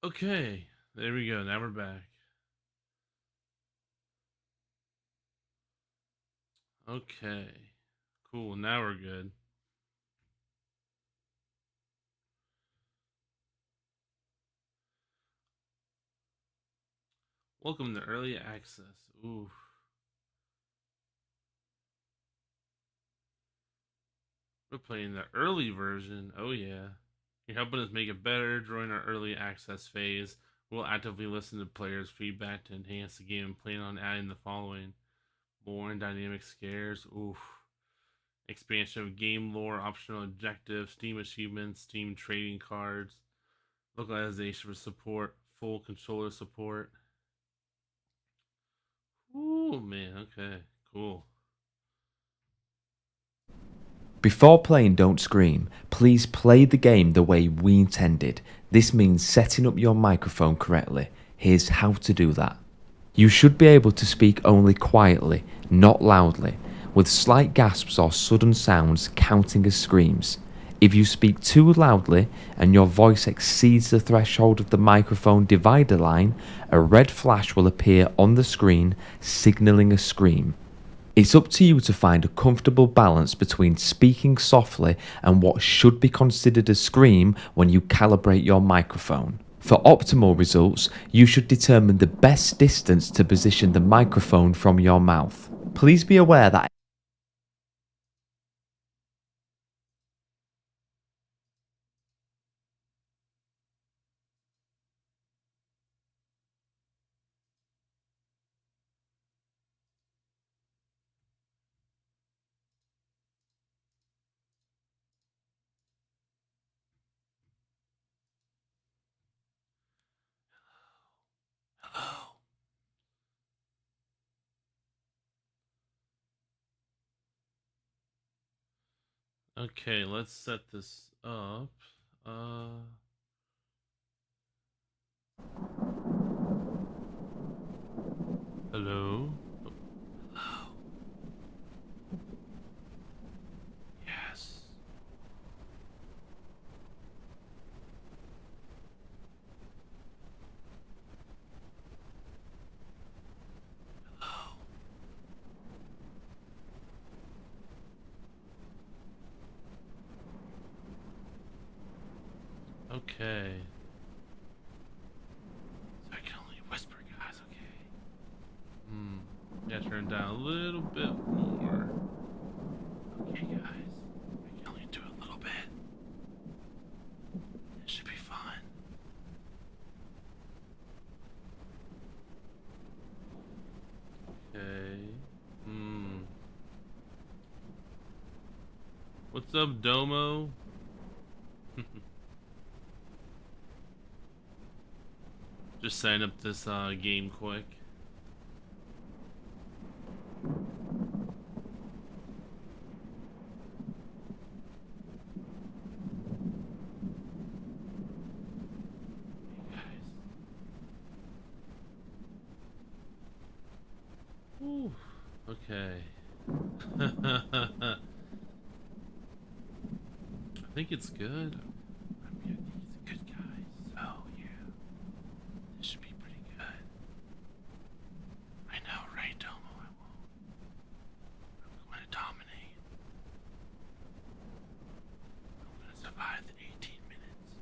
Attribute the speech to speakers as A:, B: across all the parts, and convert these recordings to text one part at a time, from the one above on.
A: Okay, there we go. Now we're back. Okay, cool. Now we're good. Welcome to early access. Ooh, we're playing the early version. Oh yeah, you're helping us make it better during our early access phase. We'll actively listen to players' feedback to enhance the game and plan on adding the following: more and dynamic scares. Oof. Expansion of game lore, optional objectives, Steam achievements, Steam trading cards, localization for support, full controller support. Ooh, man. Okay, cool.
B: Before playing Don't Scream, please play the game the way we intended. This means setting up your microphone correctly. Here's how to do that. You should be able to speak only quietly, not loudly, with slight gasps or sudden sounds counting as screams. If you speak too loudly and your voice exceeds the threshold of the microphone divider line, a red flash will appear on the screen signalling a scream. It's up to you to find a comfortable balance between speaking softly and what should be considered a scream when you calibrate your microphone. For optimal results, you should determine the best distance to position the microphone from your mouth. Please be aware that
A: Hello. Okay, let's set this up. Uh, hello. Oh, hello. Yes. Hello. Okay. So I can only whisper, guys. Okay. Hmm. Yeah, turn down a little bit more. Okay, guys. I can only do a little bit. It should be fine. Okay. Hmm. What's up, Domo? Just setting up this game quick. Hey guys. Whew. Okay. I think it's good. I think it's good, guys. So yeah, this should be pretty good. I know, right, Domo? I'm going to dominate. I'm going to survive the 18 minutes.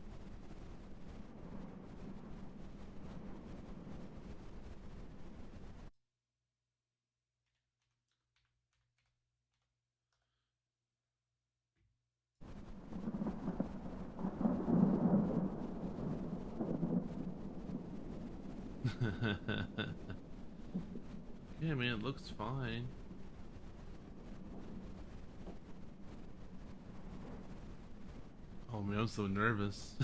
A: Yeah, man, it looks fine. Oh man, I'm so nervous.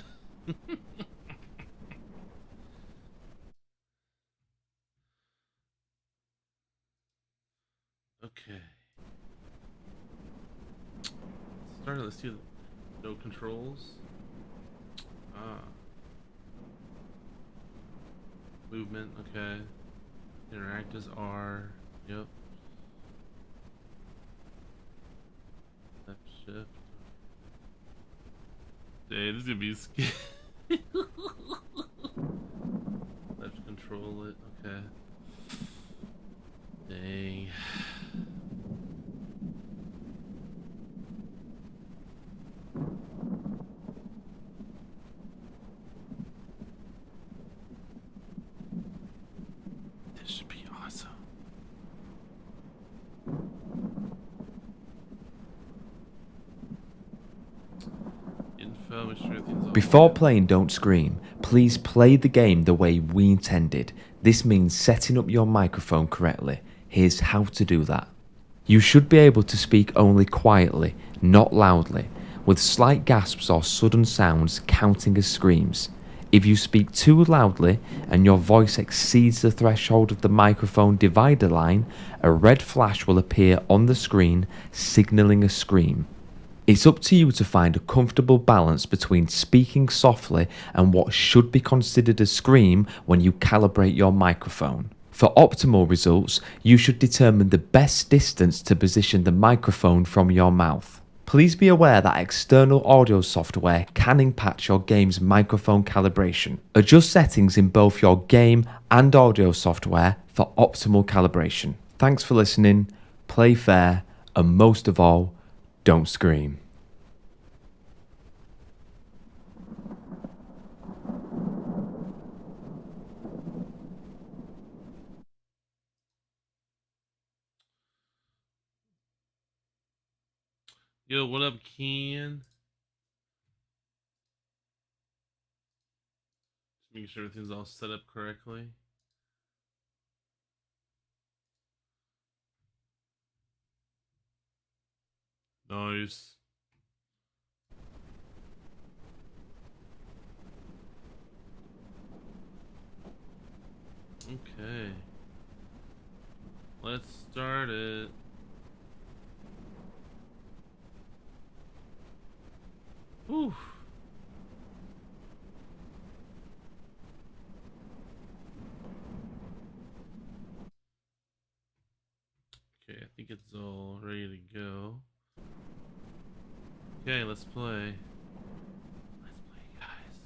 A: Okay. Let's start. Let's do no controls. Ah, movement. Okay. Interact as R. Yep. Left shift. Dang, this is gonna be scary. control it. Okay. Dang. This should be awesome. Info, make sure everything's all
B: Before
A: good.
B: playing Don't Scream, please play the game the way we intended. This means setting up your microphone correctly. Here's how to do that. You should be able to speak only quietly, not loudly, with slight gasps or sudden sounds counting as screams. If you speak too loudly and your voice exceeds the threshold of the microphone divider line, a red flash will appear on the screen, signalling a scream. It's up to you to find a comfortable balance between speaking softly and what should be considered a scream when you calibrate your microphone. For optimal results, you should determine the best distance to position the microphone from your mouth. Please be aware that external audio software can impact your game's microphone calibration. Adjust settings in both your game and audio software for optimal calibration. Thanks for listening, play fair, and most of all, don't scream.
A: Yo, what up, Ken? Just making sure everything's all set up correctly. Nice. Okay. Let's start it. Whew. Okay, I think it's all ready to go. Okay, let's play. Let's play, guys.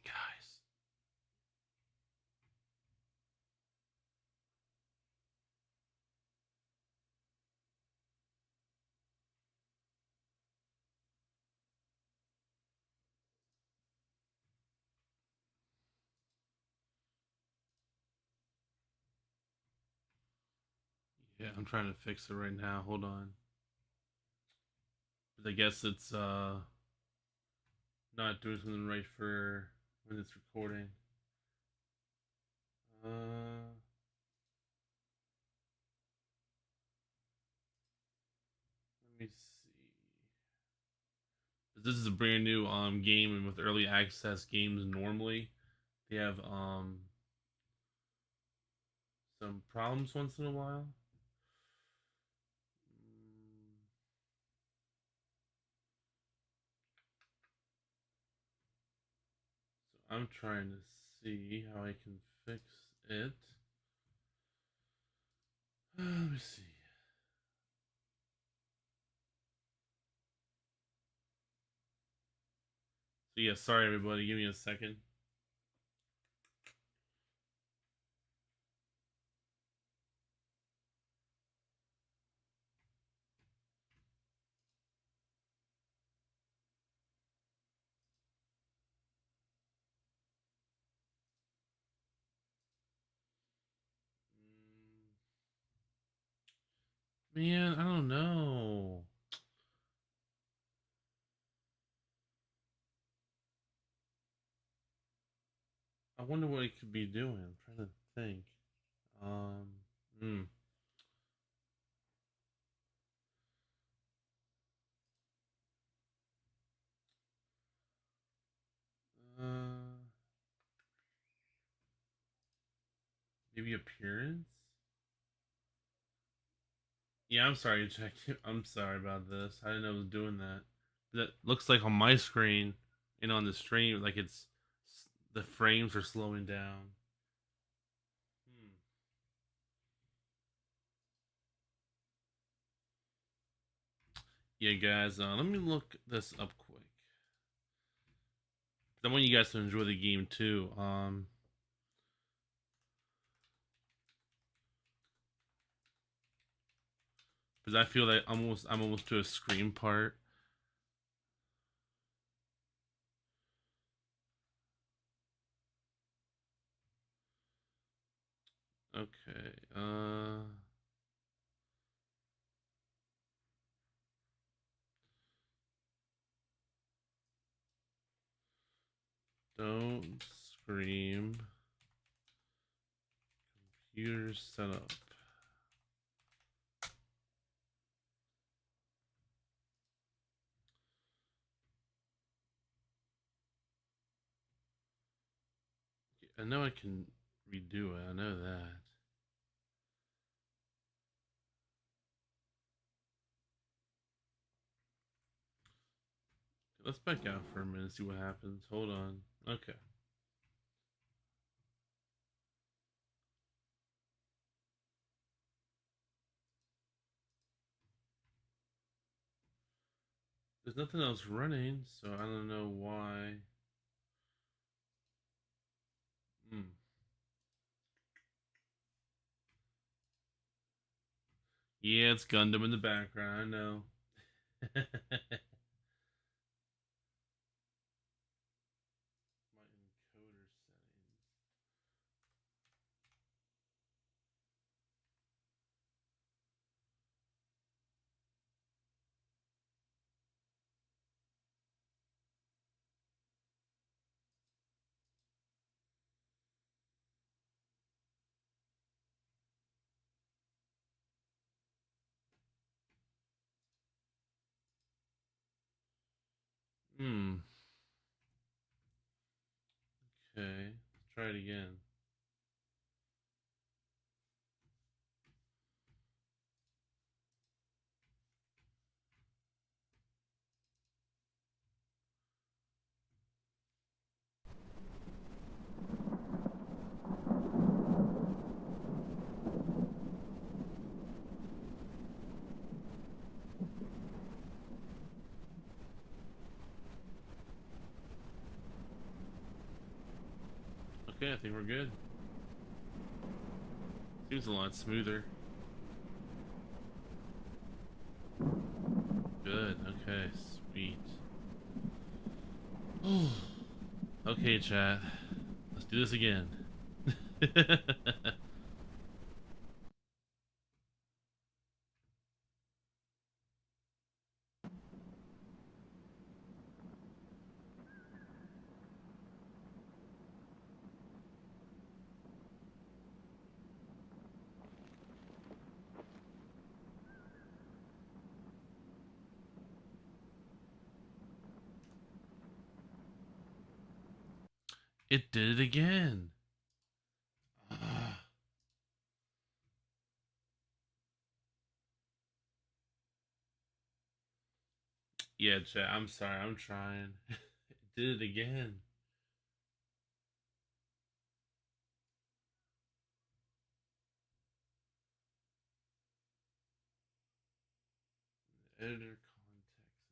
A: guys. Yeah, I'm trying to fix it right now. Hold on. But I guess it's not doing something right for when it's recording. Uh, Let me see. This is a brand new game, and with early access games, normally they have some problems once in a while. So I'm trying to see how I can fix it. Let me see. So yeah, sorry everybody. Give me a second. Man, I don't know. I wonder what it could be doing. I'm trying to think. Um, hmm. Uh, Maybe appearance. Yeah, I'm sorry, Jack. I'm sorry about this. I didn't know it was doing that. That looks like on my screen and on the stream, like it's the frames are slowing down. Hmm. Yeah, guys. Let me look this up quick. I want you guys to enjoy the game too. Because I feel like I'm almost to a scream part. Okay. Don't scream. Computer setup. I know I can redo it. I know that. Let's back out for a minute, see what happens. Hold on. Okay. There's nothing else running, so I don't know why. Hmm. Yeah, it's Gundam in the background. I know. My encoder settings. Hmm. Okay. Let's try it again. Okay, I think we're good. Seems a lot smoother. Good. Okay, sweet. Okay, chat. Let's do this again. It did it again. Ah. Yeah, chat. I'm sorry. I'm trying. It did it again. Editor context menu.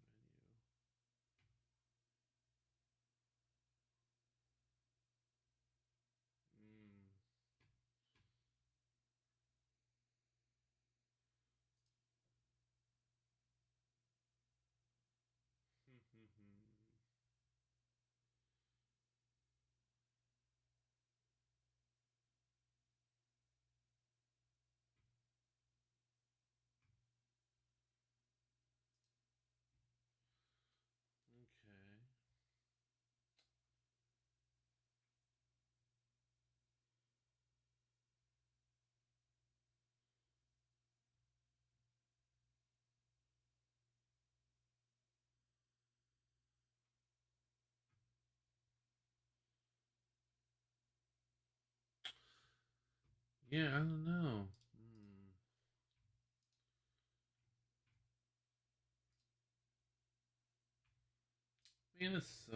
A: Mm. Okay. Yeah, I don't know. Man, this sucks.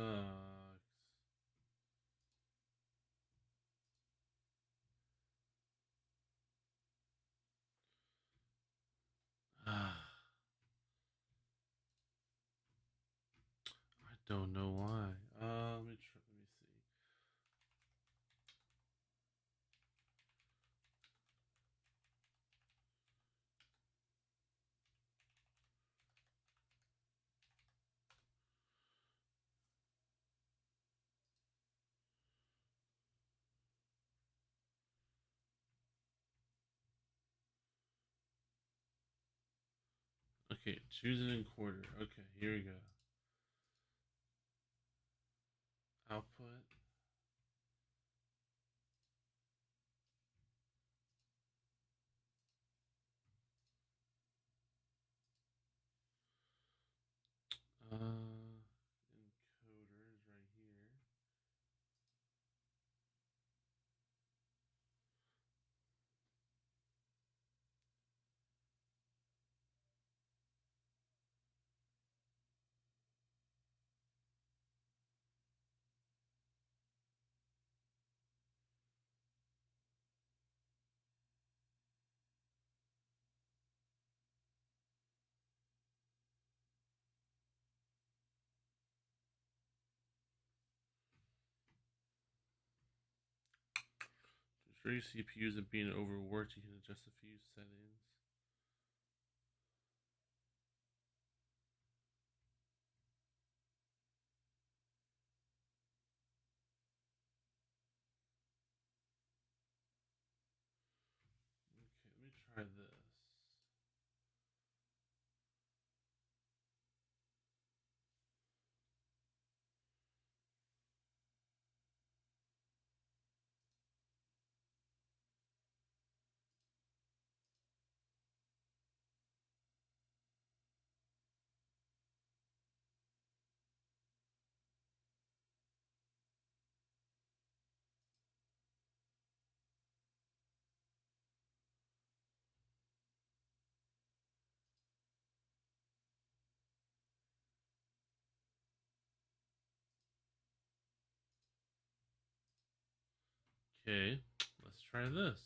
A: Ah, I don't know why. Let me try. Let me see. Okay, choose an encoder. Okay, here we go. Output. Encoder is right here. To ensure your CPU isn't being overworked, you can adjust a few settings. Okay, let me try this. Okay, let's try this.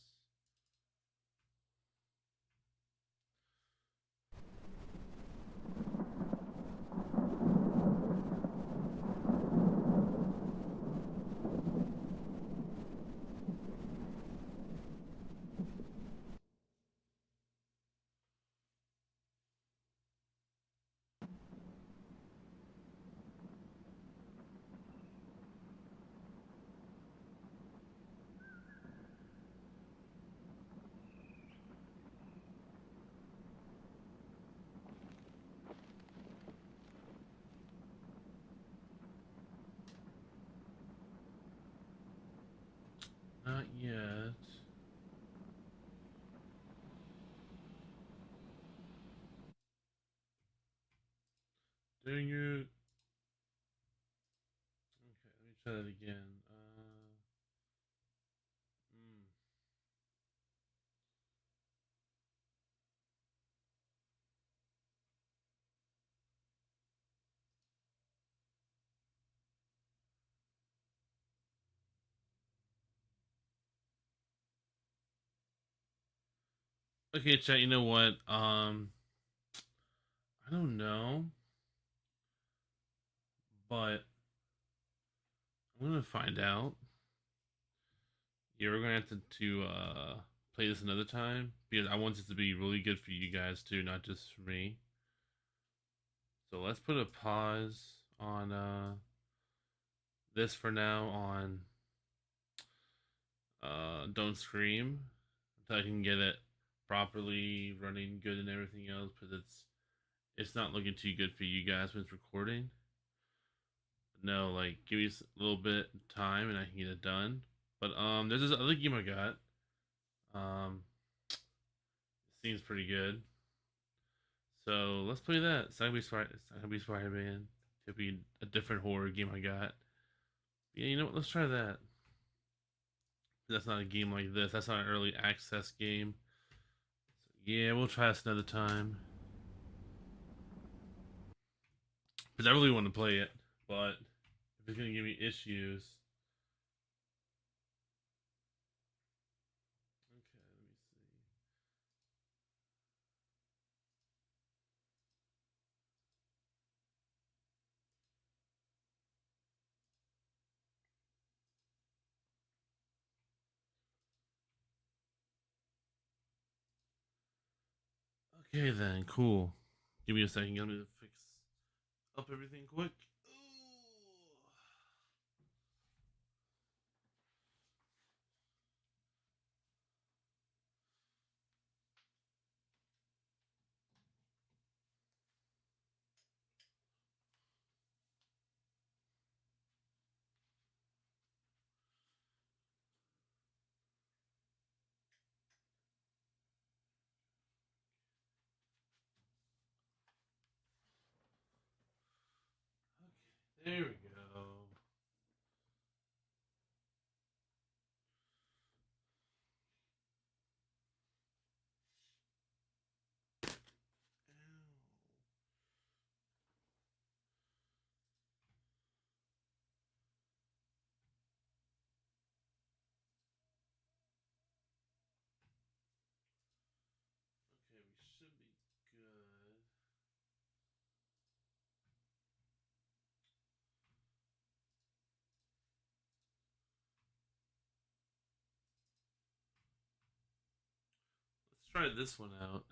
A: Okay, chat. You know what? I don't know, but I'm gonna find out. Yeah, we're gonna have to play this another time because I want this to be really good for you guys too, not just for me. So let's put a pause on this for now on Don't Scream until I can get it properly running good and everything else because it's not looking too good for you guys when it's recording. But no, like give me a little bit of time and I can get it done. But there's this other game I got. It seems pretty good. So let's play that. It's not gonna be Spider Man. It'll be a different horror game I got. Yeah, you know what? Let's try that. That's not a game like this. That's not an early access game. So, yeah, we'll try this another time. Because I really want to play it, but if it's gonna give me issues. Okay, let me see. Okay then, cool. Give me a second. Let me fix up everything quick. Okay, there we go. Okay, we should be good. Let's try this one out.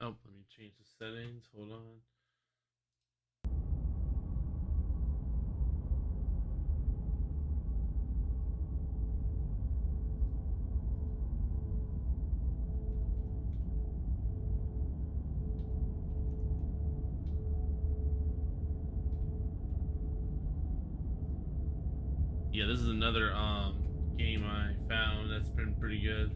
A: Oh, let me change the settings. Hold on. Yeah, this is another game I found that's been pretty good.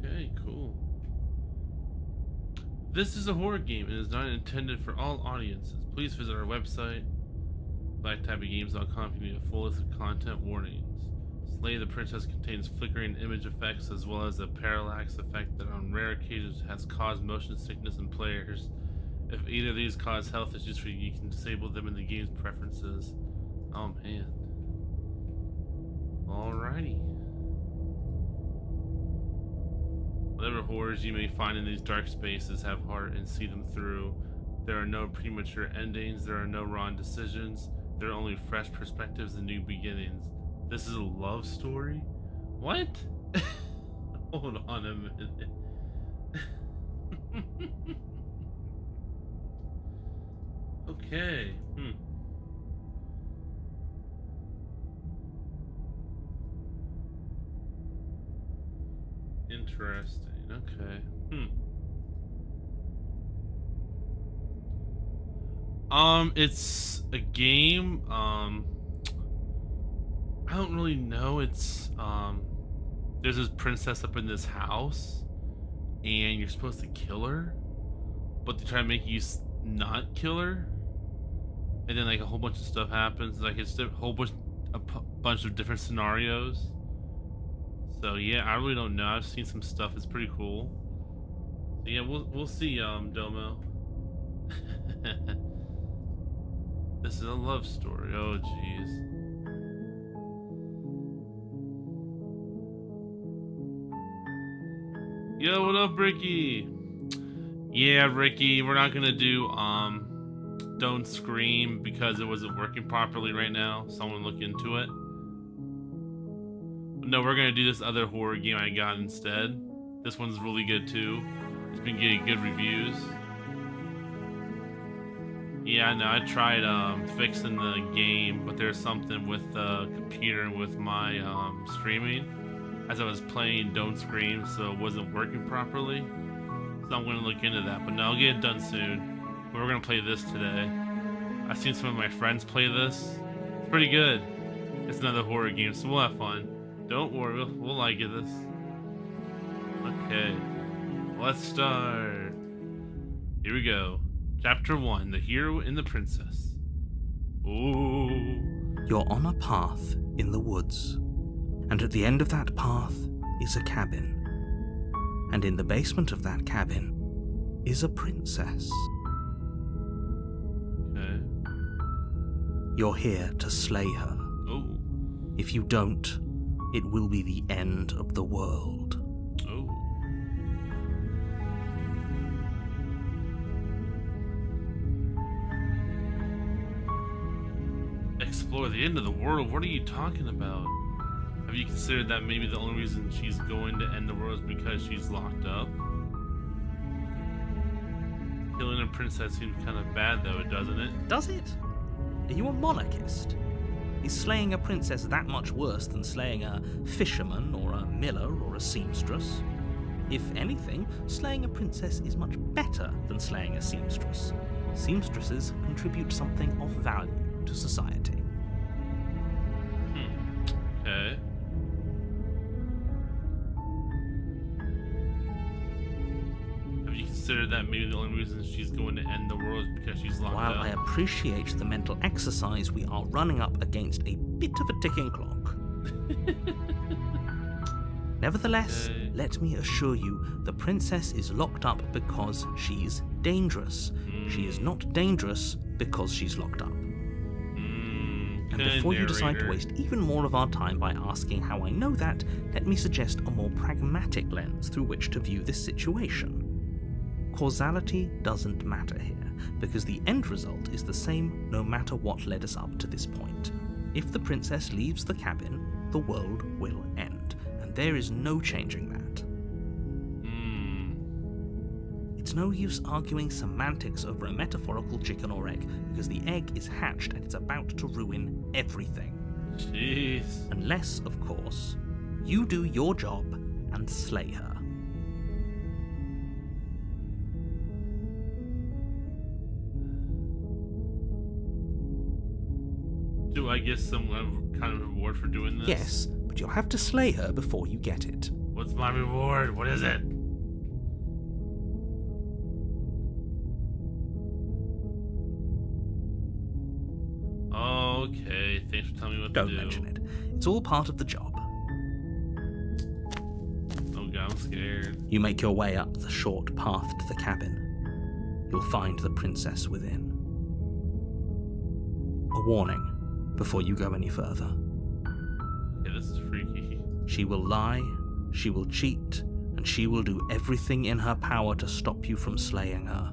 A: Okay, cool. This is a horror game and is not intended for all audiences. Please visit our website, blacktabbygames.com, if you need a full list of content warnings. Slay the Princess contains flickering image effects as well as a parallax effect that on rare occasions has caused motion sickness in players. If either of these cause health issues for you, you can disable them in the game's preferences. Oh man. Alrighty. Whatever horrors you may find in these dark spaces, have heart and see them through. There are no premature endings, there are no wrong decisions, there are only fresh perspectives and new beginnings. This is a love story? What? Hold on a minute. Okay. Interesting. Okay. It's a game. I don't really know. There's this princess up in this house, and you're supposed to kill her, but they try to make you not kill her, and then like a whole bunch of stuff happens. Like it's a whole bunch of different scenarios. So yeah, I really don't know. I've seen some stuff. It's pretty cool. So yeah, we'll see. Domo. This is a love story. Oh jeez. Yo, what up, Ricky? Yeah, Ricky, we're not gonna do Don't Scream because it wasn't working properly right now. Someone look into it. But no, we're gonna do this other horror game I got instead. This one's really good too. It's been getting good reviews. Yeah, no, I tried fixing the game, but there's something with the computer and with my streaming as I was playing Don't Scream, so it wasn't working properly. So I'm gonna look into that, but no, I'll get it done soon. But we're gonna play this today. I've seen some of my friends play this. It's pretty good. It's another horror game, so we'll have fun. Don't worry, we'll like it. This. Okay, let's start. Here we go. Chapter 1, The Hero and the Princess. Ooh.
C: You're on a path in the woods, and at the end of that path is a cabin. And in the basement of that cabin is a princess.
A: Okay.
C: You're here to slay her.
A: Oh.
C: If you don't, it will be the end of the world.
A: Oh. Explore the end of the world? What are you talking about? Have you considered that maybe the only reason she's going to end the world is because she's locked up? Killing a princess seems kind of bad though, doesn't it?
C: Does it? Are you a monarchist? Is slaying a princess that much worse than slaying a fisherman or a miller or a seamstress? If anything, slaying a princess is much better than slaying a seamstress. Seamstresses contribute something of value to society.
A: Okay. Have you considered that maybe the only reason she's going to end the world is because she's locked
C: While
A: up?
C: I appreciate the mental exercise, we are running up against a bit of a ticking clock. Nevertheless, let me assure you, the princess is locked up because she's dangerous. She is not dangerous because she's locked up. And before you decide to waste even more of our time by asking how I know that, let me suggest a more pragmatic lens through which to view this situation. Causality doesn't matter here, because the end result is the same no matter what led us up to this point. If the princess leaves the cabin, the world will end, and there is no changing that. It's no use arguing semantics over a metaphorical chicken or egg, because the egg is hatched and it's about to ruin everything.
A: Jeez.
C: Unless, of course, you do your job and slay her.
A: Do I get some kind of reward for doing this?
C: Yes, but you'll have to slay her before you get it.
A: What's my reward? What is it? Okay, thanks for telling me what to do.
C: Don't mention it. It's all part of the job.
A: Oh god, I'm scared.
C: You make your way up the short path to the cabin. You'll find the princess within. A warning before you go any further.
A: Yeah, this is freaky.
C: She will lie, she will cheat, and she will do everything in her power to stop you from slaying her.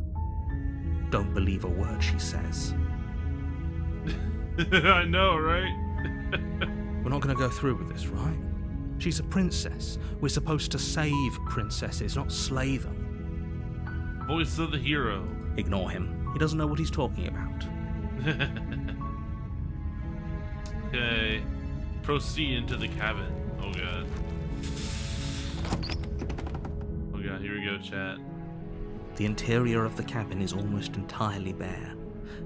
C: Don't believe a word she says.
A: I know, right?
C: We're not going to go through with this, right? She's a princess. We're supposed to save princesses, not slay them.
A: Voice of the hero.
C: Ignore him. He doesn't know what he's talking about.
A: Okay. Proceed into the cabin. Oh god. Oh god, here we go, chat.
C: The interior of the cabin is almost entirely bare.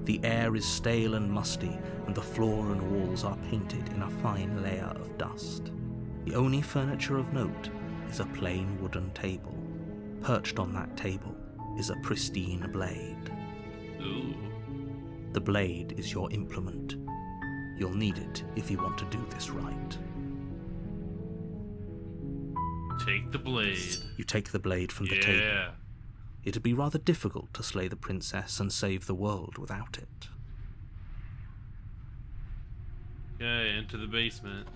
C: The air is stale and musty, and the floor and walls are painted in a fine layer of dust. The only furniture of note is a plain wooden table. Perched on that table is a pristine blade.
A: Ooh.
C: The blade is your implement. You'll need it if you want to do this right.
A: Take the blade.
C: You take the blade from the table.
A: Yeah.
C: It'd be rather difficult to slay the princess and save the world without it.
A: Okay, into the basement.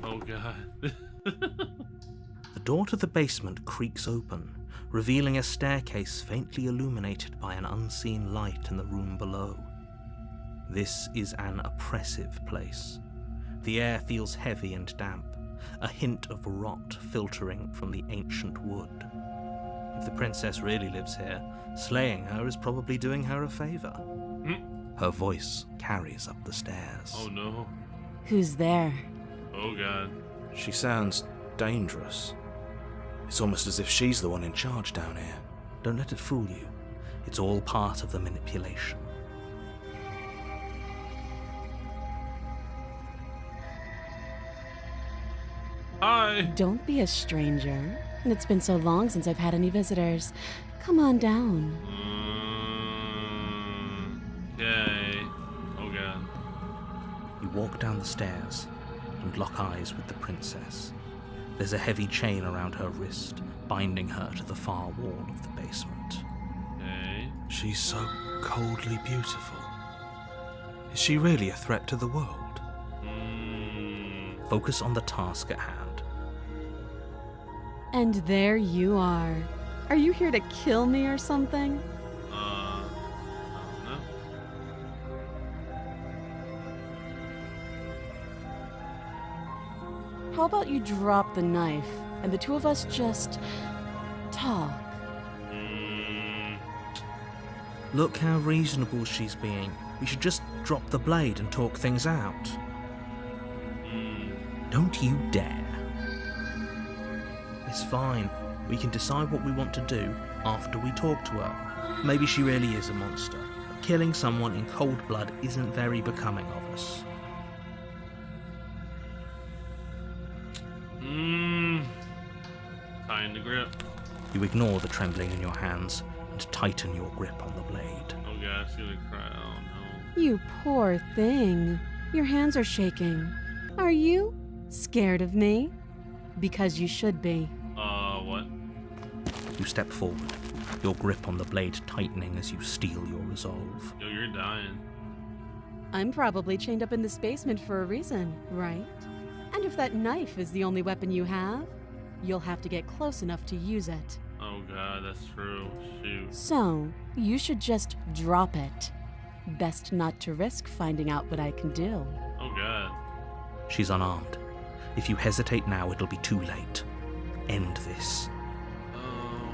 A: Oh god.
C: The door to the basement creaks open, revealing a staircase faintly illuminated by an unseen light in the room below. This is an oppressive place. The air feels heavy and damp, a hint of rot filtering from the ancient wood. If the princess really lives here, slaying her is probably doing her a favor. Her voice carries up the stairs.
A: Oh no.
D: Who's there?
A: Oh god.
C: She sounds dangerous. It's almost as if she's the one in charge down here. Don't let it fool you. It's all part of the manipulation.
A: Hi.
D: Don't be a stranger. It's been so long since I've had any visitors. Come on down.
A: Okay. Oh god.
C: You walk down the stairs and lock eyes with the princess. There's a heavy chain around her wrist, binding her to the far wall of the basement.
A: Okay.
C: She's so coldly beautiful. Is she really a threat to the world? Focus on the task at hand.
D: And there you are. Are you here to kill me or something?
A: I don't know.
D: How about you drop the knife and the two of us just talk?
C: Look how reasonable she's being. We should just drop the blade and talk things out. Don't you dare. It's fine. We can decide what we want to do after we talk to her. Maybe she really is a monster. Killing someone in cold blood isn't very becoming of us.
A: Tying the grip.
C: You ignore the trembling in your hands and tighten your grip on the blade.
A: Oh god, she's gonna cry. Oh no.
D: You poor thing. Your hands are shaking. Are you scared of me? Because you should be.
A: What?
C: You step forward, your grip on the blade tightening as you steel your resolve.
A: Yo, you're dying.
D: I'm probably chained up in this basement for a reason, right? And if that knife is the only weapon you have, you'll have to get close enough to use it.
A: Oh god, that's true. Shoot.
D: So, you should just drop it. Best not to risk finding out what I can do.
A: Oh god.
C: She's unarmed. If you hesitate now, it'll be too late. End this.
A: Oh.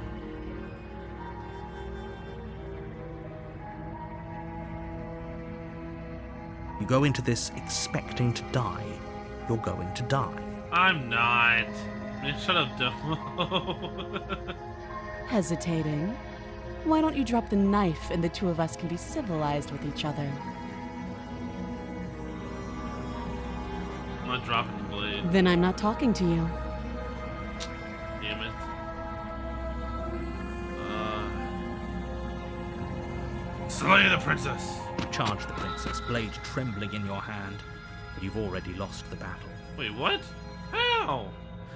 C: You go into this expecting to die, you're going to die.
A: I'm not. Man, shut up, Dumbo.
D: Hesitating? Why don't you drop the knife and the two of us can be civilized with each other?
A: I'm not dropping the blade.
D: Then I'm not talking to you.
A: Damn it. Slay the princess!
C: You charge the princess, blade trembling in your hand, but you've already lost the battle.
A: Wait, what? How?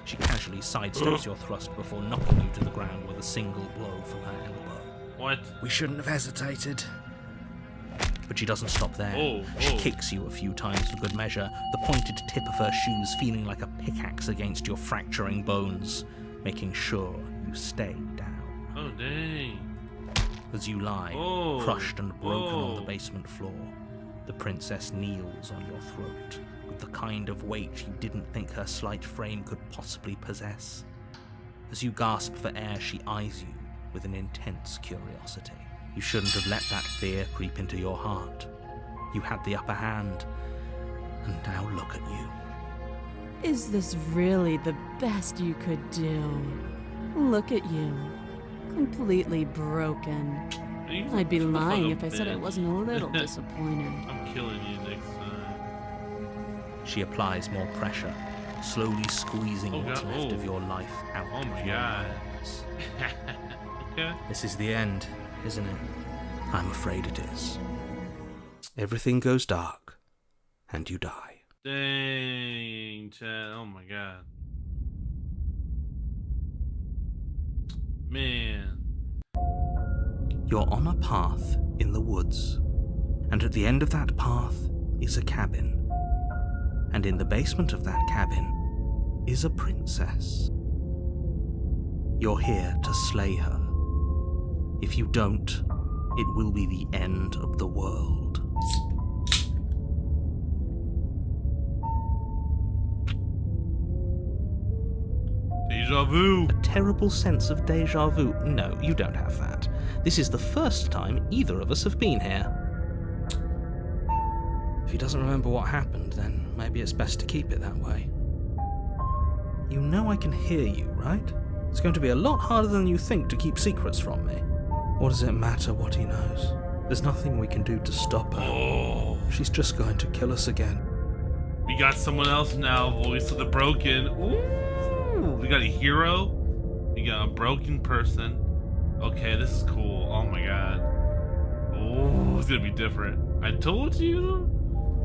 C: She casually sidesteps your thrust before knocking you to the ground with a single blow from her elbow.
A: What?
C: We shouldn't have hesitated. But she doesn't stop there.
A: Oh,
C: She
A: oh.
C: kicks you a few times for good measure, the pointed tip of her shoes feeling like a pickaxe against your fracturing bones, making sure you stay down.
A: Oh, dang.
C: As you lie,
A: Oh.
C: crushed and broken on the
A: Oh.
C: basement floor, the princess kneels on your throat with the kind of weight you didn't think her slight frame could possibly possess. As you gasp for air, she eyes you with an intense curiosity. You shouldn't have let that fear creep into your heart. You had the upper hand, and now look at you.
D: Is this really the best you could do? Look at you. Completely broken. I'd be
A: Shut the fuck
D: lying
A: up,
D: if I said I
A: bitch.
D: wasn't a little disappointed.
A: I'm killing you next time.
C: She applies more pressure, slowly squeezing
A: Oh,
C: what's
A: God.
C: left
A: Oh.
C: of your life out
A: Oh my
C: of your
A: God.
C: lungs.
A: Okay.
C: This is the end, isn't it? I'm afraid it is. Everything goes dark, and you die.
A: Dang, Chad. Oh my God. Man.
C: You're on a path in the woods, and at the end of that path is a cabin. And in the basement of that cabin is a princess. You're here to slay her. If you don't, it will be the end of the world.
A: Deja vu.
C: A terrible sense of deja vu. No, you don't have that. This is the first time either of us have been here. If he doesn't remember what happened, then maybe it's best to keep it that way. You know I can hear you, right? It's going to be a lot harder than you think to keep secrets from me. What does it matter what he knows? There's nothing we can do to stop her.
A: Oh.
C: She's just going to kill us again.
A: We got someone else now, voice of the broken. Ooh. We got a hero. We got a broken person. Okay, this is cool. Oh my God. Oh, it's gonna be different. I told you.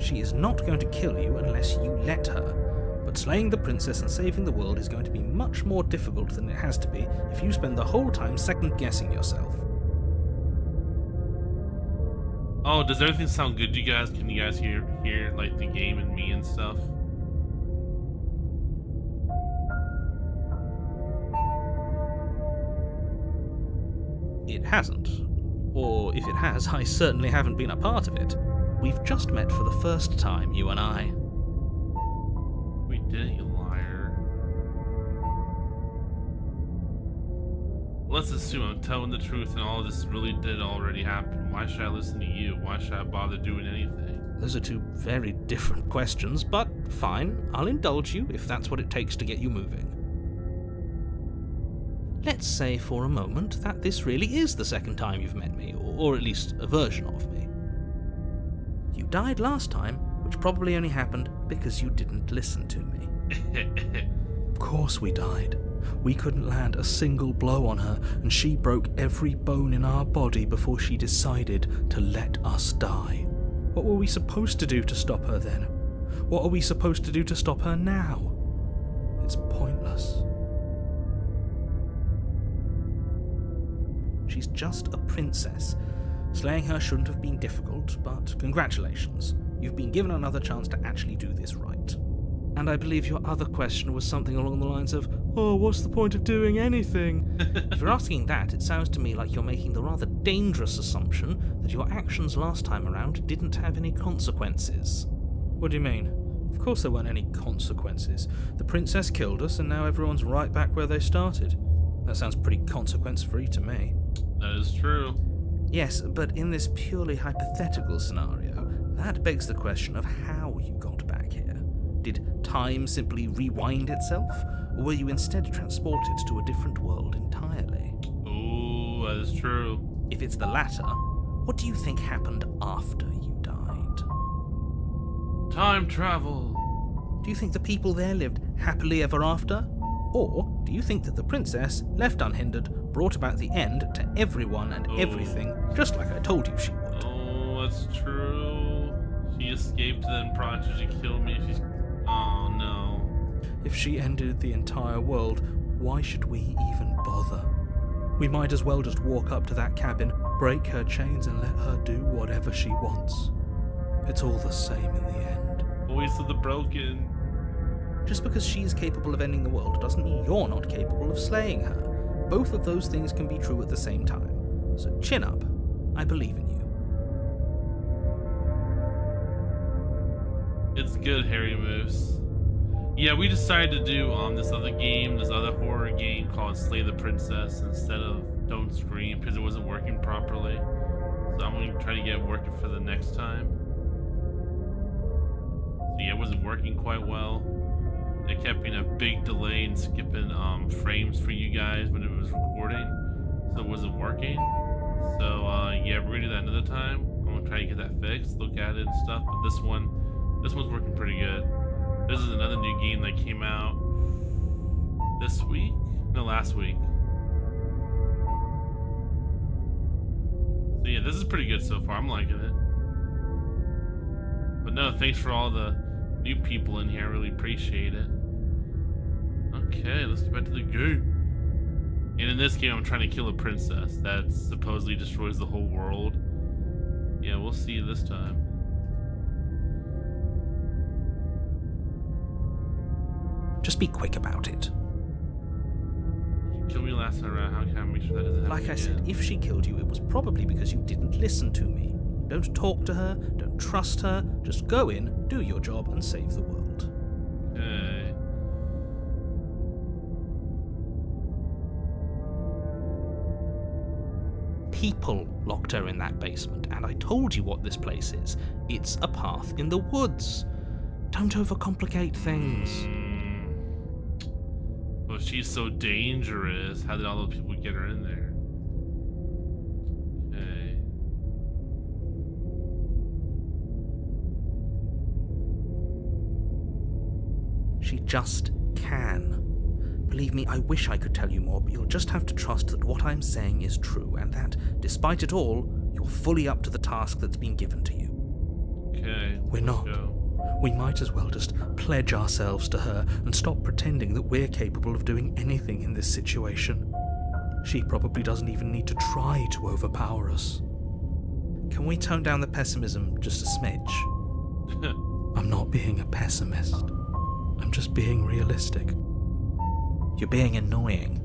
C: She is not going to kill you unless you let her. But slaying the princess and saving the world is going to be much more difficult than it has to be if you spend the whole time second-guessing yourself.
A: Oh, does everything sound good to you guys? Can you guys hear like the game and me and stuff?
C: It hasn't. Or if it has, I certainly haven't been a part of it. We've just met for the first time, you and I.
A: We didn't, you liar. Let's assume I'm telling the truth and all of this really did already happen. Why should I listen to you? Why should I bother doing anything?
C: Those are two very different questions, but fine, I'll indulge you if that's what it takes to get you moving. Let's say for a moment that this really is the second time you've met me, or at least a version of me. You died last time, which probably only happened because you didn't listen to me. Of course we died. We couldn't land a single blow on her, and she broke every bone in our body before she decided to let us die. What were we supposed to do to stop her then? What are we supposed to do to stop her now? It's pointless. She's just a princess. Slaying her shouldn't have been difficult, but congratulations. You've been given another chance to actually do this right. And I believe your other question was something along the lines of, oh, what's the point of doing anything? If you're asking that, it sounds to me like you're making the rather dangerous assumption that your actions last time around didn't have any consequences. What do you mean? Of course there weren't any consequences. The princess killed us, and now everyone's right back where they started. That sounds pretty consequence-free to me.
A: That is true.
C: Yes, but in this purely hypothetical scenario, that begs the question of how you got back here. Did time simply rewind itself, or were you instead transported to a different world entirely?
A: Ooh, that is true.
C: If it's the latter, what do you think happened after you died?
A: Time travel.
C: Do you think the people there lived happily ever after? Or do you think that the princess, left unhindered, brought about the end to everyone and everything, just like I told you she would?
A: Oh, that's true. She escaped, then prodigy killed me. She's. Oh no.
C: If she ended the entire world, why should we even bother? We might as well just walk up to that cabin, break her chains, and let her do whatever she wants. It's all the same in the end.
A: Voice of the broken.
C: Just because she's capable of ending the world doesn't mean you're not capable of slaying her. Both of those things can be true at the same time. So chin up. I believe in you.
A: It's good, Harry Moose. Yeah, we decided to do this other horror game called Slay the Princess instead of Don't Scream because it wasn't working properly. So I'm going to try to get it working for the next time. So yeah, it wasn't working quite well. It kept being a big delay and skipping frames for you guys when it was recording, so it wasn't working. Yeah, we're gonna do that another time. I'm gonna try to get that fixed, look at it and stuff. But this one's working pretty good. This is another new game that came out this week? No, last week. So yeah, this is pretty good so far. I'm liking it. But no, thanks for all the new people in here. I really appreciate it. Okay, let's get back to the game. And in this game, I'm trying to kill a princess that supposedly destroys the whole world. Yeah, we'll see you this time.
C: Just be quick about it.
A: She killed me last time around. How can I make sure that doesn't happen
C: Like I
A: again?
C: said, if she killed you, it was probably because you didn't listen to me. Don't talk to her, don't trust her, just go in, do your job, and save the world.
A: Okay.
C: People locked her in that basement, and I told you what this place is. It's a path in the woods. Don't overcomplicate things.
A: Well, she's so dangerous. How did all those people get her in there? Okay.
C: She just can. Believe me, I wish I could tell you more, but you'll just have to trust that what I'm saying is true, and that, despite it all, you're fully up to the task that's been given to you.
A: Okay.
C: We're
A: let's
C: not.
A: go.
C: We might as well just pledge ourselves to her and stop pretending that we're capable of doing anything in this situation. She probably doesn't even need to try to overpower us. Can we tone down the pessimism just a smidge? I'm not being a pessimist. I'm just being realistic. You're being annoying.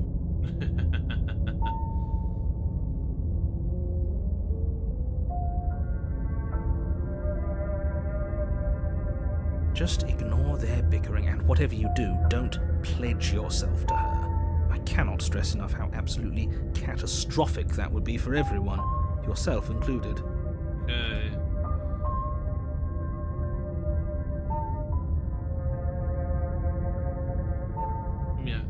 C: Just ignore their bickering, and whatever you do, don't pledge yourself to her. I cannot stress enough how absolutely catastrophic that would be for everyone, yourself included.
A: Okay. Yeah.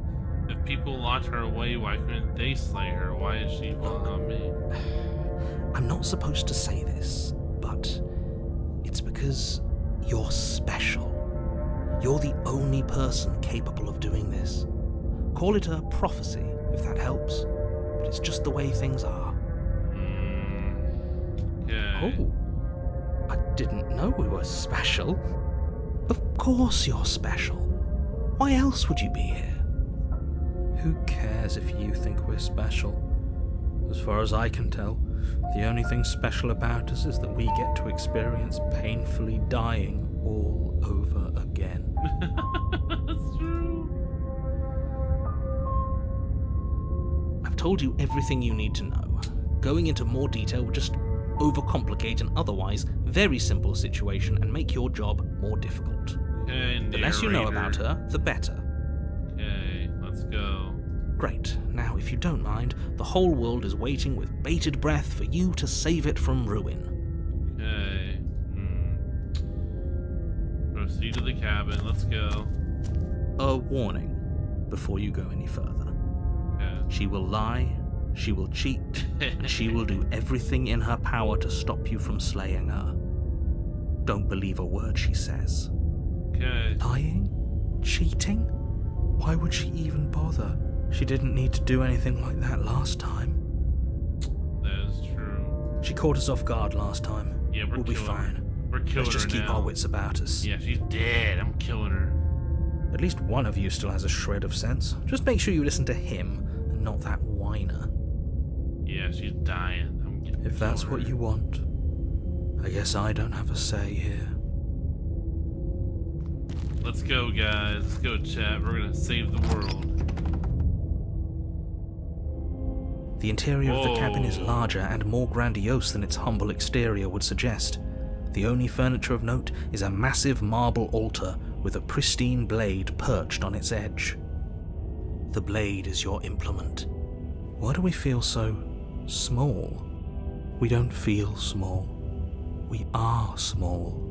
A: If people locked her away, why couldn't they slay her? Why is she falling on me?
C: I'm not supposed to say this, but it's because you're special. You're the only person capable of doing this. Call it a prophecy, if that helps, but it's just the way things are.
A: Okay.
C: Oh, I didn't know we were special. Of course you're special. Why else would you be here? Who cares if you think we're special? As far as I can tell, the only thing special about us is that we get to experience painfully dying all over again.
A: That's true.
C: I've told you everything you need to know. Going into more detail would just overcomplicate an otherwise very simple situation and make your job more difficult.
A: Okay,
C: The less you know
A: narrator.
C: about her, the better.
A: Okay, let's go.
C: Great. Now, if you don't mind, the whole world is waiting with bated breath for you to save it from ruin.
A: Okay. Proceed to the cabin. Let's go.
C: A warning before you go any further.
A: Okay.
C: She will lie, she will cheat, and she will do everything in her power to stop you from slaying her. Don't believe a word she says.
A: Okay.
C: Lying? Cheating? Why would she even bother? She didn't need to do anything like that last time.
A: That is true.
C: She caught us off guard last time.
A: Yeah,
C: We'll be
A: killing her.
C: fine.
A: We're killing
C: Let's just
A: her
C: keep
A: now.
C: our wits about us.
A: Yeah, she's dead. I'm killing her.
C: At least one of you still has a shred of sense. Just make sure you listen to him and not that whiner.
A: Yeah, she's dying.
C: If that's
A: killing
C: what
A: her.
C: you want, I guess I don't have a say here.
A: Let's go, guys. Let's go, chat. We're gonna save the world.
C: The interior of the cabin is
A: Whoa.
C: larger and more grandiose than its humble exterior would suggest. The only furniture of note is a massive marble altar with a pristine blade perched on its edge. The blade is your implement. Why do we feel so small? We don't feel small. We are small.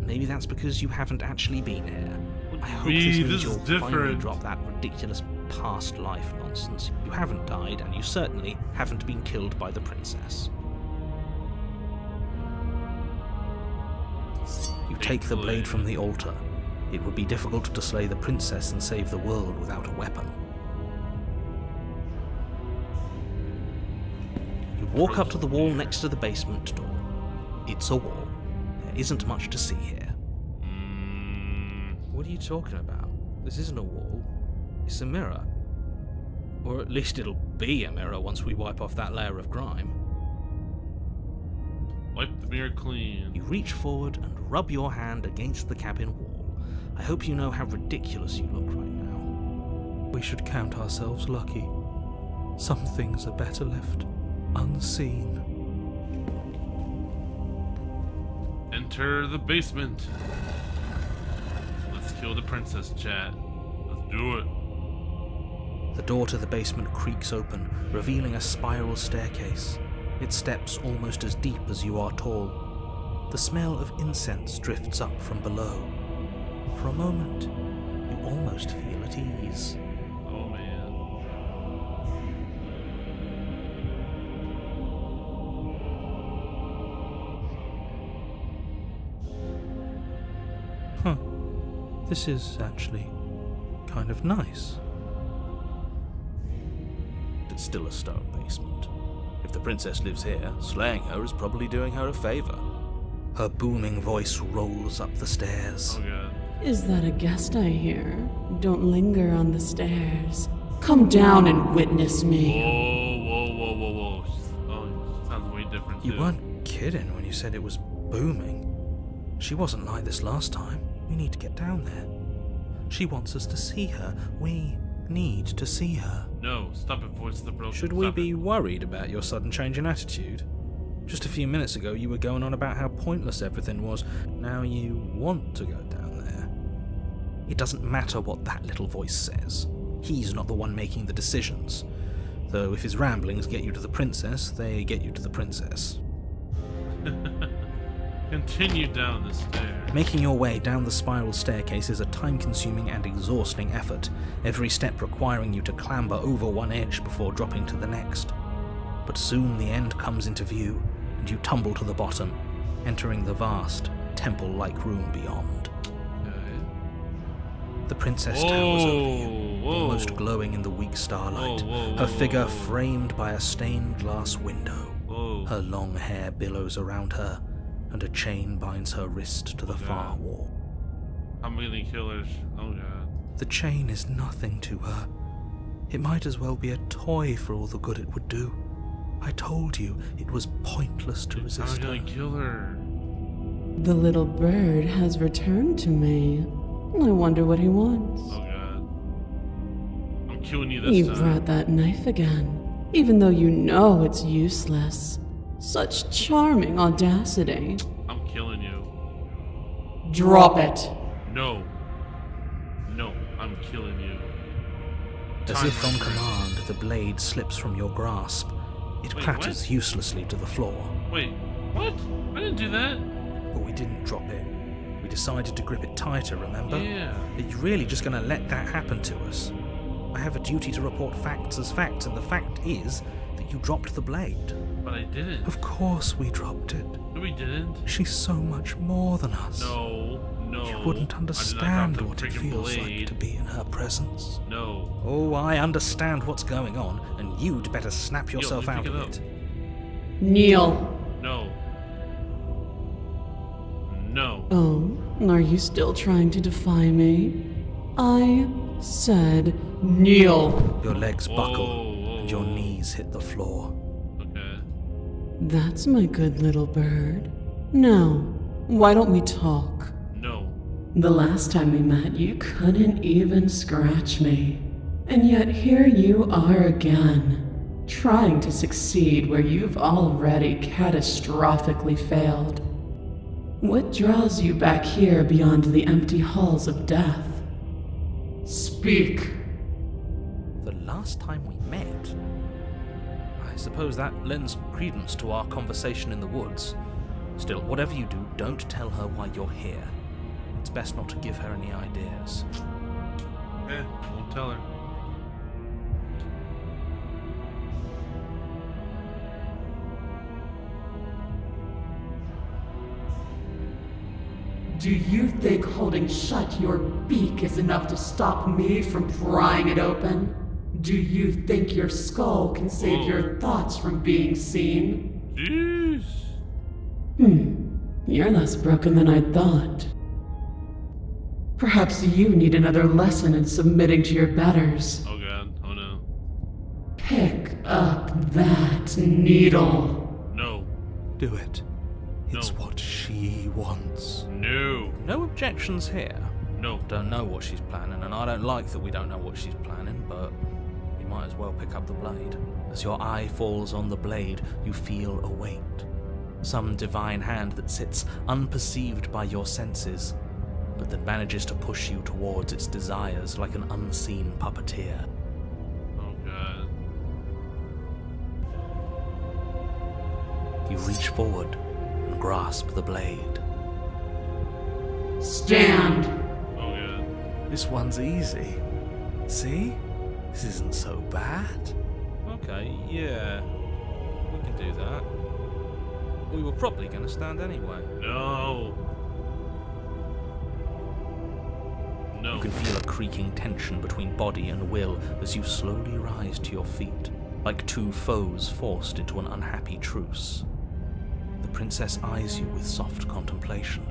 C: Maybe that's because you haven't actually been here. I hope this
A: this
C: means
A: is
C: you'll finally
A: different.
C: drop that ridiculous past life nonsense. You haven't died, and you certainly haven't been killed by the princess. You take the blade from the altar. It would be difficult to slay the princess and save the world without a weapon. You walk up to the wall next to the basement door. It's a wall. There isn't much to see here. What are you talking about? This isn't a wall. It's a mirror. Or at least it'll be a mirror once we wipe off that layer of grime.
A: Wipe the mirror clean.
C: You reach forward and rub your hand against the cabin wall. I hope you know how ridiculous you look right now. We should count ourselves lucky. Some things are better left unseen.
A: Enter the basement. Let's kill the princess, chat. Let's do it.
C: The door to the basement creaks open, revealing a spiral staircase. Its steps almost as deep as you are tall. The smell of incense drifts up from below. For a moment, you almost feel at ease.
A: Oh man.
C: Huh. This is actually kind of nice. It's still a stone basement. If the princess lives here, slaying her is probably doing her a favor. Her booming voice rolls up the stairs.
A: Oh god.
D: Is that a guest I hear? Don't linger on the stairs. Come down and witness me.
A: Whoa. Oh, she sounds way different
C: You
A: too.
C: weren't kidding when you said it was booming. She wasn't like this last time. We need to get down there. She wants us to see her. We need to see her.
A: No, stop it, voice of the broken.
C: Should we
A: Stop
C: be
A: it.
C: worried about your sudden change in attitude? Just a few minutes ago you were going on about how pointless everything was. Now you want to go down there. It doesn't matter what that little voice says. He's not the one making the decisions. Though if his ramblings get you to the princess, they get you to the princess.
A: Continue down the stairs.
C: Making your way down the spiral staircase is a time-consuming and exhausting effort, every step requiring you to clamber over one edge before dropping to the next. But soon the end comes into view, and you tumble to the bottom, entering the vast, temple-like room beyond. The princess towers over you, almost glowing in the weak starlight, her figure framed by a stained glass window. Her long hair billows around her, and a chain binds her wrist to the far wall.
A: How many killers? Oh god.
C: The chain is nothing to her. It might as well be a toy for all the good it would do. I told you it was pointless to resist
A: I'm
C: her.
A: gonna kill her.
D: The little bird has returned to me. I wonder what he wants.
A: Oh god. I'm killing you this
D: You
A: time.
D: brought that knife again, even though you know it's useless. Such charming audacity.
A: I'm killing you.
D: Drop it.
A: No, I'm killing you.
C: As
A: Time
C: if on
A: runner.
C: command, the blade slips from your grasp. It
A: Wait,
C: clatters
A: what?
C: uselessly to the floor.
A: Wait, what? I didn't do that.
C: But we didn't drop it. We decided to grip it tighter, remember?
A: Yeah.
C: Are you really just going to let that happen to us? I have a duty to report facts as facts, and the fact is that you dropped the blade.
A: But I didn't.
C: Of course we dropped it.
A: No, we didn't.
C: She's so much more than us.
A: No.
C: You wouldn't understand what it feels like to be in her presence.
A: No.
C: Oh, I understand what's going on, and you'd better snap yourself
A: let me
C: out
A: pick
C: of
A: it
C: it.
D: Kneel.
A: No. No.
D: Oh, are you still trying to defy me? I said kneel.
C: Your legs buckle,
A: Whoa,
C: and your
A: whoa.
C: knees hit the floor.
A: Okay.
D: That's my good little bird. Now, why don't we talk?
A: No.
D: The last time we met, you couldn't even scratch me. And yet here you are again, trying to succeed where you've already catastrophically failed. What draws you back here beyond the empty halls of death? Speak.
C: The last time we met? I suppose that lends credence to our conversation in the woods. Still, whatever you do, don't tell her why you're here. It's best not to give her any ideas.
A: Okay, won't tell her.
D: Do you think holding shut your beak is enough to stop me from prying it open? Do you think your skull can save your thoughts from being seen?
A: Jeez.
D: You're less broken than I thought. Perhaps you need another lesson in submitting to your betters.
A: Oh god. Oh no.
D: Pick up that needle.
A: No.
C: Do it. It's
A: No.
C: what she wants.
A: No.
C: No objections here.
A: No.
C: Don't know what she's planning, and I don't like that we don't know what she's planning, but you might as well pick up the blade. As your eye falls on the blade, you feel a weight. Some divine hand that sits unperceived by your senses, but that manages to push you towards its desires like an unseen puppeteer.
A: Oh god.
C: You reach forward and grasp the blade.
D: Stand.
A: Oh god.
C: This one's easy. See? This isn't so bad. Okay, yeah. We can do that. We were probably going to stand anyway.
A: No. No.
C: You can feel a creaking tension between body and will as you slowly rise to your feet, like two foes forced into an unhappy truce. The princess eyes you with soft contemplation.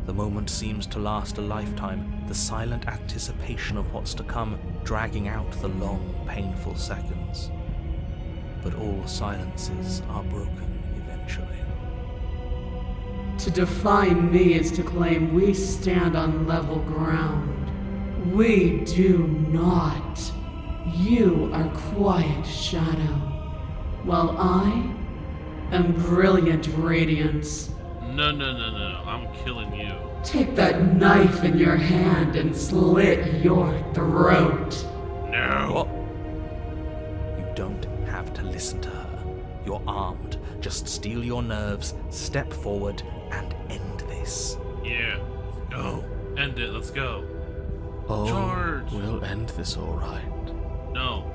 C: The moment seems to last a lifetime, the silent anticipation of what's to come dragging out the long, painful seconds. But all silences are broken eventually.
D: To defy me is to claim we stand on level ground. We do not. You are quiet shadow, while I am brilliant radiance.
A: No. I'm killing you.
D: Take that knife in your hand and slit your throat.
A: No.
C: You don't have to listen to her. You're armed. Just steel your nerves, step forward, and end this.
A: Yeah. Let's go. End it. Let's go.
C: Oh,
A: Charge.
C: we'll end this all right.
A: No.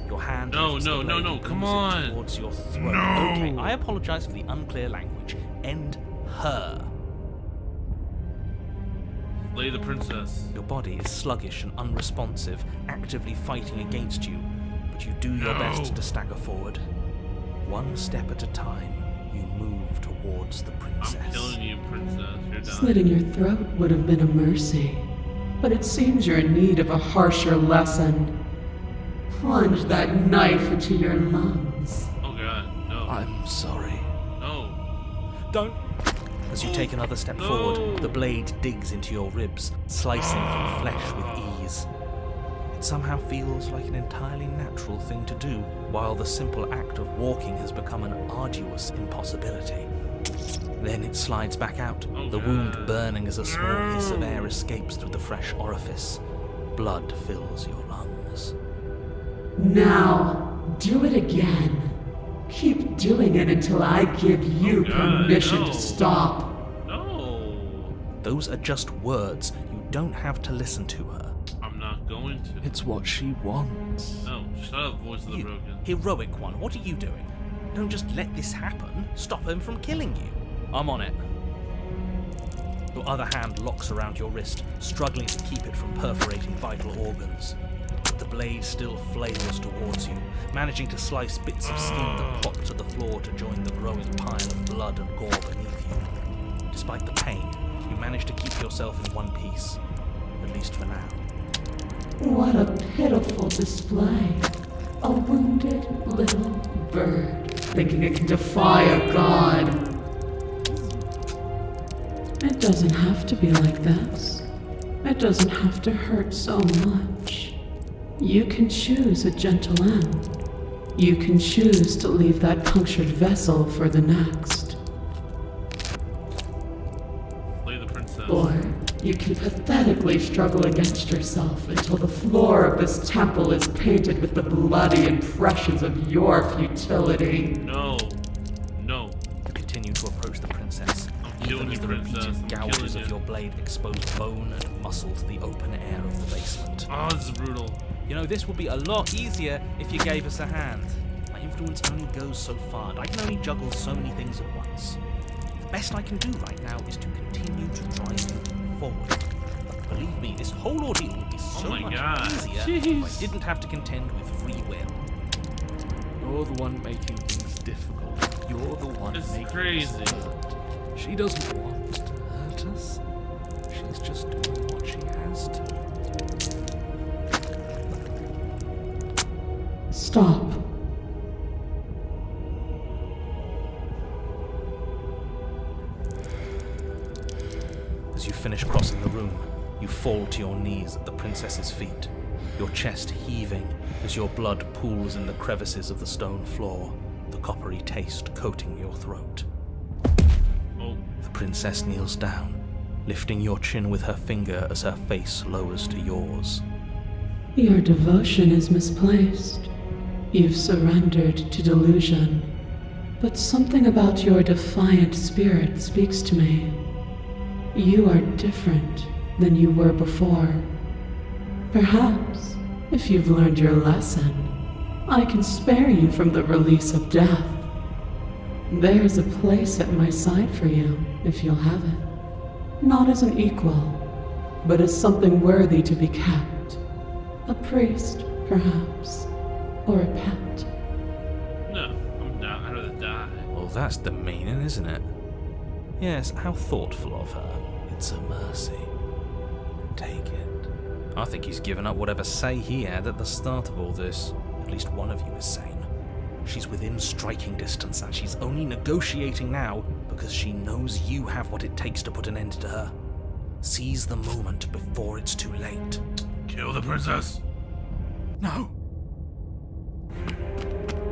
C: Your hand.
A: No,
C: lifts the
A: no,
C: blade
A: no,
C: and
A: come
C: brings it
A: on.
C: towards your throat.
A: No.
C: Okay, I apologize for the unclear language. End her.
A: Slay the princess.
C: Your body is sluggish and unresponsive, actively fighting against you, but you do your
A: No.
C: best to stagger forward. One step at a time, you move towards the princess.
A: I'm killing you, princess. You're done.
D: Slitting your throat would have been a mercy, but it seems you're in need of a harsher lesson. Plunge that knife into your lungs.
A: Oh god. No.
C: I'm sorry.
A: No.
C: Don't! As you take another step
A: No.
C: forward, the blade digs into your ribs, slicing through flesh with ease. It somehow feels like an entirely natural thing to do, while the simple act of walking has become an arduous impossibility. Then it slides back out,
A: Oh,
C: the wound
A: God.
C: burning as a small hiss of
A: No.
C: air escapes through the fresh orifice. Blood fills your lungs.
D: Now, do it again. Keep doing it until I give you
A: Oh, God,
D: permission
A: no.
D: to stop.
A: No.
C: Those are just words. You don't have to listen to her.
A: I'm not going to.
C: It's what she wants.
A: No. Shut up, voice of the
C: You,
A: broken.
C: heroic one, what are you doing? Don't just let this happen. Stop him from killing you. I'm on it. Your other hand locks around your wrist, struggling to keep it from perforating vital organs. But the blade still flails towards you, managing to slice bits of skin that plop to the floor to join the growing pile of blood and gore beneath you. Despite the pain, you manage to keep yourself in one piece, at least for now.
D: What a pitiful display. A wounded little bird, thinking it can defy a god. It doesn't have to be like this. It doesn't have to hurt so much. You can choose a gentle end. You can choose to leave that punctured vessel for the next.
A: Slay the princess.
D: Or you can pathetically struggle against yourself until the floor of this temple is painted with the bloody impressions of your futility.
A: No. No.
C: You continue to approach the princess,
A: killing
C: even as
A: you,
C: the
A: princess.
C: repeated
A: I'm
C: gouges
A: killing
C: of
A: you.
C: your blade expose bone and muscle to the open air of the basement.
A: Oh, this is brutal.
C: You know, this would be a lot easier if you gave us a hand. My influence only goes so far, and I can only juggle so many things at once. best I can do right now is to continue to drive you forward. Believe me, this whole ordeal would be so
A: my
C: much
A: God.
C: easier
A: Jeez.
C: if I didn't have to contend with free will.
E: You're the one making things difficult. You're the one
A: This is
E: making
A: crazy.
E: us hurt. She doesn't want to hurt us. She's just doing what she has to.
D: Stop.
C: As you finish crossing the room, you fall to your knees at the princess's feet, your chest heaving as your blood pools in the crevices of the stone floor, the coppery taste coating your throat.
A: Oh,
C: The princess kneels down, lifting your chin with her finger as her face lowers to yours.
D: Your devotion is misplaced. You've surrendered to delusion. But something about your defiant spirit speaks to me. You are different than you were before. Perhaps, if you've learned your lesson, I can spare you from the release of death. There's a place at my side for you, if you'll have it. Not as an equal, but as something worthy to be kept. A priest, perhaps, or a pet.
A: no, I'm down. I'd rather die.
C: Well, that's demeaning, isn't it? Yes, how thoughtful of her. It's a mercy. Take it. I think he's given up whatever say he had at the start of all this. At least one of you is sane. She's within striking distance, and she's only negotiating now because she knows you have what it takes to put an end to her. Seize the moment before it's too late.
A: Kill the princess.
C: No!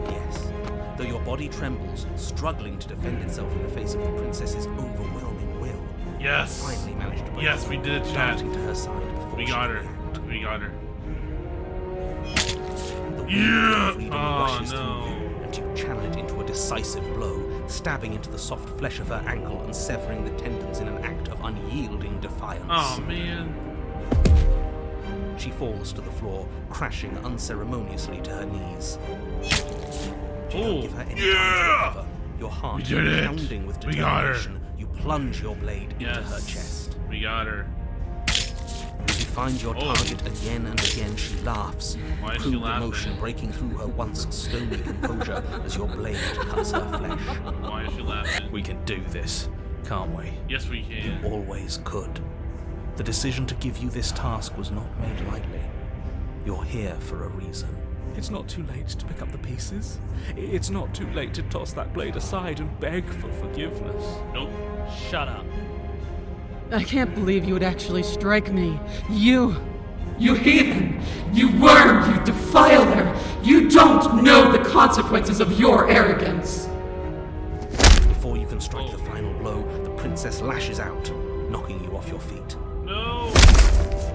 C: Yes. Though your body trembles, struggling to defend itself in the face of the princess's overwhelming will,
A: Yes.
C: finally managed to break
A: Yes, we
C: free,
A: did it, Chad.
C: darting to her side before
A: We
C: she
A: got
C: could
A: her.
C: react.
A: We got her.
C: The wind
A: Yeah!
C: of freedom
A: Oh,
C: rushes
A: no.
C: through you, and you channel it into a decisive blow, stabbing into the soft flesh of her ankle and severing the tendons in an act of unyielding defiance.
A: Oh man.
C: She falls to the floor, crashing unceremoniously to her knees. You don't give her any time to
A: Yeah!
C: recover. Your heart
A: We did it.
C: pounding with
A: We got her.
C: determination. You plunge your blade into her
A: Yes.
C: chest.
A: We got her.
C: As you find your
A: Oh.
C: target again and again, she laughs.
A: Why is she
C: crude
A: laughing?
C: emotion breaking through her once stony composure as your blade cuts her flesh.
A: Why is she laughing?
C: We can do this, can't we?
A: Yes, we can.
C: Always could. The decision to give you this task was not made lightly. You're here for a reason.
E: It's not too late to pick up the pieces. It's not too late to toss that blade aside and beg for forgiveness.
A: Nope.
E: Shut up.
F: I can't believe you would actually strike me. You
D: heathen! You worm! You defiler! You don't know the consequences of your arrogance!
C: Before you can strike the final blow, the princess lashes out, knocking you off your feet.
A: No.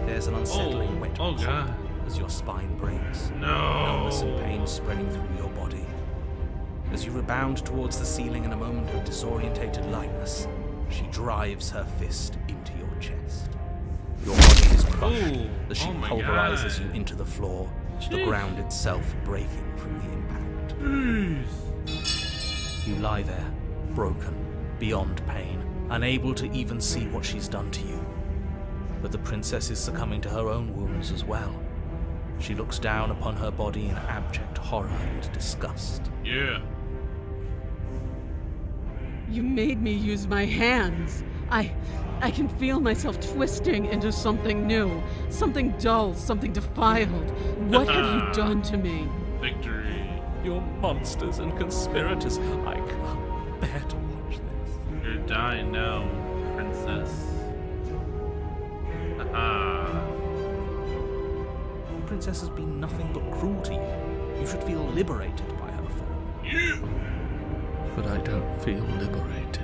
C: There's an unsettling wet
A: Oh
C: pop
A: god.
C: as your spine breaks.
A: No.
C: Numbness and pain spreading through your body. As you rebound towards the ceiling in a moment of disorientated lightness, she drives her fist into your chest. Your body is crushed
A: Ooh.
C: as she
A: Oh my
C: pulverizes
A: God.
C: you into the floor, the
A: Jeez.
C: ground itself breaking from the impact.
A: Jeez.
C: You lie there, broken, beyond pain, unable to even see what she's done to you. But the princess is succumbing to her own wounds as well. She looks down upon her body in abject horror and disgust.
A: Yeah.
F: You made me use my hands. I can feel myself twisting into something new, something dull, something defiled. What have you done to me?
A: Victory.
E: You're monsters and conspirators. I can't bear to watch this.
A: You're dying now, princess. Haha.
C: The princess has been nothing but cruel to you. You should feel liberated by her fall.
A: Yeah.
E: But I don't feel liberated.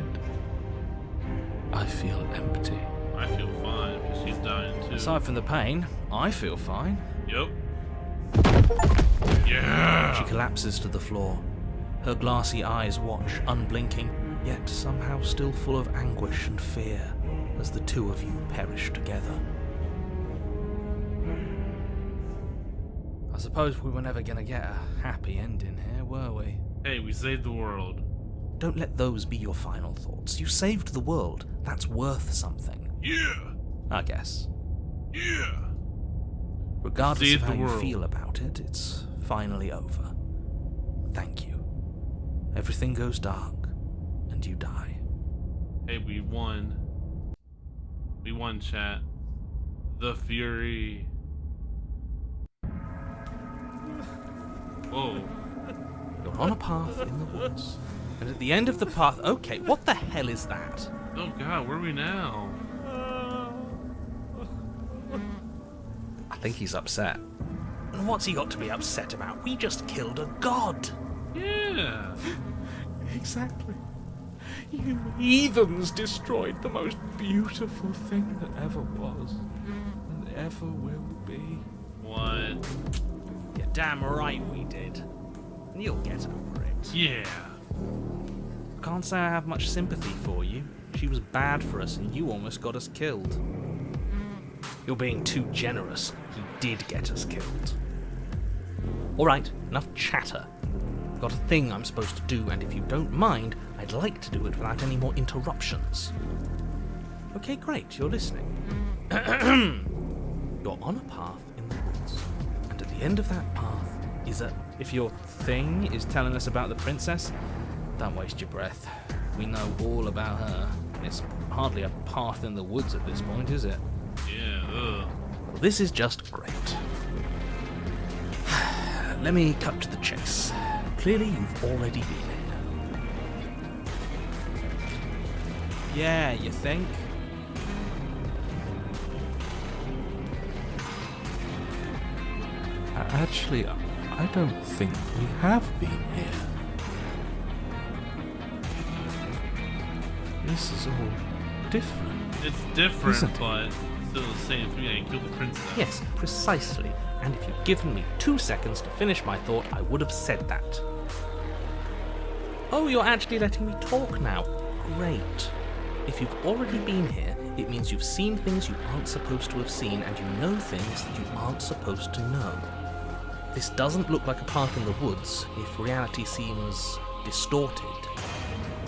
E: I feel empty.
A: I feel fine because she's dying too.
C: Aside from the pain, I feel fine.
A: Yep. Yeah.
C: She collapses to the floor. Her glassy eyes watch, unblinking, yet somehow still full of anguish and fear, as the two of you perish together. I suppose we were never gonna get a happy ending here, were we?
A: Hey, we saved the world.
C: Don't let those be your final thoughts. You saved the world. That's worth something.
A: Yeah.
C: I guess.
A: Yeah.
C: Regardless
A: Saved
C: of how
A: the
C: you
A: world.
C: feel about it, it's finally over. Thank you. Everything goes dark, and you die.
A: Hey, we won. We won, chat. The Fury. Whoa.
C: You're on a path in the woods. And at the end of the path... Okay, what the hell is that?
A: Oh god, where are we now?
C: I think he's upset. And what's he got to be upset about? We just killed a god!
A: Yeah.
E: Exactly. You heathens destroyed the most beautiful thing that ever was, and ever will be.
A: What?
C: You're damn right we did. And you'll get over it.
A: Yeah.
C: Can't say I have much sympathy for you. She was bad for us and you almost got us killed. You're being too generous. He did get us killed. Alright, enough chatter. I've got a thing I'm supposed to do, and if you don't mind, I'd like to do it without any more interruptions. Okay, great, you're listening. You're on a path in the woods, and at the end of that path is a... If your thing is telling us about the princess, don't waste your breath. We know all about her. It's hardly a path in the woods at this point, is it?
A: Yeah, ugh.
C: Well, this is just great. Let me cut to the chase. Clearly, you've already been in. Yeah, you think?
E: Actually, I don't think we have been here. This is all different.
A: It's different,
E: Isn't it?
A: but still the same thing. I killed the princess.
C: Yes, precisely. And if you'd given me 2 seconds to finish my thought, I would have said that. Oh, you're actually letting me talk now. Great. If you've already been here, it means you've seen things you aren't supposed to have seen, and you know things that you aren't supposed to know. This doesn't look like a path in the woods if reality seems distorted.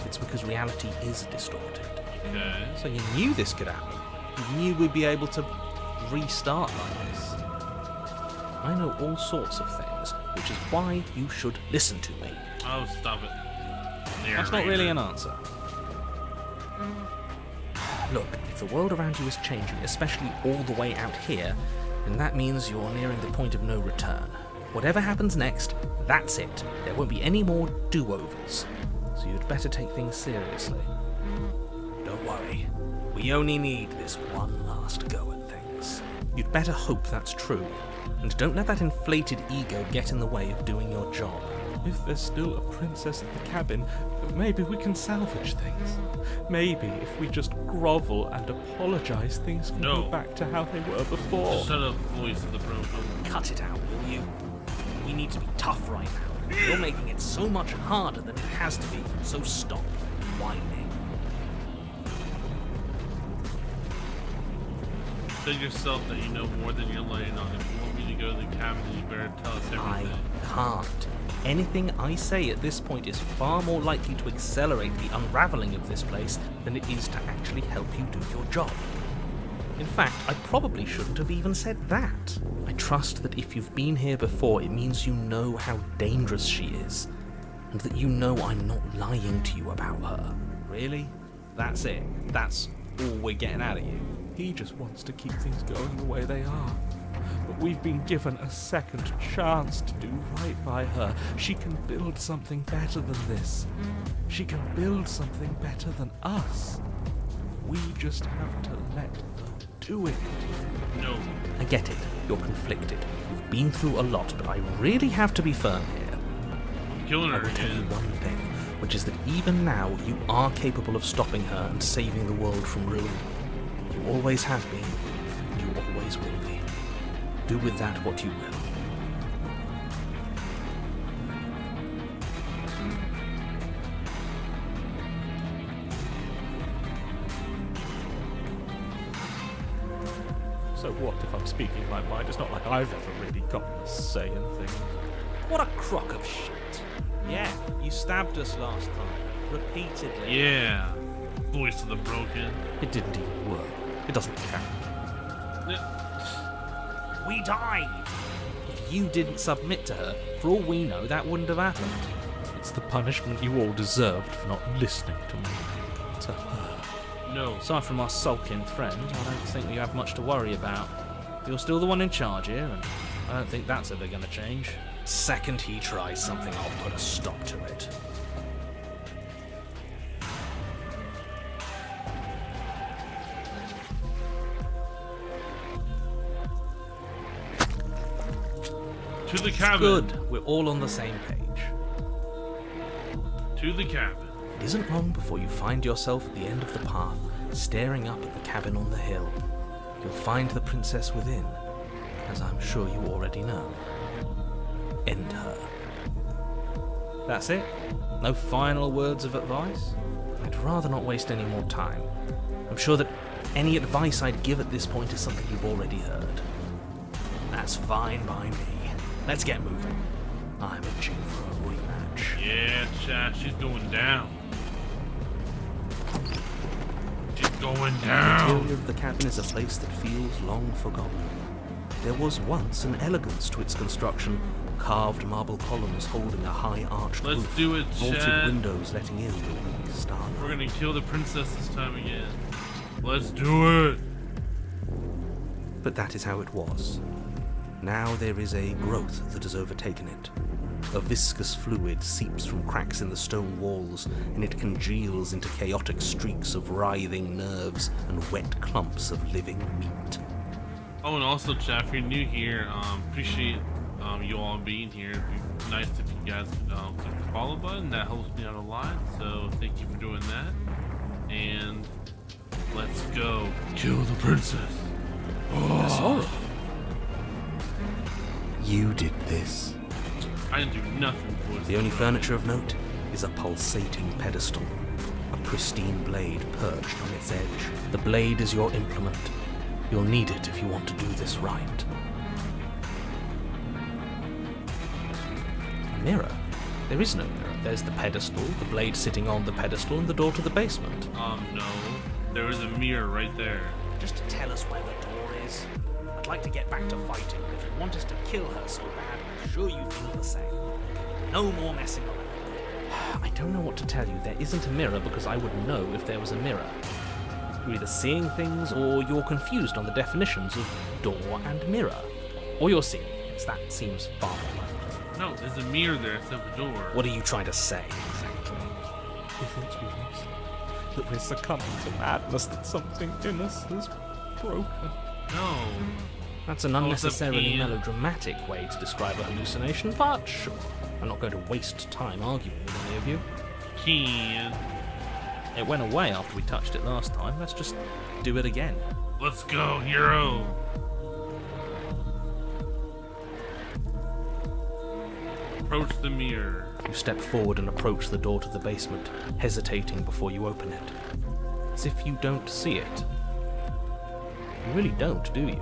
C: It's because reality is distorted.
A: Okay.
C: So you knew this could happen. You knew we'd be able to restart like this. I know all sorts of things, which is why you should listen to me.
A: Oh, stop it.
C: That's not really an answer. Look, if the world around you is changing, especially all the way out here, then that means you're nearing the point of no return. Whatever happens next, that's it. There won't be any more do-overs. So you'd better take things seriously. Don't worry. We only need this one last go at things. You'd better hope that's true. And don't let that inflated ego get in the way of doing your job.
E: If there's still a princess at the cabin, maybe we can salvage things. Maybe if we just grovel and apologize, things can
A: No.
E: go back to how they were before.
A: Shut up, voice of the broken.
C: Cut it out, will you? We need to be tough right now. You're making it so much harder than it has to be, so stop whining.
A: Tell yourself that you know more than you're letting on. If you want me to go to the cabin, you better tell us
C: I
A: everything.
C: can't. Anything I say at this point is far more likely to accelerate the unraveling of this place than it is to actually help you do your job. In fact, I probably shouldn't have even said that. I trust that if you've been here before, it means you know how dangerous she is, and that you know I'm not lying to you about her. Really? That's it? That's all we're getting out of you?
E: He just wants to keep things going the way they are. But we've been given a second chance to do right by her. She can build something better than this. She can build something better than us. We just have to let her do it.
A: No.
C: I get it. You're conflicted. You've been through a lot, but I really have to be firm here.
A: I'm killing
C: I
A: her
C: will tell you
A: again.
C: one thing, which is that even now you are capable of stopping her and saving the world from ruin. You always have been, and you always will be. Do with that what you will.
E: So what if I'm speaking my mind? It's not like I've ever really got a say in things.
C: What a crock of shit. Yeah, you stabbed us last time.
E: repeatedly.
A: Yeah. Voice of the broken.
E: It didn't even work. It doesn't count. We died! If you didn't submit to her, for all we know, that wouldn't have happened. It's the punishment you all deserved for not listening to me. To her.
A: No.
E: Aside from our sulking friend, I don't think we have much to worry about. You're still the one in charge here, and I don't think that's ever going to change. Second he tries something, I'll put a stop to it.
A: To the cabin.
E: Good, we're all on the same page.
A: To the cabin.
C: It isn't long before you find yourself at the end of the path, staring up at the cabin on the hill. You'll find the princess within, as I'm sure you already know. End her.
E: That's it? No final words of advice?
C: I'd rather not waste any more time. I'm sure that any advice I'd give at this point is something you've already heard. That's fine by me. Let's get moving. I'm itching for a rematch.
A: Yeah, chat. She's going down. She's going
C: The
A: down.
C: interior of the cabin is a place that feels long forgotten. There was once an elegance to its construction, carved marble columns holding a high arched
A: Let's
C: roof,
A: do it,
C: vaulted
A: chat.
C: windows letting in the weak starlight.
A: We're gonna kill the princess this time again. Let's do it.
C: But that is how it was. Now there is a growth that has overtaken it. A viscous fluid seeps from cracks in the stone walls, and it congeals into chaotic streaks of writhing nerves and wet clumps of living meat.
A: Oh, and also, chat, if you're new here, appreciate you all being here. It'd be nice if you guys could click the follow button. That helps me out a lot. So thank you for doing that. And let's go kill the princess.
C: Sorry. You did this.
A: I didn't do nothing for
C: The only furniture of note is a pulsating pedestal, a pristine blade perched on its edge. The blade is your implement. You'll need it if you want to do this right. Mirror? There is no mirror. There's the pedestal, the blade sitting on the pedestal, and the door to the basement.
A: No. There is a mirror right there.
E: Just to tell us where the door is. I'd like to get back to fighting, but if you want us to kill her so bad, I'm sure you feel the same. No more messing around.
C: I don't know what to tell you. There isn't a mirror because I would know if there was a mirror. You're either seeing things or you're confused on the definitions of door and mirror. Or you're seeing things. That seems far more likely.
A: No, there's a mirror there instead of the door.
C: What are you trying to say?
E: He thinks we've lost. That we're succumbing to madness, that something in us is broken.
A: No.
C: That's an
A: Oh, it's a
C: unnecessarily
A: pea.
C: melodramatic way to describe a hallucination, but sure. I'm not going to waste time arguing with any of you.
A: Can.
C: It went away after we touched it last time. Let's just do it again.
A: Let's go, hero. Approach the mirror.
C: You step forward and approach the door to the basement, hesitating before you open it. As if you don't see it. You really don't, do you?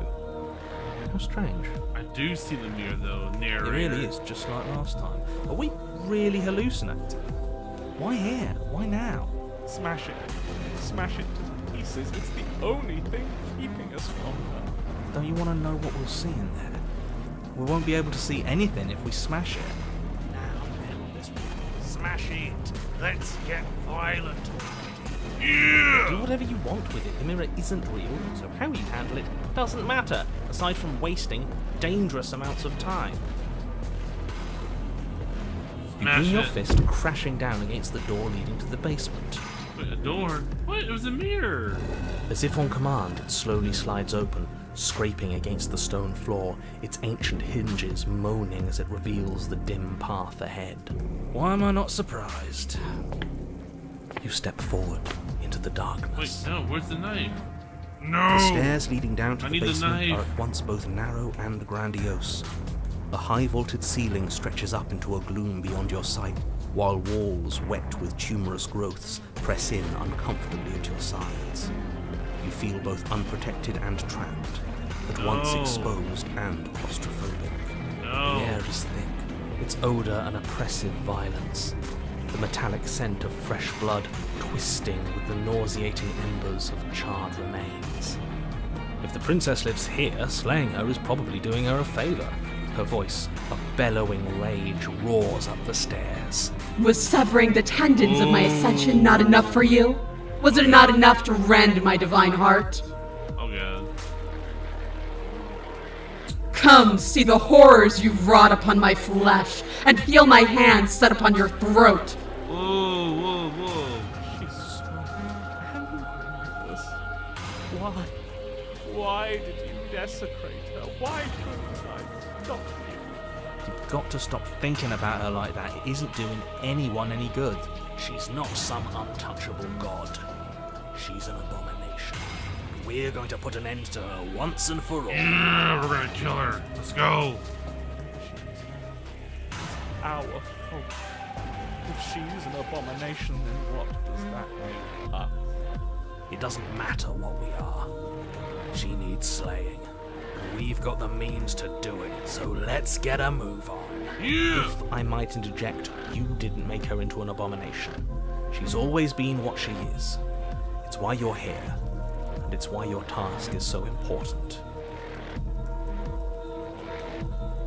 C: How strange.
A: I do see the mirror though,
C: It
A: narrator.
C: really is, just like last time. Are we really hallucinating? Why here? Why now?
E: Smash it. Smash it to pieces. It's the only thing keeping us from her.
C: Don't you want to know what we'll see in there? We won't be able to see anything if we smash it.
E: Now then, this smash it. Let's get violent.
C: Do whatever you want with it. The mirror isn't real, so how you handle it doesn't matter, aside from wasting dangerous amounts of time. You
A: Smash
C: bring your
A: it.
C: fist crashing down against the door leading to the basement.
A: Wait, a door? What? It was a mirror.
C: As if on command, it slowly slides open, scraping against the stone floor, its ancient hinges moaning as it reveals the dim path ahead. Why am I not surprised? You step forward into the
A: Wait,
C: darkness.
A: no. Where's the knife? No.
C: The stairs leading down to
A: I
C: the
A: need the
C: basement
A: knife.
C: are at once both narrow and grandiose. The high vaulted ceiling stretches up into a gloom beyond your sight, while walls wet with tumorous growths press in uncomfortably at your sides. You feel both unprotected and trapped, at once
A: No.
C: exposed and claustrophobic.
A: No.
C: The air is thick, its odor an oppressive violence. the metallic scent of fresh blood twisting with the nauseating embers of charred remains. If the princess lives here, slaying her is probably doing her a favour. Her voice, a bellowing rage, roars up the stairs.
F: Was severing the tendons of my ascension not enough for you? Was it not enough to rend my divine heart?
A: Oh god.
F: Come, see the horrors you've wrought upon my flesh, and feel my hands set upon your throat.
A: Whoa, whoa, whoa.
E: She's so angry with us. Why? Why did you desecrate her? Why couldn't I stop you?
C: You've got to stop thinking about her like that. It isn't doing anyone any good. She's not some untouchable god. She's an abomination. We're going to put an end to her once and for all.
A: Yeah, we're gonna kill her. Let's go.
E: Our fault. If she's an abomination, then what does that make us?
C: It doesn't matter what we are. She needs slaying. We've got the means to do it, so let's get a move on.
A: Yeah.
C: If I might interject, you didn't make her into an abomination. She's always been what she is. It's why you're here, and it's why your task is so important.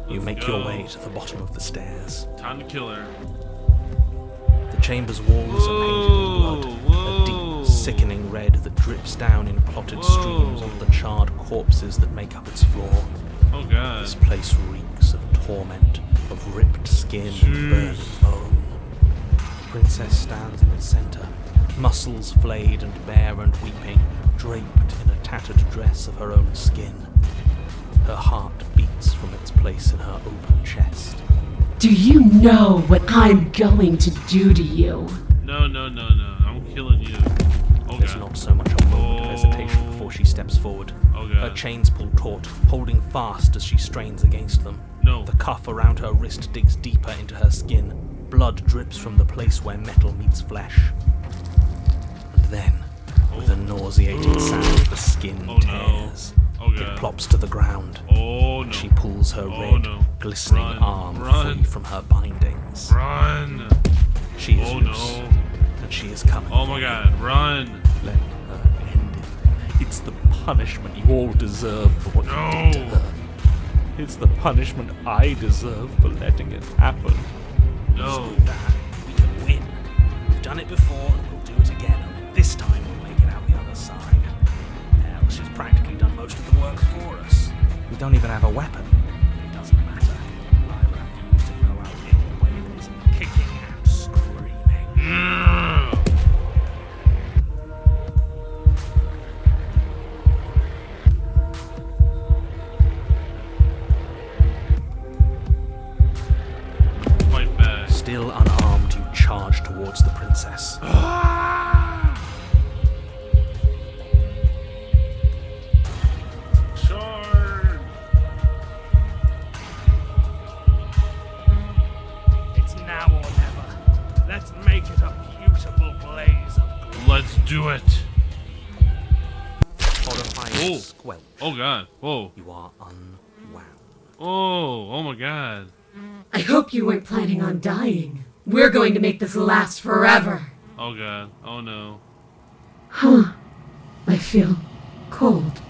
C: You
A: Let's
C: make your
A: go.
C: way to the bottom of the stairs.
A: Time to kill her.
C: The chamber's walls are painted in blood, a deep, sickening red that drips down in clotted streams onto the charred corpses that make up its floor.
A: Oh god.
C: This place reeks of torment, of ripped skin and burnt bone. The princess stands in its centre, muscles flayed and bare and weeping, draped in a tattered dress of her own skin. Her heart beats from its place in her open chest.
D: Do you know what I'm going to do to you?
A: No, no, no, no. I'm killing you. Oh
C: There's
A: god.
C: not so much a moment of hesitation before she steps forward.
A: Oh
C: Her
A: god.
C: chains pull taut, holding fast as she strains against them.
A: No.
C: The cuff around her wrist digs deeper into her skin. Blood drips from the place where metal meets flesh. And then, with a nauseating sound, the skin
A: Oh, no.
C: tears.
A: Oh
C: It
A: god.
C: plops to the ground.
A: Oh no.
C: She pulls her
A: Oh,
C: red,
A: no.
C: glistening
A: Run,
C: arm
A: run.
C: free from her bindings.
A: Run.
C: She is
A: Oh
C: loose,
A: no.
C: and she is coming.
A: Oh my god. Run.
C: Let her end it.
E: It's the punishment you all deserve for what you did to
A: No.
E: her. It's the punishment I deserve for letting it happen.
A: No.
C: With that, we can win. We've done it before, and we'll do it again. And this time, we'll make it out the other side. Hell, she's practically done most of the work for us. We don't even have a weapon. It doesn't matter. Lyra used to go out in a way that isn't kicking and screaming.
A: Mm. Fight back.
C: Still unarmed, you charge towards the princess.
A: Charge.
E: It's now or never. Let's make it a beautiful blaze of
A: Let's do it.
C: Horrifying
A: Oh.
C: squelch.
A: Oh god. Whoa.
C: You are unwound.
A: Oh. Oh my god.
D: I hope you weren't planning on dying. We're going to make this last forever.
A: Oh god. Oh no.
D: Huh. I feel cold.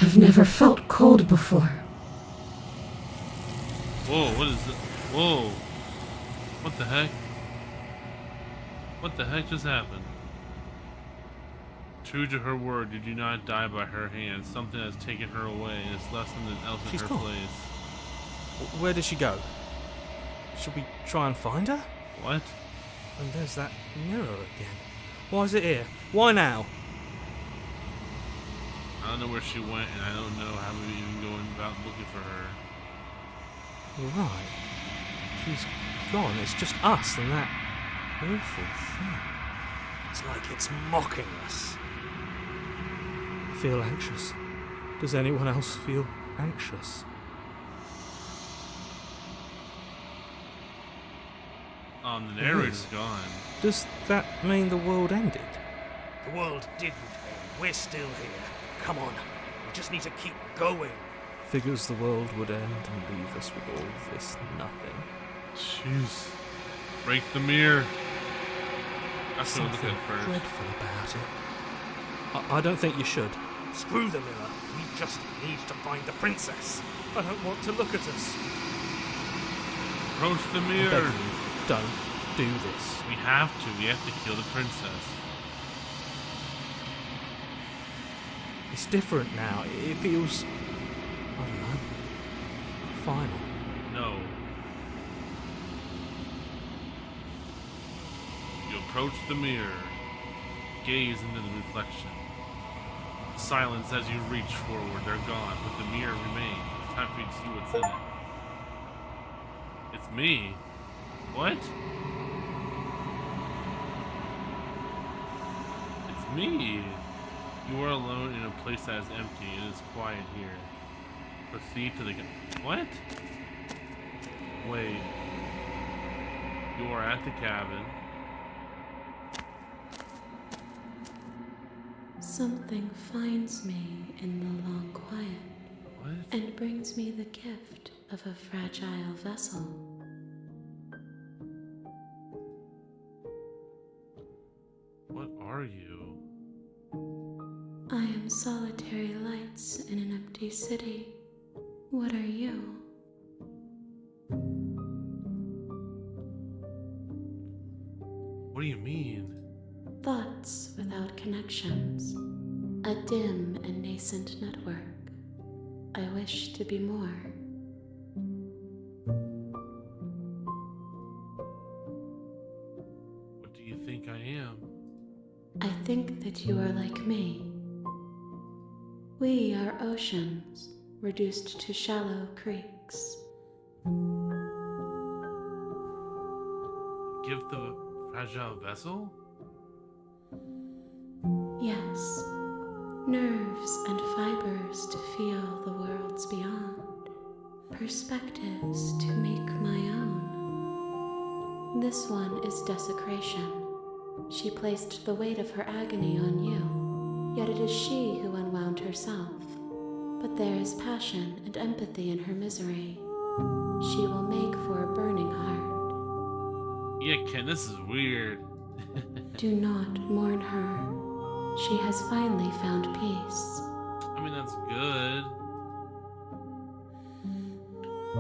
D: I've never felt cold before.
A: Whoa. What is this? Whoa. What the heck? What the heck just happened? True to her word, did you not die by her hand? Something has taken her away and it's left something else in
C: She's
A: her
C: gone.
A: place.
C: Where did she go? Should we try and find her?
A: What?
C: And there's that mirror again. Why is it here? Why now?
A: I don't know where she went and I don't know how we even going about looking for her.
C: Right. She's gone. It's just us and that awful thing. It's like it's mocking us. I feel anxious. Does anyone else feel anxious?
A: The narrator's gone.
C: Does that mean the world ended?
G: The world didn't end. We're still here. Come on. We just need to keep going.
E: Figures the world would end and leave us with all this nothing.
A: Jeez. Break the mirror. That's what I'm
E: something
A: looking at first.
E: dreadful about it. I don't think you should.
G: Screw the mirror. We just need to find the princess.
E: I don't want to look at us.
A: Approach the
E: I'm
A: mirror.
E: begging you, don't do this.
A: We have to. We have to kill the princess.
E: It's different now. It feels, I don't know, final.
A: No. You approach the mirror. Gaze into the reflection. Silence as you reach forward. They're gone, but the mirror remains. It's time for you to see what's in it. It's me. What? It's me. You are alone in a place that is empty. It is quiet here. Proceed to the... What? Wait. You are at the cabin.
D: Something finds me in the long quiet
A: What?
D: and brings me the gift of a fragile vessel.
A: What are you?
D: I am solitary lights in an empty city. What are you?
A: What do you mean?
D: Thoughts without connections. A dim and nascent network. I wish to be more.
A: What do you think I am?
D: I think that you are like me. We are oceans, reduced to shallow creeks.
A: Gift of a fragile vessel?
D: Yes, nerves and fibers to feel the worlds beyond, perspectives to make my own. This one is desecration. She placed the weight of her agony on you, yet it is she who unwound herself. But there is passion and empathy in her misery. She will make for a burning heart.
A: Yeah, Ken, this is weird.
D: Do not mourn her. She has finally found peace.
A: I mean, that's good.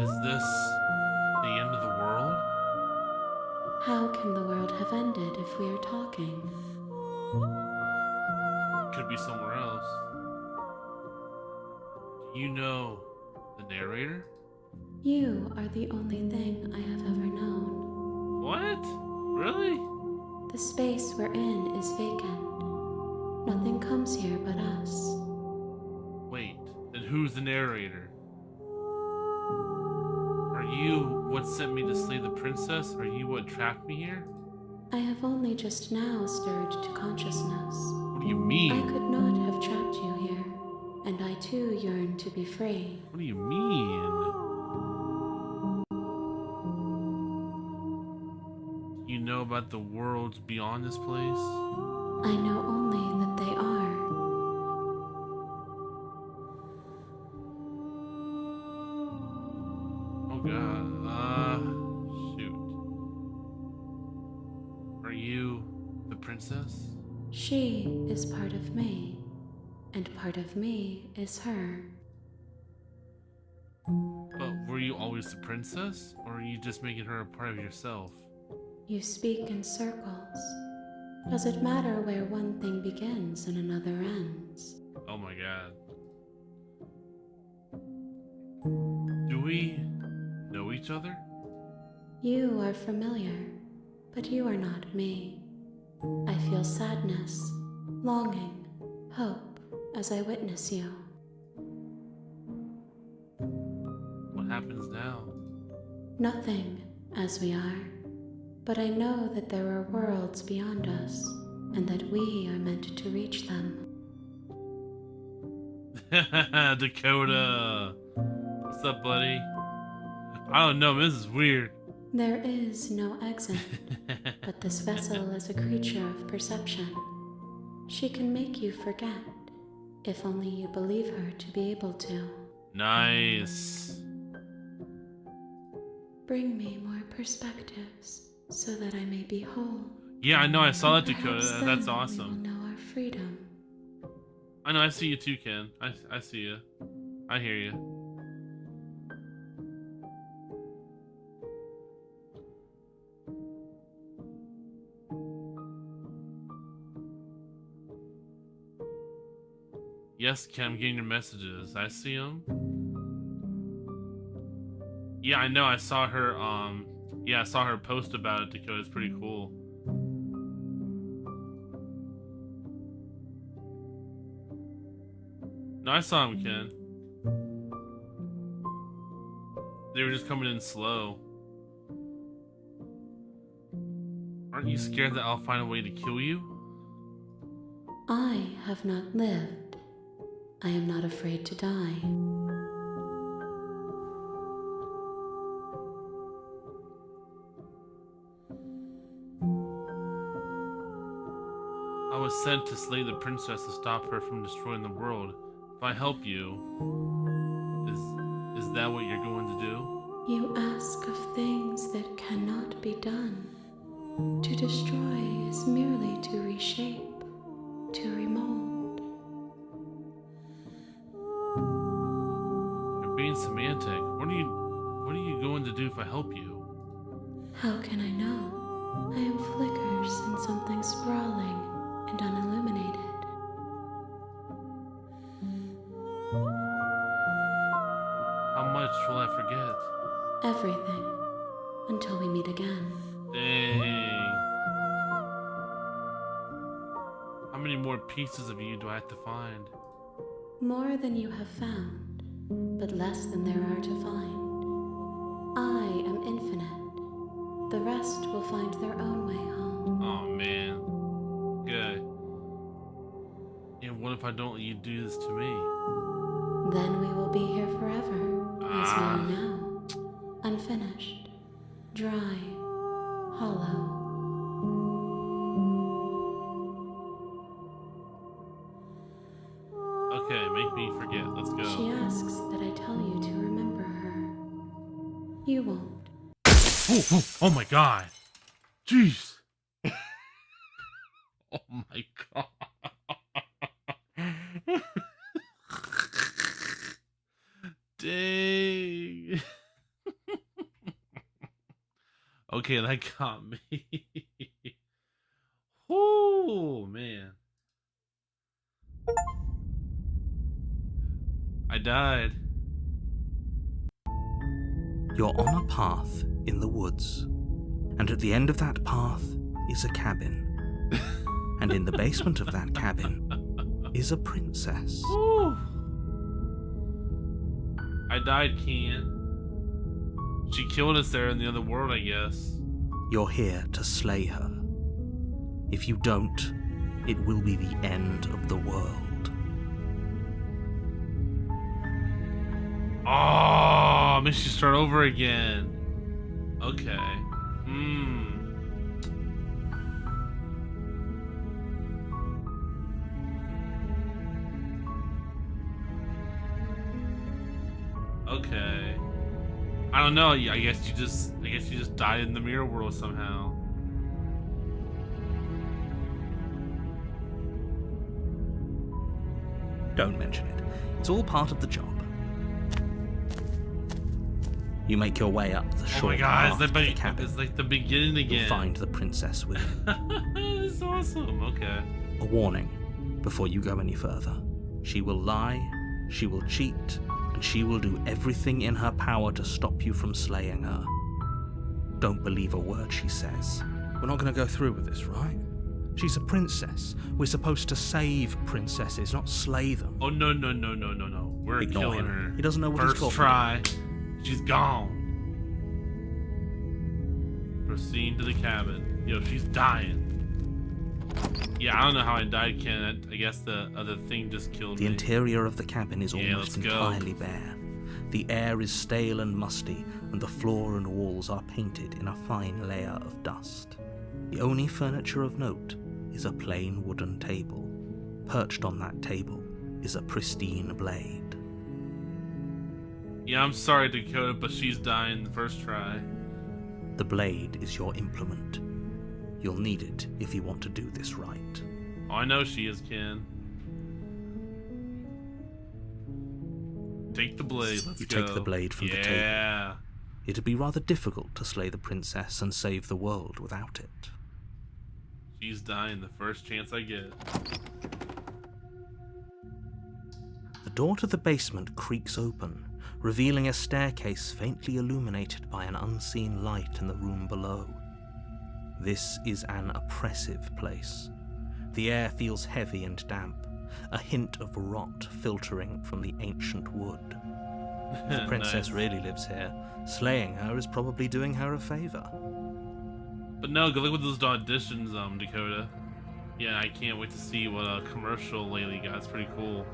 A: Is this the end of the world?
D: How can the world have ended if we are talking?
A: Could be somewhere else. Do you know the narrator?
D: You are the only thing I have ever known.
A: What? Really?
D: The space we're in is vacant. Nothing comes here but us.
A: Wait, then who's the narrator? Are you what sent me to slay the princess? Are you what trapped me here?
D: I have only just now stirred to consciousness.
A: What do you
D: I
A: mean?
D: could not have trapped you here, and I too yearn to be free.
A: What do you mean? You know about the worlds beyond this place?
D: I know only that they are.
A: Oh god. Shoot. Are you the princess?
D: She is part of me, and part of me is her.
A: But were you always the princess? Or are you just making her a part of yourself?
D: You speak in circles. Does it matter where one thing begins and another ends?
A: Oh my god. Do we know each other?
D: You are familiar, but you are not me. I feel sadness, longing, hope as I witness you.
A: What happens now?
D: Nothing, as we are. But I know that there are worlds beyond us, and that we are meant to reach them.
A: Dakota! What's up, buddy? I don't know, this is weird.
D: There is no exit, but this vessel is a creature of perception. She can make you forget, if only you believe her to be able to.
A: Nice.
D: Bring me more perspectives, so that I may be whole.
A: Yeah, I know. I saw that,
D: And perhaps
A: Dakota. That's
D: then
A: awesome.
D: We will know our freedom.
A: I know. I see you too, Ken. I see you. I hear you. Yes, Ken, I'm getting your messages. I see them. Yeah, I know. I saw her. Yeah, I saw her post about it, Dakota. It's pretty cool. No, I saw him, Ken. They were just coming in slow. Aren't you scared that I'll find a way to kill you?
D: I have not lived. I am not afraid to die.
A: I was sent to slay the princess to stop her from destroying the world. If I help you, is that what you're going to do?
D: You ask of things that cannot be done. To destroy is merely to reshape, to remold.
A: You're being semantic. What are you going to do if I help you?
D: How can I know? I am flickers in something sprawling and unilluminated.
A: How much will I forget?
D: Everything. Until we meet again.
A: Dang. How many more pieces of you do I have to find?
D: More than you have found, but less than there are to find. I am infinite. The rest will find their own way home.
A: Oh man. Good. And what if I don't let you do this to me?
D: Then we will be here forever, as we are now. Unfinished, dry, hollow.
A: Okay, make me forget. Let's go.
D: She asks that I tell you to remember her. You won't.
A: Oh my god. Jeez. Oh my god. Dang. Okay, that got me. Oh man. I died.
C: You're on a path in the woods, and at the end of that path is a cabin. And in the basement of that cabin is a princess.
A: Whew. I died, Ken. She killed us there in the other world, I guess.
C: You're here to slay her. If you don't, it will be the end of the world.
A: Oh, makes you start over again. Okay. Okay. I don't know. I guess you just died in the mirror world somehow.
C: Don't mention it. It's all part of the job. You make your way up the
A: Oh
C: short
A: my god,
C: path to the cabin.
A: it's like the beginning again.
C: You'll find the princess within.
A: It's awesome. Okay.
C: A warning before you go any further. She will lie, she will cheat, and she will do everything in her power to stop you from slaying her. Don't believe a word she says. We're not going to go through with this, right? She's a princess. We're supposed to save princesses, not slay them.
A: Oh no. We're
C: Ignore
A: killing
C: him.
A: her.
C: He doesn't know what he's
A: First
C: talking
A: try. She's gone. Proceed to the cabin. Yo, she's dying. Yeah, I don't know how I died, Ken. I guess the other thing just killed
C: The
A: me.
C: interior of the cabin is
A: Yeah,
C: almost
A: let's go.
C: entirely bare. The air is stale and musty, and the floor and walls are painted in a fine layer of dust. The only furniture of note is a plain wooden table. Perched on that table is a pristine blade.
A: Yeah, I'm sorry, Dakota, but she's dying the first try.
C: The blade is your implement. You'll need it if you want to do this right.
A: Oh, I know she is, Ken. Take the blade. Let's
C: You
A: go.
C: take the blade from the table.
A: Yeah.
C: It'd be rather difficult to slay the princess and save the world without it.
A: She's dying the first chance I get.
C: The door to the basement creaks open, revealing a staircase faintly illuminated by an unseen light in the room below. This is an oppressive place. The air feels heavy and damp, a hint of rot filtering from the ancient wood. The princess
A: Nice.
C: really lives here. Slaying her is probably doing her a favor.
A: But no, go look what those auditions, Dakota. Yeah, I can't wait to see what a commercial Laylee got. It's pretty cool.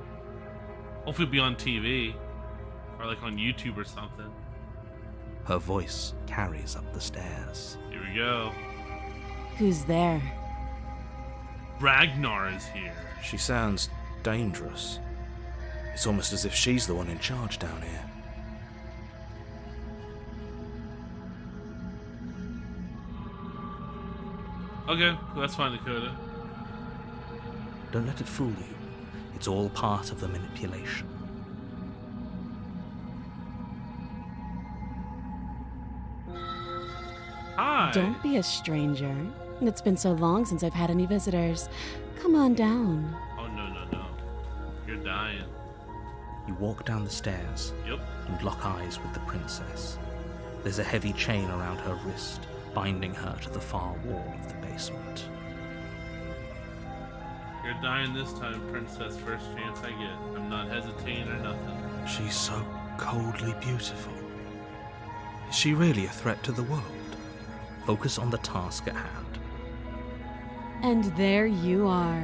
A: Hopefully it'll be on TV. Or like on YouTube or something.
C: Her voice carries up the stairs.
A: Here we go.
H: Who's there?
A: Ragnar is here.
I: She sounds dangerous. It's almost as if she's the one in charge down here.
A: Okay, that's fine, Dakota.
C: Don't let it fool you. It's all part of the manipulation.
A: Hi.
H: Don't be a stranger. It's been so long since I've had any visitors. Come on down.
A: Oh, no. You're dying.
C: You walk down the stairs
A: Yep.
C: and lock eyes with the princess. There's a heavy chain around her wrist, binding her to the far wall of the basement.
A: You're dying this time, princess. First chance I get. I'm not hesitating or nothing.
I: She's so coldly beautiful. Is she really a threat to the world?
C: Focus on the task at hand.
H: And there you are.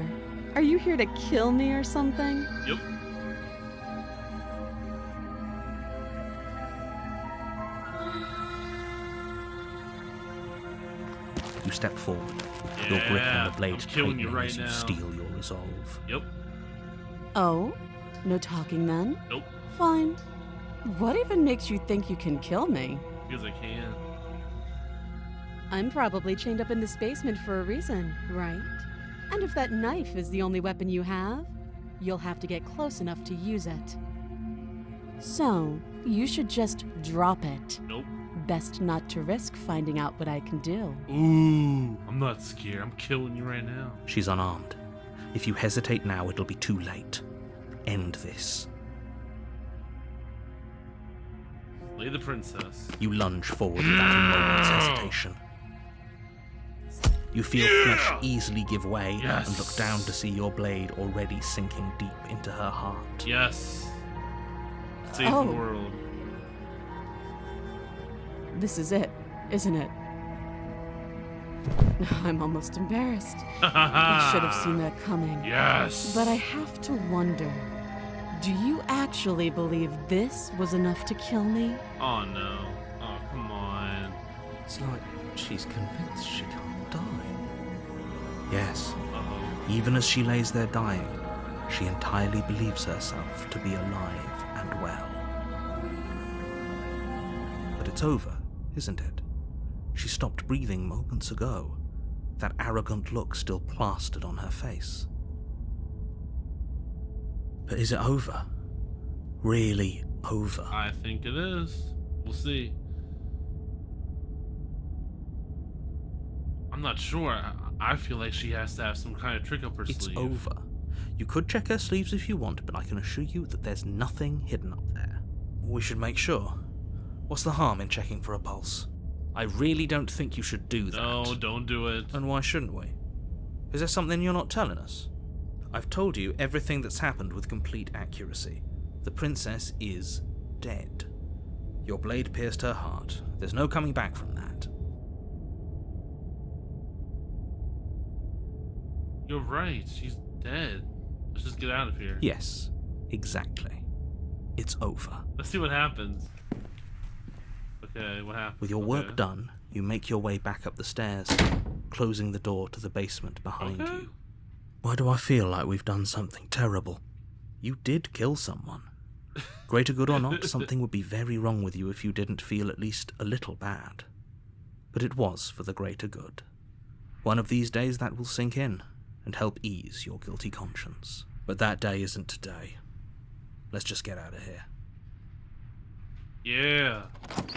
H: Are you here to kill me or something?
A: Yep.
C: You step forward, your grip on the blade
A: I'm killing you
C: tightening
A: right
C: as you
A: now.
C: steel your resolve.
A: Yep.
H: Oh? No talking then?
A: Nope.
H: Fine. What even makes you think you can kill me?
A: Because I can.
H: I'm probably chained up in this basement for a reason, right? And if that knife is the only weapon you have, you'll have to get close enough to use it. So, you should just drop it.
A: Nope.
H: Best not to risk finding out what I can do.
A: Ooh. I'm not scared. I'm killing you right now.
C: She's unarmed. If you hesitate now, it'll be too late. End this.
A: Slay the princess.
C: You lunge forward without a moment's hesitation. You feel flesh easily give way
A: Yes.
C: and look down to see your blade already sinking deep into her heart.
A: Yes. Save
H: Oh.
A: the world.
H: This is it, isn't it? I'm almost embarrassed. I
A: I
H: should have seen that coming.
A: Yes.
H: But I have to wonder, do you actually believe this was enough to kill me?
A: Oh no. Oh, come on.
C: It's like she's convinced she can't die. Yes,
A: Uh-oh.
C: even as she lays there dying, she entirely believes herself to be alive and well. But it's over, isn't it? She stopped breathing moments ago, that arrogant look still plastered on her face. But is it over? Really over?
A: I think it is. We'll see. I'm not sure. I feel like she has to have some kind of trick up her
C: It's
A: sleeve.
C: over. You could check her sleeves if you want, but I can assure you that there's nothing hidden up there.
I: We should make sure. What's the harm in checking for a pulse?
C: I really don't think you should do that.
A: No, don't do it.
I: And why shouldn't we? Is there something you're not telling us? I've told you everything that's happened with complete accuracy. The princess is dead. Your blade pierced her heart. There's no coming back from that.
A: You're right. She's dead. Let's just get out of here.
C: Yes, exactly. It's over.
A: Let's see what happens. Okay, what happens?
C: With your work
A: Okay.
C: done, you make your way back up the stairs, closing the door to the basement behind
A: Okay.
C: you. Why do I feel like we've done something terrible? You did kill someone. Greater good or not, something would be very wrong with you if you didn't feel at least a little bad. But it was for the greater good.
I: One of these days that will sink in and help ease your guilty conscience. But that day isn't today. Let's just get out of here.
A: Yeah,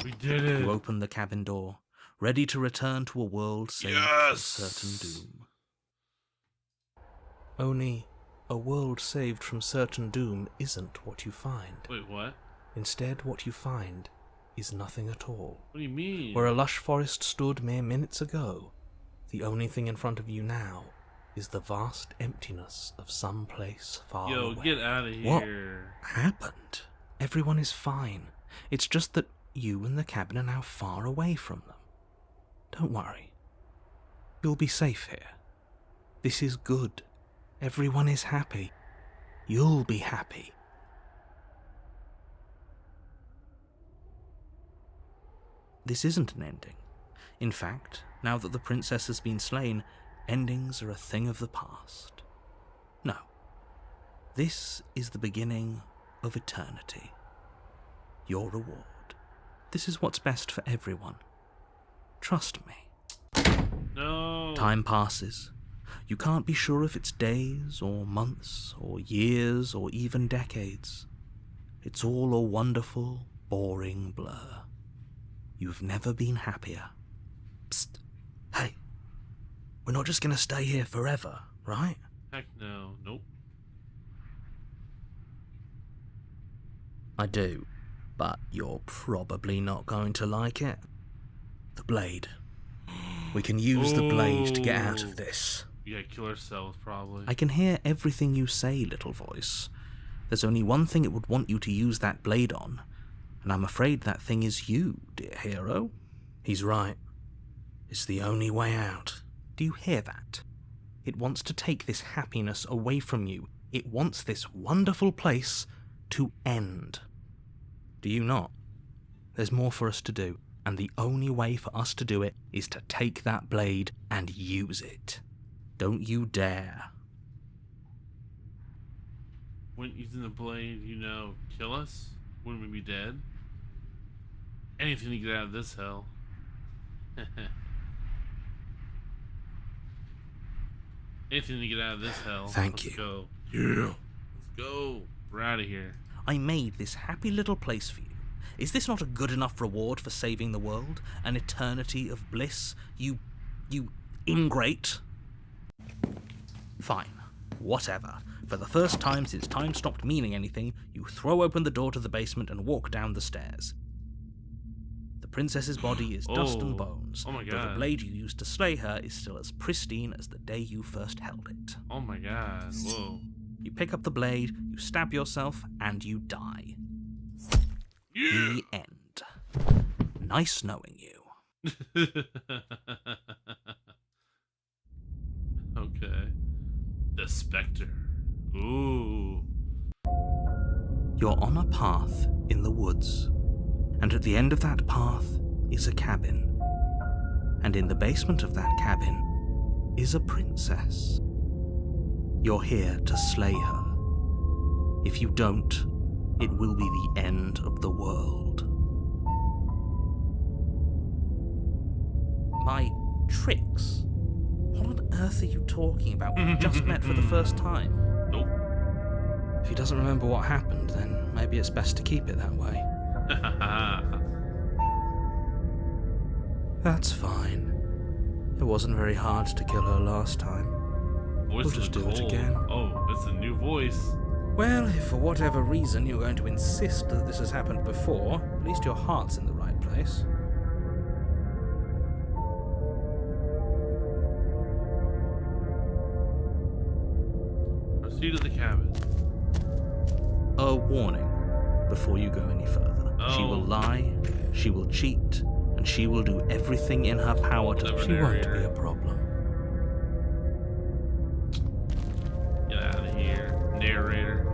A: we did it.
I: You open the cabin door, ready to return to a world saved from certain doom. Only a world saved from certain doom isn't what you find.
A: Wait, what?
I: Instead, what you find is nothing at all.
A: What do you mean?
I: Where a lush forest stood mere minutes ago, the only thing in front of you now is the vast emptiness of some place far away.
A: Yo, get out of
I: What
A: here.
I: happened? Everyone is fine. It's just that you and the cabin are now far away from them. Don't worry. You'll be safe here. This is good. Everyone is happy. You'll be happy. This isn't an ending. In fact, now that the princess has been slain, endings are a thing of the past. No. This is the beginning of eternity. Your reward. This is what's best for everyone. Trust me.
A: No.
I: Time passes. You can't be sure if it's days, or months, or years, or even decades. It's all a wonderful, boring blur. You've never been happier. Psst. Hey. We're not just gonna stay here forever, right?
A: Heck no. Nope.
I: I do, but you're probably not going to like it. The blade. We can use the blade to get out of this.
A: We gotta kill ourselves, probably.
I: I can hear everything you say, little voice. There's only one thing it would want you to use that blade on, and I'm afraid that thing is you, dear hero. He's right. It's the only way out. Do you hear that? It wants to take this happiness away from you. It wants this wonderful place to end. Do you not? There's more for us to do, and the only way for us to do it is to take that blade and use it. Don't you dare.
A: Wouldn't using the blade, kill us? Wouldn't we be dead? Anything to get out of this hell. Anything to get out of this hell.
I: Thank
A: Let's
I: you.
A: Go.
I: Yeah.
A: Let's go. We're out of here.
I: I made this happy little place for you. Is this not a good enough reward for saving the world? An eternity of bliss? You ingrate? Fine. Whatever. For the first time since time stopped meaning anything, you throw open the door to the basement and walk down the stairs. The princess's body is dust and bones,
A: Oh my
I: though the
A: god.
I: blade you used to slay her is still as pristine as the day you first held it.
A: Oh my god. Whoa.
I: You pick up the blade, you stab yourself, and you die.
A: Yeah.
I: The end. Nice knowing you.
A: Okay. The Spectre. Ooh.
I: You're on a path in the woods, and at the end of that path is a cabin. And in the basement of that cabin is a princess. You're here to slay her. If you don't, it will be the end of the world. My tricks? What on earth are you talking about? We've just met for the first time.
A: Nope.
I: If he doesn't remember what happened, then maybe it's best to keep it that way. That's fine. It wasn't very hard to kill her last time.
A: Voice
I: We'll just
A: of
I: do it
A: Nicole.
I: again.
A: Oh, it's a new voice.
I: Well, if for whatever reason you're going to insist that this has happened before, at least your heart's in the right place.
A: Proceed to the cabin.
I: A warning before you go any further. She will lie, she will cheat, and she will do everything in her power to...
A: Clever
I: She won't
A: narrator.
I: be a problem.
A: Get out of here, narrator.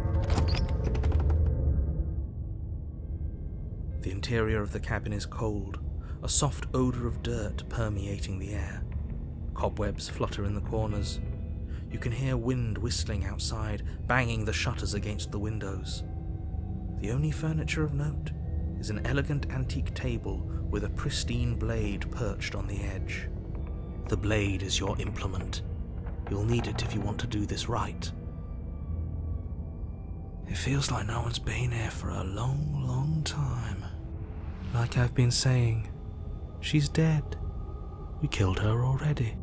I: The interior of the cabin is cold, a soft odor of dirt permeating the air. Cobwebs flutter in the corners. You can hear wind whistling outside, banging the shutters against the windows. The only furniture of note is an elegant antique table with a pristine blade perched on the edge. The blade is your implement. You'll need it if you want to do this right. It feels like no one's been here for a long, long time. Like I've been saying, she's dead. We killed her already.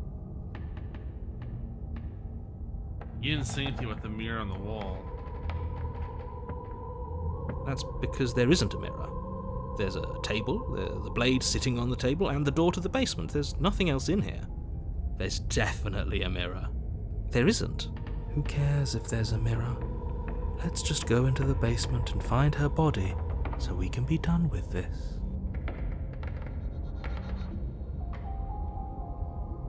A: You didn't say anything about the mirror on the wall.
I: That's because there isn't a mirror. There's a table, the blade sitting on the table, and the door to the basement. There's nothing else in here. There's definitely a mirror. There isn't. Who cares if there's a mirror? Let's just go into the basement and find her body so we can be done with this.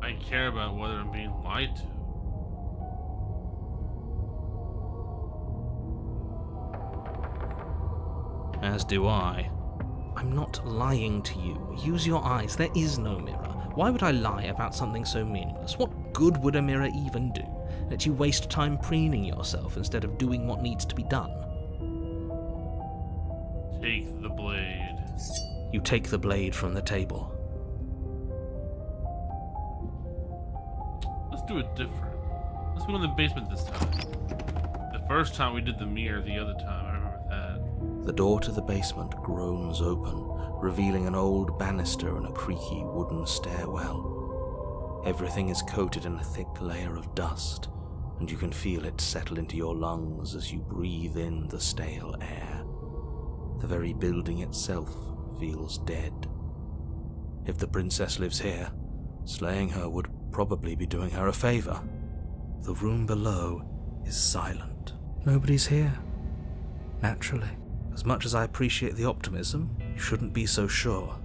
A: I care about whether I'm being lied to.
I: As do I. I'm not lying to you. Use your eyes. There is no mirror. Why would I lie about something so meaningless? What good would a mirror even do? Let you waste time preening yourself instead of doing what needs to be done.
A: Take the blade.
I: You take the blade from the table.
A: Let's do it different. Let's go in the basement this time. The first time we did the mirror the other time, I remember that.
I: The door to the basement groans open, revealing an old banister and a creaky wooden stairwell. Everything is coated in a thick layer of dust, and you can feel it settle into your lungs as you breathe in the stale air. The very building itself feels dead. If the princess lives here, slaying her would probably be doing her a favor. The room below is silent. Nobody's here. Naturally. As much as I appreciate the optimism, you shouldn't be so sure.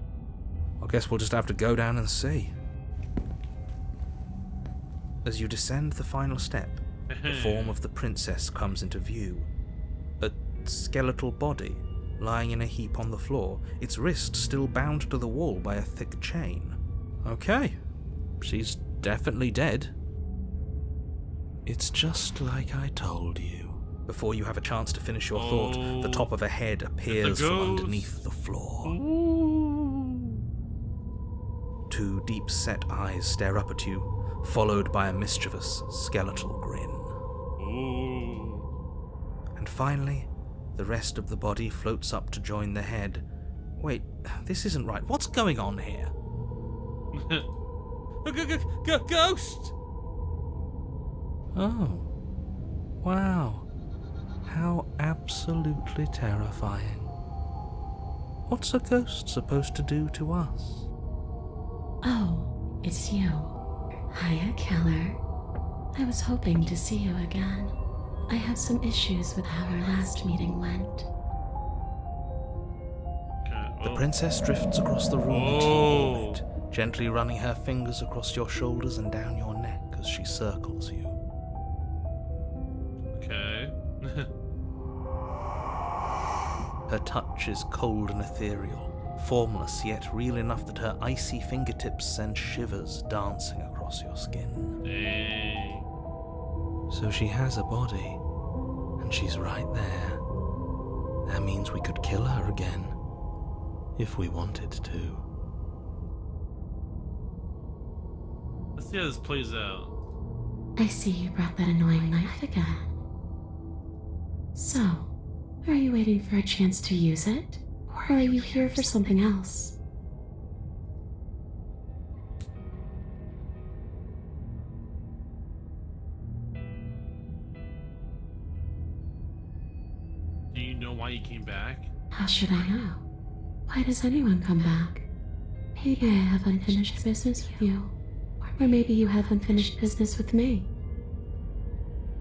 I: I guess we'll just have to go down and see. As you descend the final step, the form of the princess comes into view. A skeletal body lying in a heap on the floor, its wrist still bound to the wall by a thick chain. Okay, she's definitely dead. It's just like I told you. Before you have a chance to finish your thought, the top of a head appears from underneath the floor.
A: Ooh.
I: Two deep-set eyes stare up at you, followed by a mischievous, skeletal grin.
A: Ooh.
I: And finally, the rest of the body floats up to join the head. Wait, this isn't right. What's going on here? Ghost! Oh. Wow. How absolutely terrifying. What's a ghost supposed to do to us?
D: Oh, it's you. Hiya, Keller. I was hoping to see you again. I have some issues with how our last meeting went.
I: The princess drifts across the room into your orbit, gently running her fingers across your shoulders and down your neck as she circles you.
A: Okay.
I: Her touch is cold and ethereal, formless yet real enough that her icy fingertips send shivers dancing across your skin.
A: Dang.
I: So she has a body, and she's right there. That means we could kill her again, if we wanted to.
A: Let's see how this plays out.
D: I see you brought that annoying knife again. So, are you waiting for a chance to use it? Or are you here for something else?
A: Do you know why you came back?
D: How should I know? Why does anyone come back? Maybe I have unfinished business with you. Or maybe you have unfinished business with me.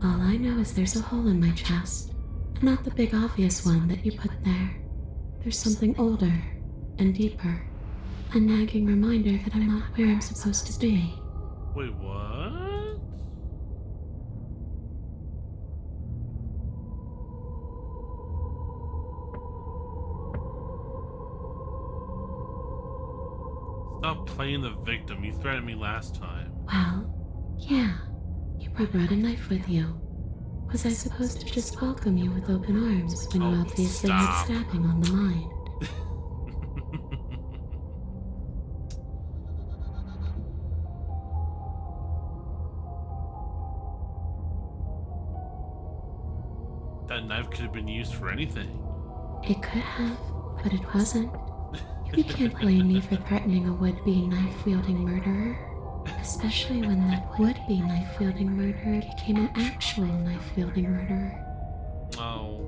D: All I know is there's a hole in my chest. Not the big obvious one that you put there. There's something older and deeper. A nagging reminder that I'm not where I'm supposed to be.
A: Wait, what? Stop playing the victim. You threatened me last time.
D: Well, yeah. You brought a knife with you. Was I supposed to just welcome you with open arms when you obviously had stabbing on the mind?
A: That knife could have been used for anything.
D: It could have, but it wasn't. You can't blame me for threatening a would-be knife-wielding murderer. Especially when that would-be knife-wielding murderer became an actual knife-wielding murderer.
A: Oh.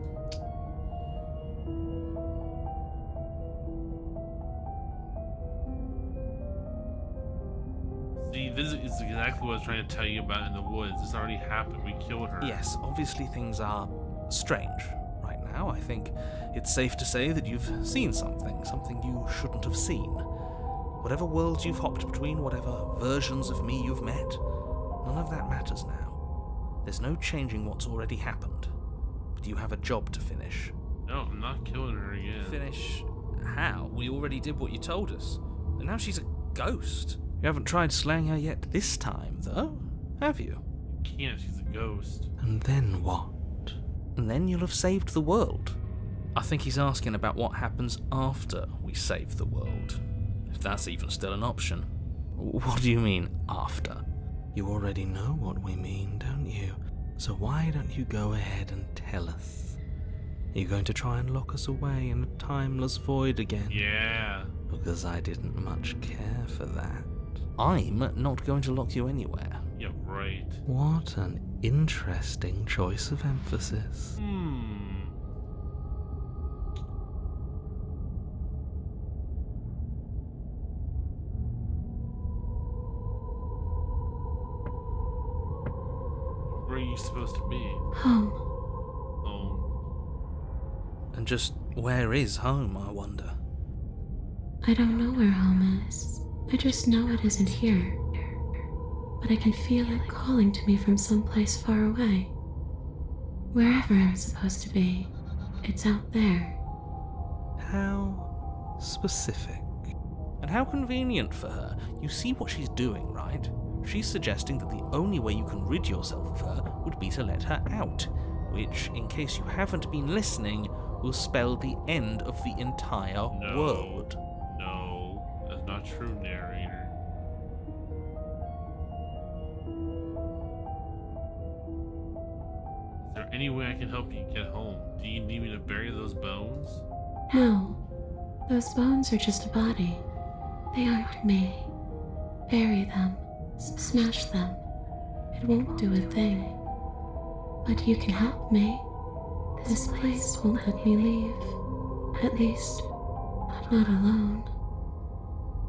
A: See, this is exactly what I was trying to tell you about in the woods. This already happened. We killed her.
I: Yes, obviously things are strange right now. I think it's safe to say that you've seen something you shouldn't have seen. Whatever worlds you've hopped between, whatever versions of me you've met, none of that matters now. There's no changing what's already happened. But you have a job to finish.
A: No, I'm not killing her again.
I: Finish? How? We already did what you told us. And now she's a ghost. You haven't tried slaying her yet this time, though, have you?
A: You can't, she's a ghost.
I: And then what? And then you'll have saved the world. I think he's asking about what happens after we save the world. If that's even still an option. What do you mean, after? You already know what we mean, don't you? So why don't you go ahead and tell us? Are you going to try and lock us away in a timeless void again?
A: Yeah.
I: Because I didn't much care for that. I'm not going to lock you anywhere.
A: Yeah, right.
I: What an interesting choice of emphasis.
A: Where are you supposed to be?
D: Home.
A: Home.
I: And just where is home, I wonder?
D: I don't know where home is. I just know it isn't here. But I can feel it calling to me from someplace far away. Wherever I'm supposed to be, it's out there.
I: How specific. And how convenient for her. You see what she's doing, right? She's suggesting that the only way you can rid yourself of her would be to let her out, which, in case you haven't been listening, will spell the end of the entire world.
A: No, that's not true, narrator. Is there any way I can help you get home? Do you need me to bury those bones?
D: No, those bones are just a body. They aren't me. Bury them. Smash them. It won't do a thing. But you can help me. This place won't let me leave. At least, not alone.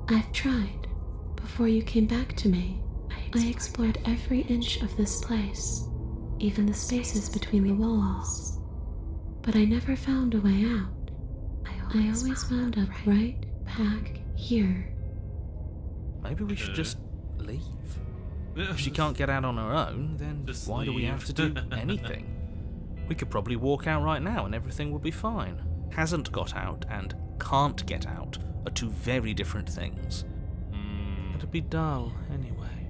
D: I've tried. Before you came back to me, I explored every inch of this place, even the spaces between the walls. But I never found a way out. I always wound up right back here.
I: Maybe we should just leave. If she can't get out on her own, then
A: Just
I: why do we
A: leave.
I: have to do anything? We could probably walk out right now and everything would be fine. Hasn't got out and can't get out are two very different things. It'd be dull anyway.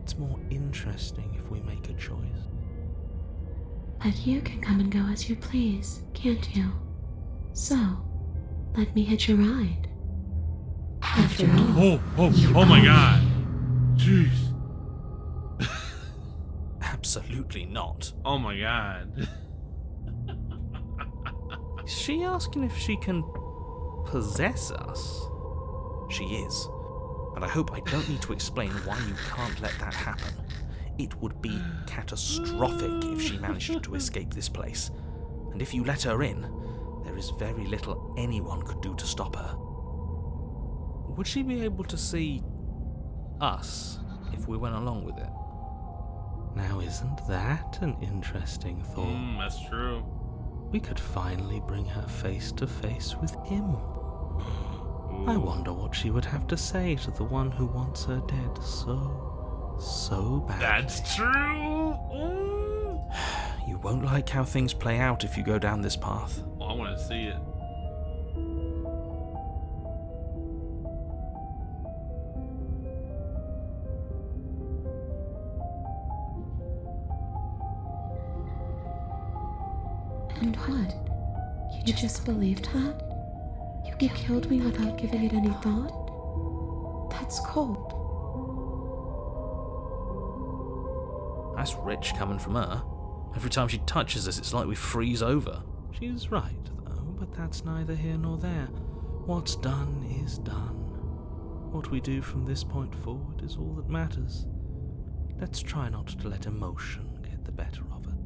I: It's more interesting if we make a choice.
D: But you can come and go as you please, can't you? So, let me hitch a ride. After all,
A: Oh my god. Jeez.
I: Absolutely not.
A: Oh my god.
I: Is she asking if she can possess us? She is. And I hope I don't need to explain why you can't let that happen. It would be catastrophic if she managed to escape this place. And if you let her in, there is very little anyone could do to stop her. Would she be able to see us if we went along with it? Now, isn't that an interesting thought?
A: That's true.
I: We could finally bring her face to face with him. I wonder what she would have to say to the one who wants her dead so bad.
A: That's true. Ooh.
I: You won't like how things play out if you go down this path.
A: Oh, I want to see it.
D: and what? You just believed that? You killed me without giving it any thought? That's cold.
I: That's rich coming from her. Every time she touches us, it's like we freeze over. She's right, though, but that's neither here nor there. What's done is done. What we do from this point forward is all that matters. Let's try not to let emotion get the better of it.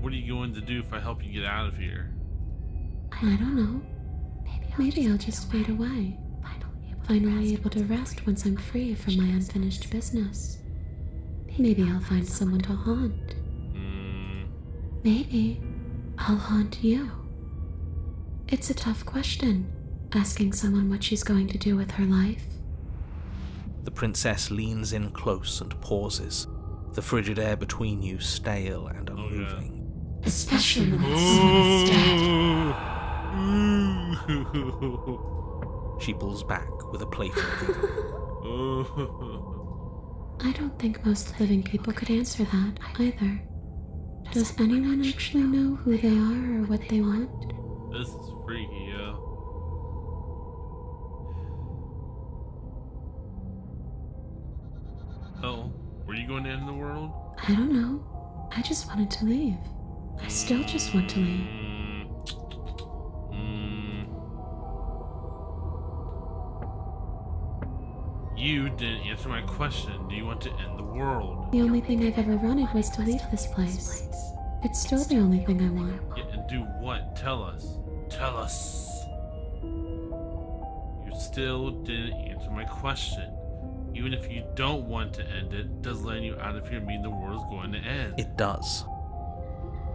A: What are you going to do if I help you get out of here?
D: I don't know. Maybe I'll just fade away. Finally able to rest once I'm free from my unfinished business. Maybe I'll find someone to haunt. Maybe I'll haunt you. It's a tough question, asking someone what she's going to do with her life.
I: The princess leans in close and pauses, the frigid air between you stale and unmoving.
D: Especially when it's dead.
I: She pulls back with a playful giggle.
D: I don't think most living people could answer that either. Does anyone actually know who they are or what they want?
A: This is freaky, yo. Oh, were you going to end the world?
D: I don't know. I just wanted to leave. I still just want to leave.
A: You didn't answer my question. Do you want to end the world?
D: The only thing I've ever wanted was to leave this place. It's still the only thing I want.
A: Yeah, and do what? Tell us. Tell us. You still didn't answer my question. Even if you don't want to end it, does letting you out of here mean the world is going to end?
I: It does.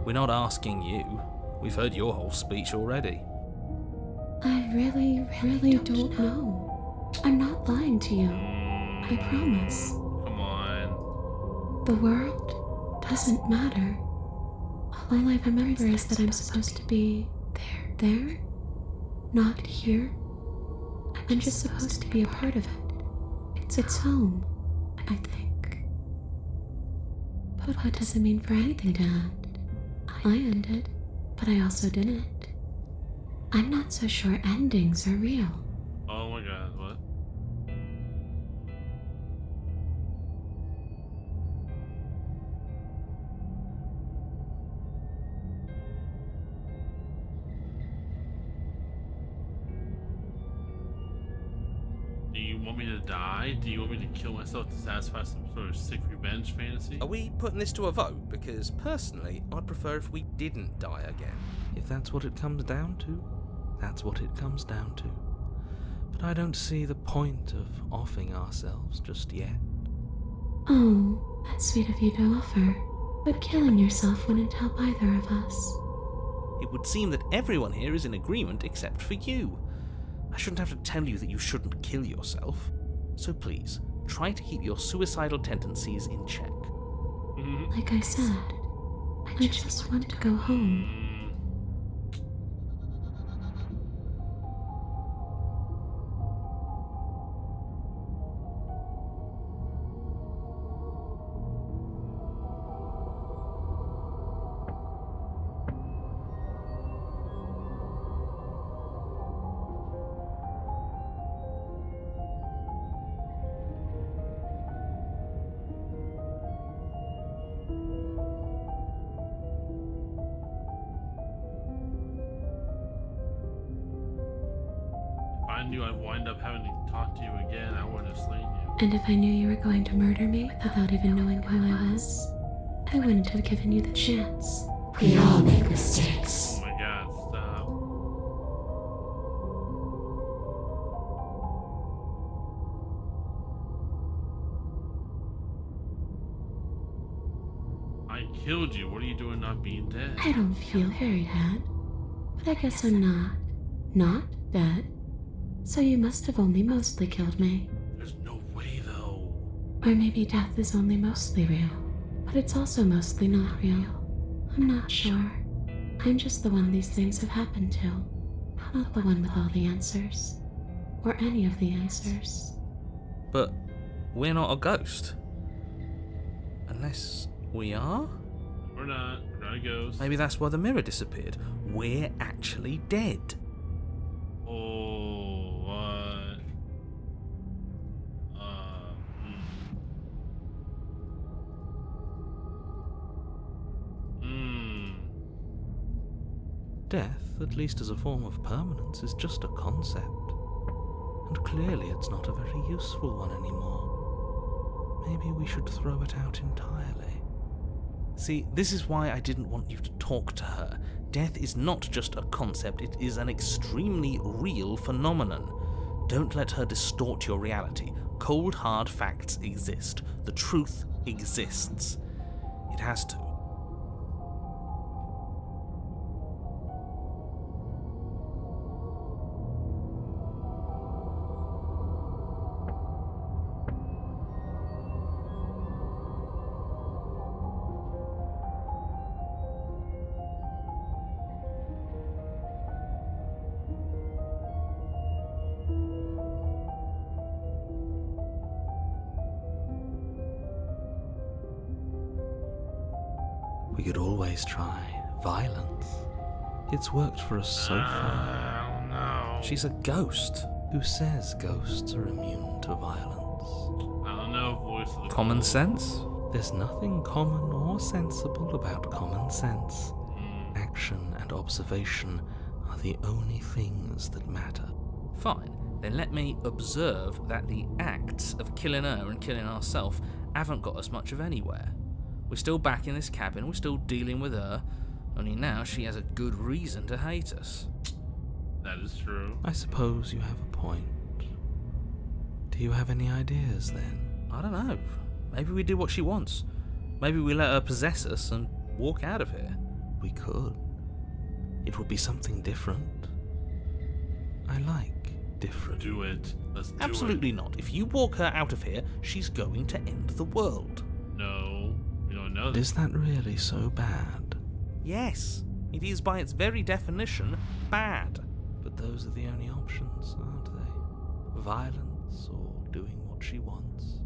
I: We're not asking you. We've heard your whole speech already.
D: I really don't know. I'm not lying to you. I promise.
A: Come on.
D: The world doesn't matter. All I remember is that I'm supposed to be there, not here. I'm just supposed to be a part of it. It's home, I think. But what does it mean for anything to end? I ended, but I also didn't. I'm not so sure endings are real.
A: Oh my god, what? Do you want me to die? Do you want me to kill myself to satisfy some sort of sick revenge fantasy?
I: Are we putting this to a vote? Because personally, I'd prefer if we didn't die again. If that's what it comes down to, that's what it comes down to. But I don't see the point of offing ourselves just yet.
D: Oh, that's sweet of you to offer. But killing yourself wouldn't help either of us.
I: It would seem that everyone here is in agreement except for you. I shouldn't have to tell you that you shouldn't kill yourself. So please, try to keep your suicidal tendencies in check.
D: Like I said, I just want to go home.
A: If I knew I'd wind up having to talk to you again, I wouldn't have slain you.
D: And if I knew you were going to murder me without even knowing who I was, I wouldn't have given you the chance. We all make mistakes.
A: Oh my god, stop. I killed you. What are you doing not being dead?
D: I don't feel very bad. But I guess I'm not dead. So you must have only mostly killed me.
A: There's no way, though.
D: Or maybe death is only mostly real, but it's also mostly not real. I'm not sure. I'm just the one these things have happened to, not the one with all the answers. Or any of the answers.
I: But we're not a ghost. Unless we are?
A: We're not. We're not a ghost.
I: Maybe that's why the mirror disappeared. We're actually dead.
A: Oh, what?
I: Death, at least as a form of permanence, is just a concept. And clearly it's not a very useful one anymore. Maybe we should throw it out entirely. See, this is why I didn't want you to talk to her. Death is not just a concept, it is an extremely real phenomenon. Don't let her distort your reality. Cold, hard facts exist. The truth exists. It has to. We could always try violence. It's worked for us so far.
A: I don't know.
I: She's a ghost. Who says ghosts are immune to violence?
A: I don't know, voice of the
I: Common
A: cold.
I: sense? There's nothing common or sensible about common sense. Action and observation are the only things that matter. Fine, then let me observe that the acts of killing her and killing ourselves haven't got us much of anywhere. We're still back in this cabin, we're still dealing with her, only now she has a good reason to hate us.
A: That is true.
I: I suppose you have a point. Do you have any ideas then? I don't know. Maybe we do what she wants. Maybe we let her possess us and walk out of here. We could. It would be something different. I like different.
A: Do it. Let's do
I: Absolutely not. If you walk her out of here, she's going to end the world.
A: it. No, we don't know
I: But
A: this.
I: is that really so bad? Yes, it is by its very definition bad. But those are the only options, aren't they? Violence or doing what she wants.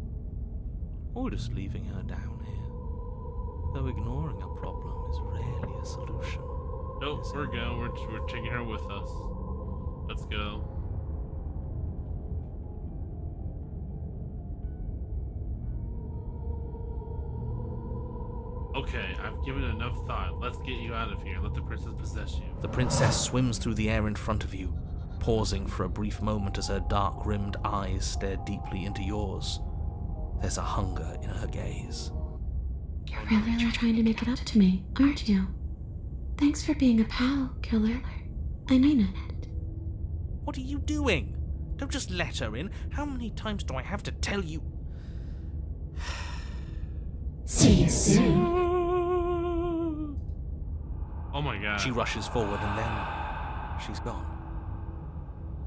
I: Or just leaving her down here. Though ignoring a problem is rarely a solution.
A: Nope,
I: is
A: we're
I: it?
A: going. We're taking her with us. Let's go. Okay, I've given it enough thought. Let's get you out of here. Let the princess possess you.
I: The princess swims through the air in front of you, pausing for a brief moment as her dark-rimmed eyes stare deeply into yours. There's a hunger in her gaze.
D: You're really trying to make it up to me, aren't you? Thanks for being a pal, killer. I mean it.
I: What are you doing? Don't just let her in. How many times do I have to tell you?
D: See you soon.
A: Oh my god.
I: She rushes forward and then she's gone.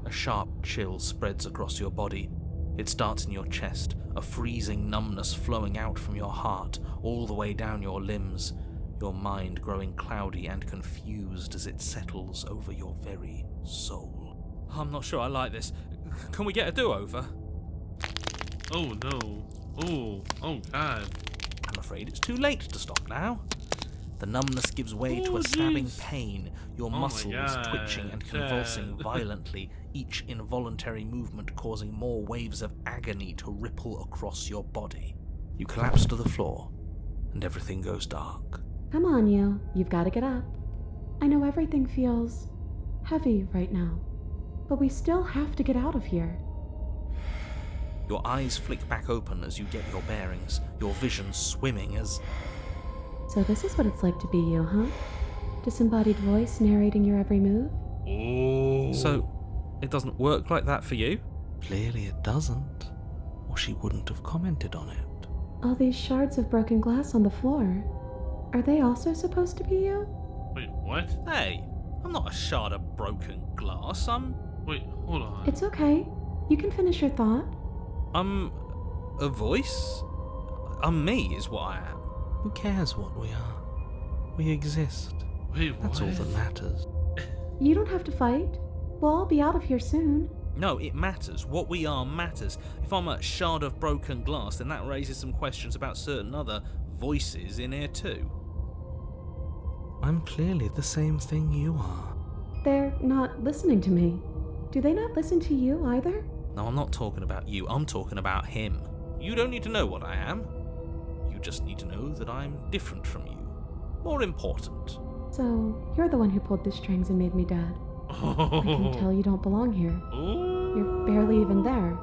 I: A sharp chill spreads across your body. It starts in your chest, a freezing numbness flowing out from your heart all the way down your limbs, your mind growing cloudy and confused as it settles over your very soul. I'm not sure I like this. Can we get a do-over?
A: Oh no. Oh god.
I: I'm afraid it's too late to stop now. The numbness gives way to a stabbing
A: jeez.
I: pain, your
A: Oh my
I: muscles
A: God,
I: twitching and convulsing
A: Chad.
I: violently, each involuntary movement causing more waves of agony to ripple across your body. You collapse to the floor, and everything goes dark.
D: Come on, you. You've got to get up. I know everything feels heavy right now, but we still have to get out of here.
I: Your eyes flick back open as you get your bearings, your vision swimming as...
D: So this is what it's like to be you, huh? Disembodied voice narrating your every move?
A: Oh.
I: So, it doesn't work like that for you? Clearly it doesn't, or she wouldn't have commented on it.
D: All these shards of broken glass on the floor. Are they also supposed to be you?
A: Wait, what?
I: Hey, I'm not a shard of broken glass,
A: Wait, hold on.
D: It's okay. You can finish your thought.
I: I'm a voice? I'm me is what I am. Who cares what we are? We exist.
A: Wait, what?
I: That's all that matters.
D: You don't have to fight. We'll all be out of here soon.
I: No, it matters. What we are matters. If I'm a shard of broken glass, then that raises some questions about certain other voices in here too. I'm clearly the same thing you are.
D: They're not listening to me. Do they not listen to you either?
I: No, I'm not talking about you. I'm talking about him. You don't need to know what I am. You just need to know that I'm different from you. More important.
D: So, you're the one who pulled the strings and made me dead. I can tell you don't belong here. You're barely even there.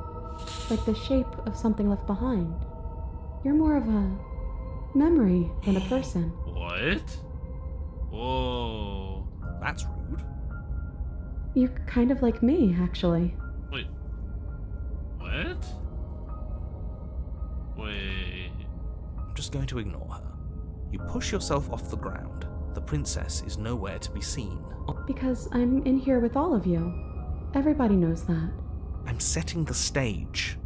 D: Like the shape of something left behind. You're more of a memory than a person.
A: What? Whoa.
I: That's rude.
D: You're kind of like me, actually.
A: Wait. What? Wait.
I: I'm just going to ignore her. You push yourself off the ground. The princess is nowhere to be seen.
D: Because I'm in here with all of you. Everybody knows that.
I: I'm setting the stage.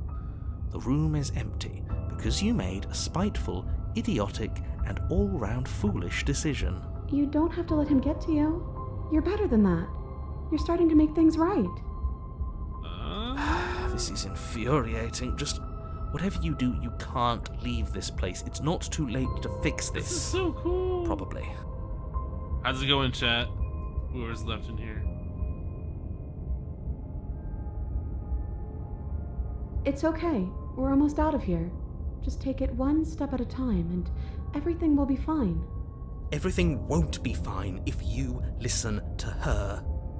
I: The room is empty because you made a spiteful, idiotic, and all-round foolish decision.
D: You don't have to let him get to you. You're better than that. You're starting to make things right.
I: This is infuriating. Just whatever you do, you can't leave this place. It's not too late to fix this.
A: This is so cool.
I: Probably.
A: How's it going, chat? Whoever's left in here.
D: It's okay. We're almost out of here. Just take it one step at a time and everything will be fine.
I: Everything won't be fine if you listen to her.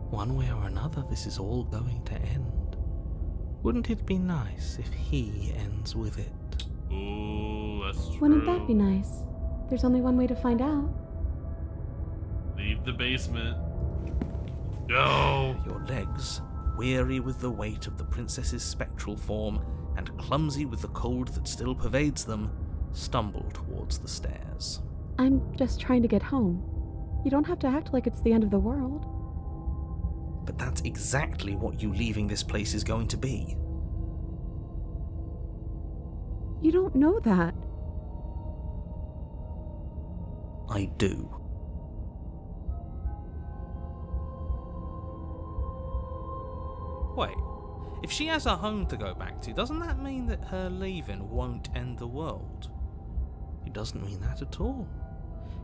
I: One way or another, this is all going to end. Wouldn't it be nice if he ends with it?
A: Ooh, that's true.
D: Wouldn't that be nice? There's only one way to find out.
A: Leave the basement. Go!
I: Your legs, weary with the weight of the princess's spectral form and clumsy with the cold that still pervades them, stumble towards the stairs.
D: I'm just trying to get home. You don't have to act like it's the end of the world.
I: But that's exactly what you leaving this place is going to be.
D: You don't know that.
I: I do. Wait, if she has a home to go back to, doesn't that mean that her leaving won't end the world? It doesn't mean that at all.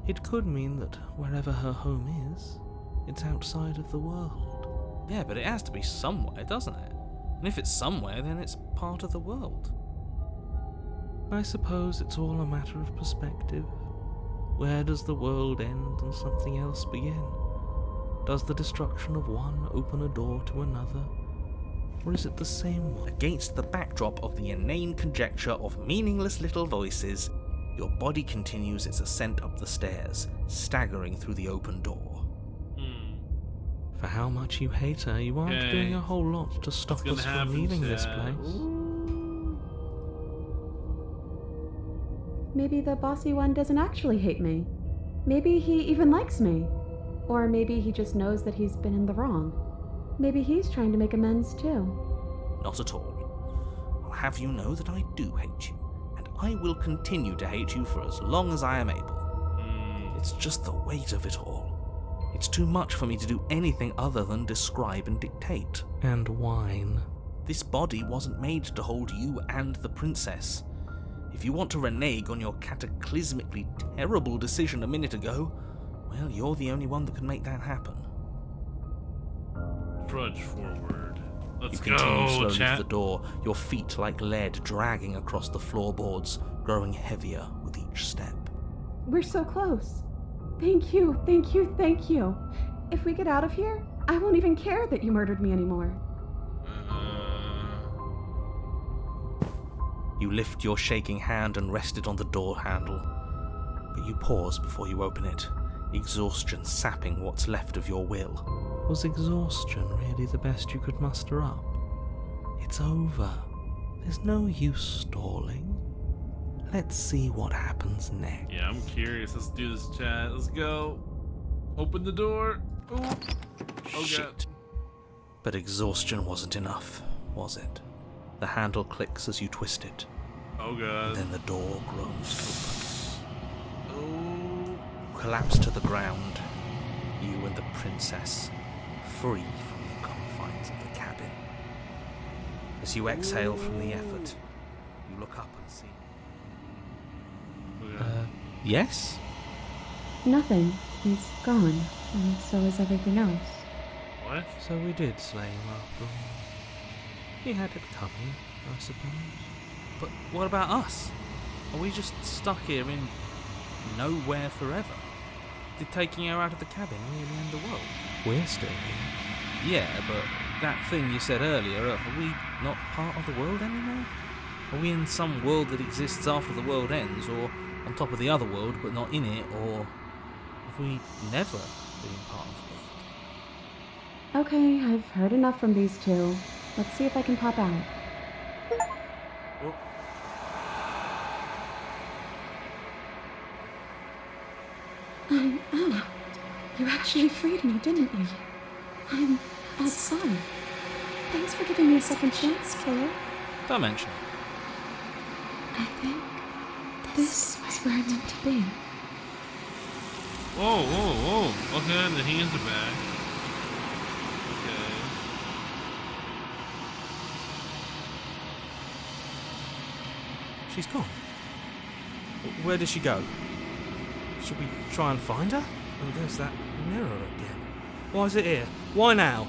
I: It could mean that wherever her home is, it's outside of the world. Yeah, but it has to be somewhere, doesn't it? And if it's somewhere, then it's part of the world. I suppose it's all a matter of perspective. Where does the world end and something else begin? Does the destruction of one open a door to another? Or is it the same one? Against the backdrop of the inane conjecture of meaningless little voices, your body continues its ascent up the stairs, staggering through the open door. For how much you hate her, you aren't doing a whole lot to stop us from leaving this place.
D: Maybe the bossy one doesn't actually hate me. Maybe he even likes me. Or maybe he just knows that he's been in the wrong. Maybe he's trying to make amends too.
I: Not at all. I'll have you know that I do hate you, and I will continue to hate you for as long as I am able. It's just the weight of it all. It's too much for me to do anything other than describe and dictate. And whine. This body wasn't made to hold you and the princess. If you want to renege on your cataclysmically terrible decision a minute ago, well, you're the only one that can make that happen.
A: Trudge forward. Let's
I: you continue
A: go,
I: slowly
A: chat.
I: to the door, your feet like lead dragging across the floorboards, growing heavier with each step.
D: We're so close. Thank you, thank you, thank you. If we get out of here, I won't even care that you murdered me anymore.
I: You lift your shaking hand and rest it on the door handle, but you pause before you open it, exhaustion sapping what's left of your will. Was exhaustion really the best you could muster up? It's over. There's no use stalling. Let's see what happens next.
A: Yeah, I'm curious. Let's do this, chat. Let's go. Open the door. Ooh. Oh,
I: Shit.
A: God.
I: But exhaustion wasn't enough, was it? The handle clicks as you twist it.
A: Oh, God.
I: Then the door groans open.
A: Oh.
I: You collapse to the ground. You and the princess, free from the confines of the cabin. As you exhale from the effort, you look up and see... yes?
D: Nothing. He's gone, and so is everything else.
A: What?
I: So we did slay him after all. He had it coming, I suppose. But what about us? Are we just stuck here in nowhere forever? Did taking her out of the cabin really end the world?
E: We're still here.
I: Yeah, but that thing you said earlier, are we not part of the world anymore? Are we in some world that exists after the world ends, or on top of the other world but not in it, or have we never been part of the world?
J: Okay, I've heard enough from these two. Let's see if I can pop out.
I: Oh.
J: I'm out. You actually freed me, didn't you? I'm outside. Thanks for giving me a second chance, Claire.
I: Don't mention it.
J: I think this is where I'm meant to be.
A: Whoa, whoa, whoa. Okay, the hands are back. Okay.
I: She's gone. Where did she go? Should we try and find her? Oh, there's that mirror again. Why is it here? Why now?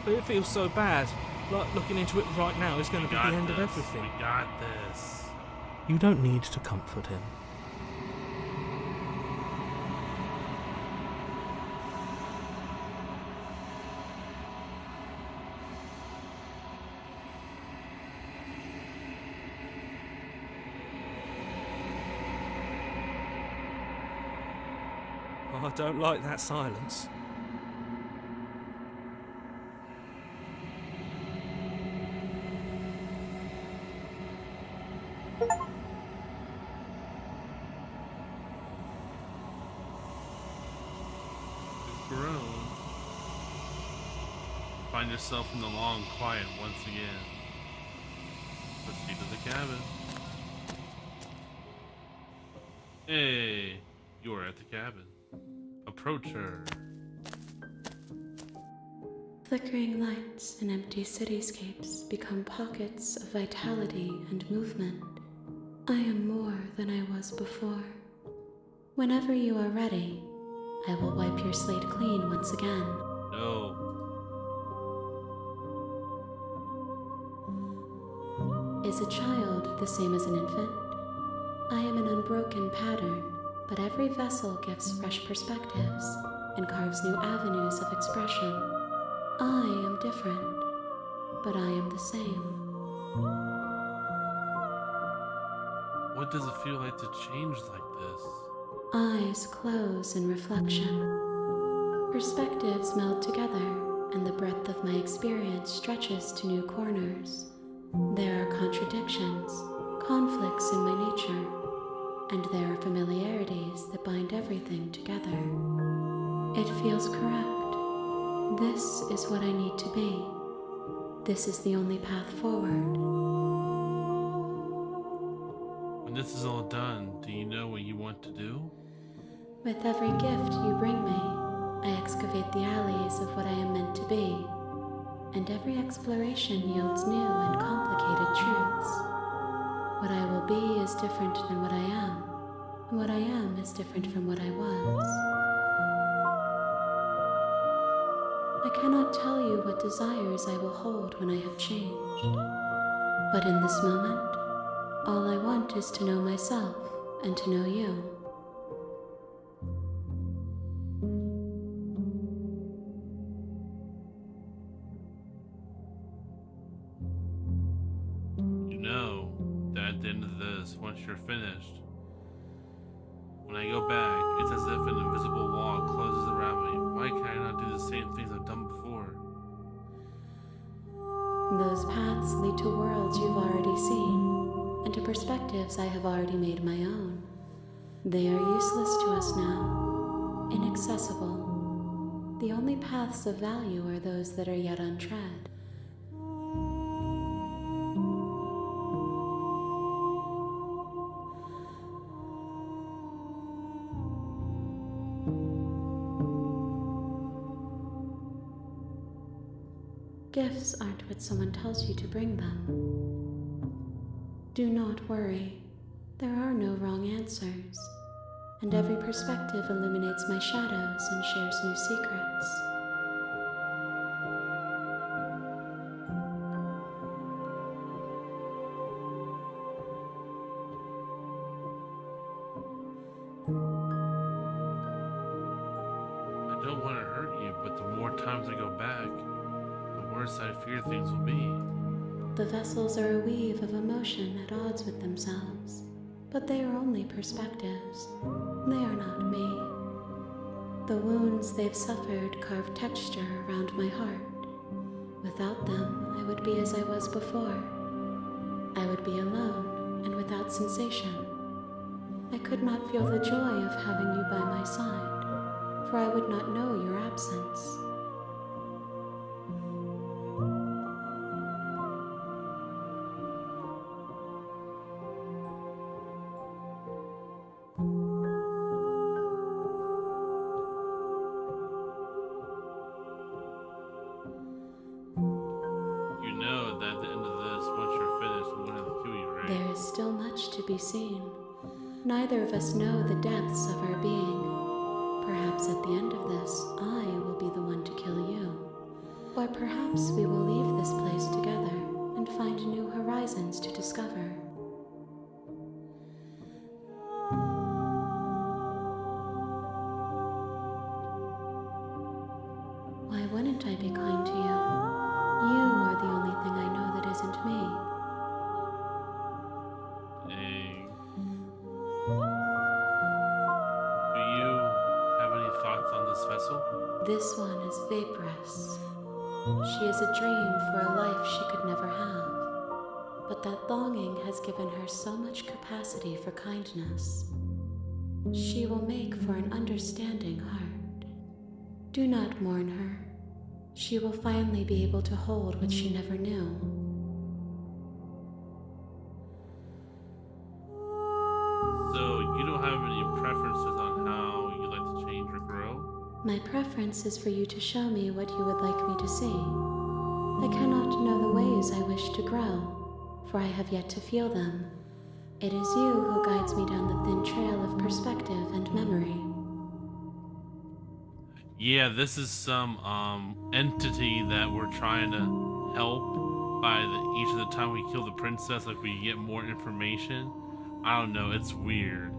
I: But it feels so bad. Like looking into it right now is going to be the end of everything.
A: We got this.
I: You don't need to comfort him. Oh, I don't like that silence.
A: Grown. Find yourself in the long quiet once again. Proceed to the cabin. Hey, you are at the cabin. Approach her.
J: Flickering lights and empty cityscapes become pockets of vitality and movement. I am more than I was before. Whenever you are ready, I will wipe your slate clean once again.
A: No.
J: Is a child the same as an infant? I am an unbroken pattern, but every vessel gives fresh perspectives and carves new avenues of expression. I am different, but I am the same.
A: What does it feel like to change like this?
J: Eyes close in reflection. Perspectives meld together, and the breadth of my experience stretches to new corners. There are contradictions, conflicts in my nature, and there are familiarities that bind everything together. It feels correct. This is what I need to be. This is the only path forward.
A: When this is all done, do you know what you want to do?
J: With every gift you bring me, I excavate the alleys of what I am meant to be, and every exploration yields new and complicated truths. What I will be is different than what I am, and what I am is different from what I was. I cannot tell you what desires I will hold when I have changed, but in this moment, all I want is to know myself and to know you.
A: You know that at the end of this, once you're finished, when I go back, it's as if an invisible wall closes around me. Why can I not do the same things I've done before?
J: Those paths lead to worlds you've already seen, and to perspectives I have already made my own. They are useless to us now, inaccessible. The only paths of value are those that are yet untread. Gifts aren't what someone tells you to bring them. Do not worry. There are no wrong answers, and every perspective illuminates my shadows and shares new secrets.
A: I don't want to hurt you, but the more times I go back, the worse I fear things will be.
J: The vessels are a weave of emotion at odds with themselves, but they are only perspectives. They are not me. The wounds they've suffered carve texture around my heart. Without them, I would be as I was before. I would be alone and without sensation. I could not feel the joy of having you by my side, for I would not know your absence.
A: You know that at the end of this, once you're finished, one of the two of you, right?
J: There is still much to be seen. Neither of us know the depths of our being. Perhaps at the end of this, I will be the one to kill you. Or perhaps we will leave this place together and find new horizons to discover. Why wouldn't I be kind to you? You are the only thing I know that isn't me.
A: Dang. Do you have any thoughts on this vessel?
J: This one is vaporous. She is a dream for a life she could never have. But that longing has given her so much capacity for kindness. She will make for an understanding heart. Do not mourn her. She will finally be able to hold what she never knew.
A: So, you don't have any preferences on how you like to change or grow?
J: My preference is for you to show me what you would like me to see. I cannot know the ways I wish to grow, for I have yet to feel them. It is you who guides me down the thin trail of perspective and memory.
A: Yeah, this is some entity that we're trying to help by each of the time we kill the princess, like we get more information. I don't know, it's weird.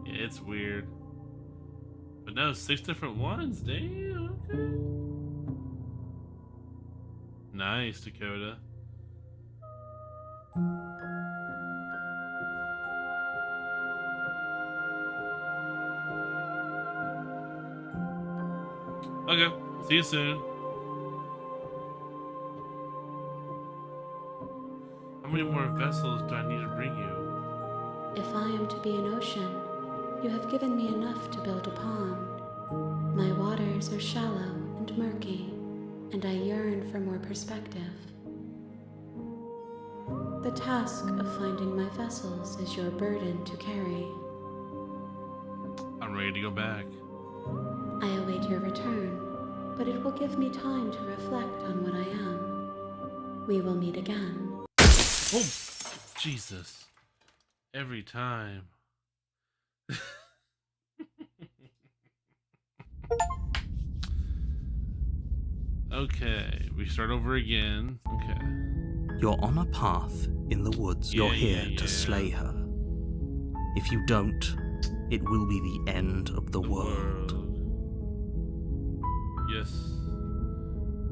A: Yeah, it's weird. But no, 6 different ones, damn, okay. Nice, Dakota. Okay, see you soon. How many more vessels do I need to bring you?
J: If I am to be an ocean, you have given me enough to build a pond. My waters are shallow and murky, and I yearn for more perspective. The task of finding my vessels is your burden to carry.
A: I'm ready to go back.
J: I await your return, but it will give me time to reflect on what I am. We will meet again.
A: Oh, Jesus. Every time. Okay, we start over again. Okay.
I: You're on a path in the woods. You're here to slay her. If you don't, it will be the end of the world.
A: Yes.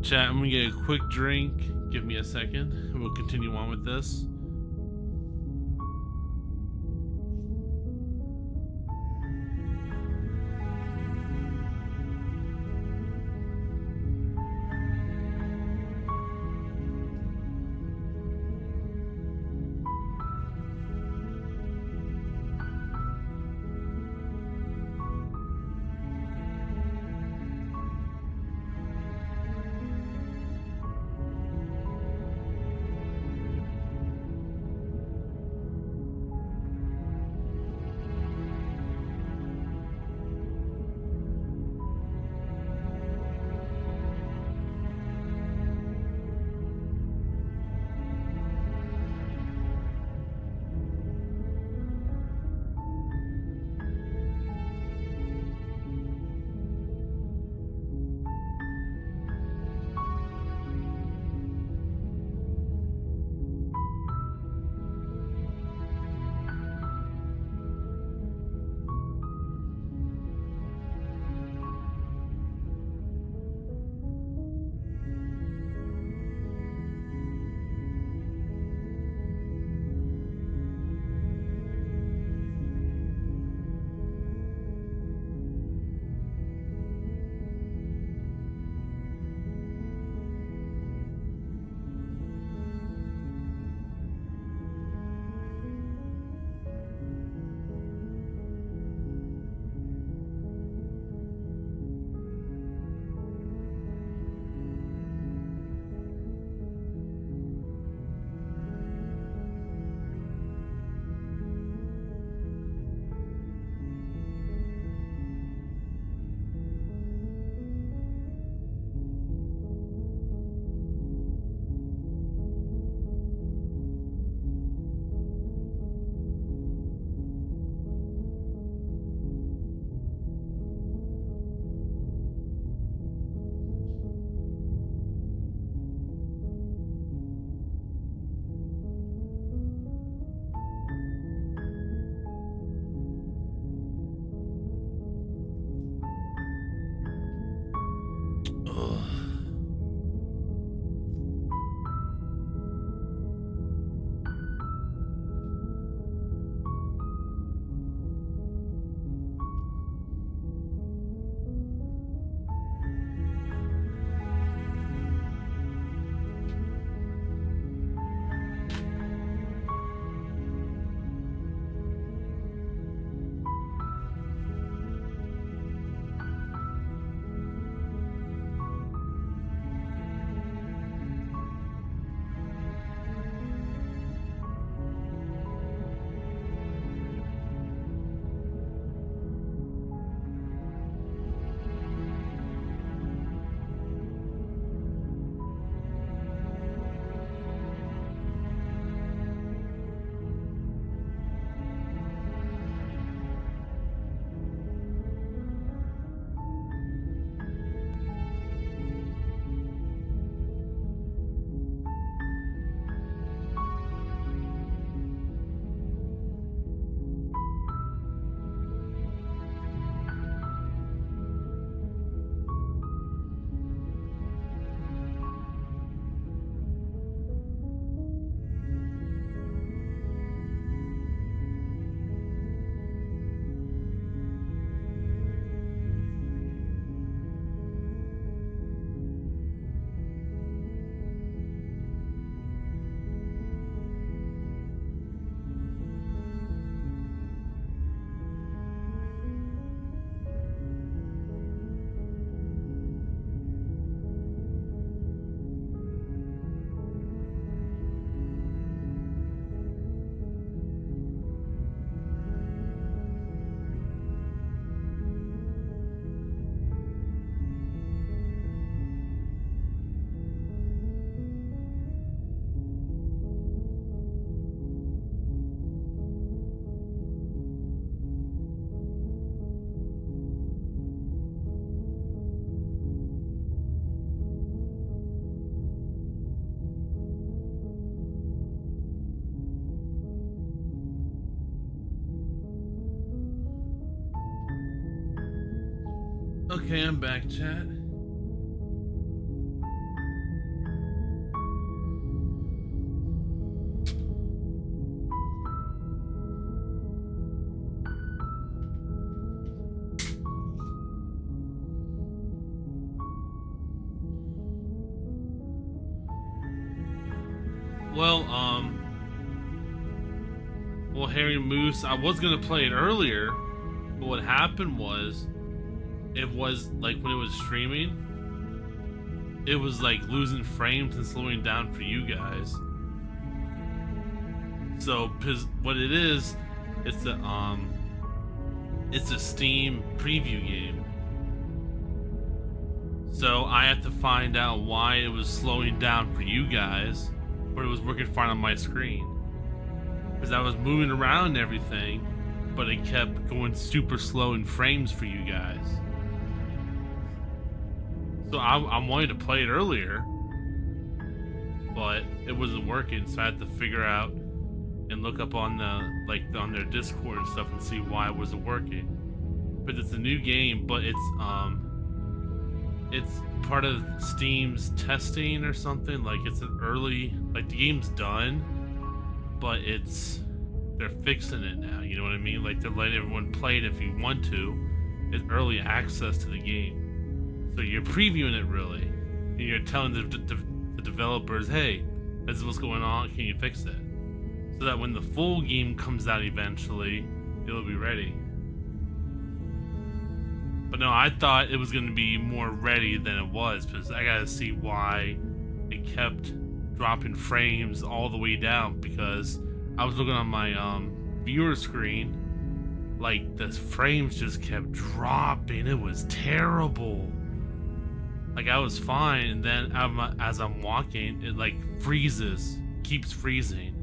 A: Chat, I'm gonna get a quick drink. Give me a second, and we'll continue on with this. Okay, I'm back, chat. Well, Harry Moose, I was gonna play it earlier, but what happened was, it was like when it was streaming, it was like losing frames and slowing down for you guys. So, what it is, it's a Steam preview game. So I have to find out why it was slowing down for you guys, but it was working fine on my screen. Because I was moving around and everything, but it kept going super slow in frames for you guys. So I wanted to play it earlier, but it wasn't working, so I had to figure out and look up on on their Discord and stuff and see why it wasn't working. But it's a new game, but it's part of Steam's testing or something. Like it's an early, like the game's done, but they're fixing it now. You know what I mean? Like they're letting everyone play it if you want to. It's early access to the game, so you're previewing it really, and you're telling the developers, hey, this is what's going on. Can you fix it? So that when the full game comes out eventually, it'll be ready. But no, I thought it was going to be more ready than it was, because I gotta see why it kept dropping frames all the way down, because I was looking on my viewer screen, like the frames just kept dropping. It was terrible. Like I was fine, and then as I'm walking, it like freezes, keeps freezing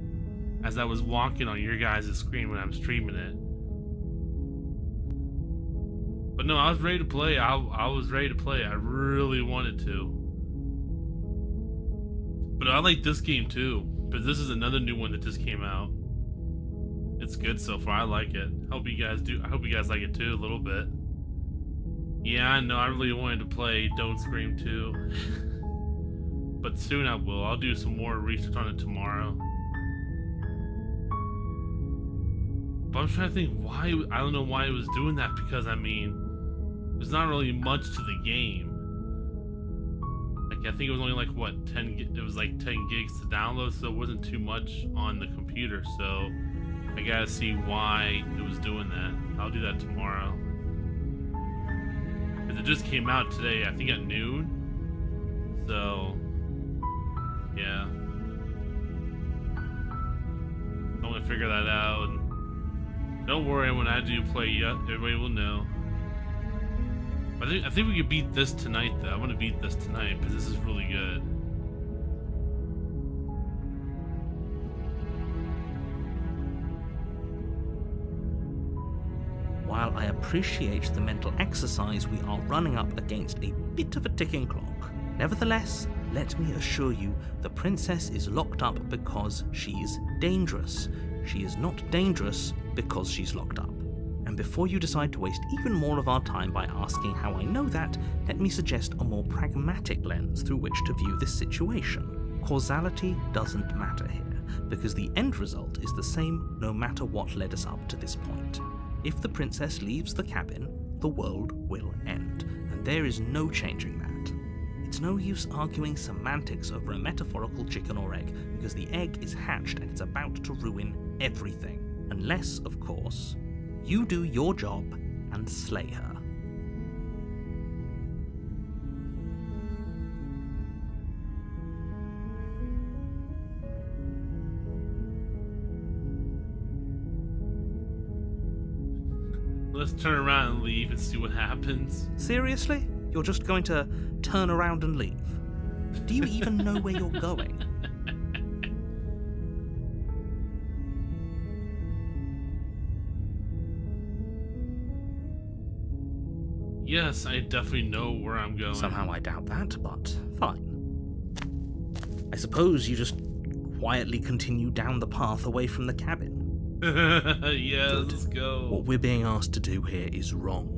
A: as I was walking on your guys' screen when I'm streaming it. But no, I was ready to play. I was ready to play. I really wanted to. But I like this game too. But this is another new one that just came out. It's good so far. I like it. I hope you guys like it too a little bit. Yeah, I know. I really wanted to play Don't Scream 2. But soon I will. I'll do some more research on it tomorrow. But I'm trying to think why. I don't know why it was doing that, because I mean, there's not really much to the game. Like I think it was only like what 10. It was like 10 gigs to download, so it wasn't too much on the computer. So I gotta see why it was doing that. I'll do that tomorrow. Because it just came out today, I think at noon. So yeah, I'm gonna figure that out. And don't worry, when I do play, everybody will know. I think we could beat this tonight, though. I want to beat this tonight, because this is really good.
I: While I appreciate the mental exercise, we are running up against a bit of a ticking clock. Nevertheless, let me assure you, the princess is locked up because she's dangerous. She is not dangerous because she's locked up. And before you decide to waste even more of our time by asking how I know that, let me suggest a more pragmatic lens through which to view this situation. Causality doesn't matter here, because the end result is the same no matter what led us up to this point. If the princess leaves the cabin, the world will end, and there is no changing that. It's no use arguing semantics over a metaphorical chicken or egg, because the egg is hatched and it's about to ruin everything. Unless, of course, you do your job and slay her.
A: Let's turn around and leave and see what happens.
I: Seriously? You're just going to turn around and leave? Do you even know where you're going?
A: Yes, I definitely know where I'm going.
I: Somehow I doubt that, but fine. I suppose you just quietly continue down the path away from the cabin.
A: Yeah,
I: Good.
A: let's go.
I: What we're being asked to do here is wrong.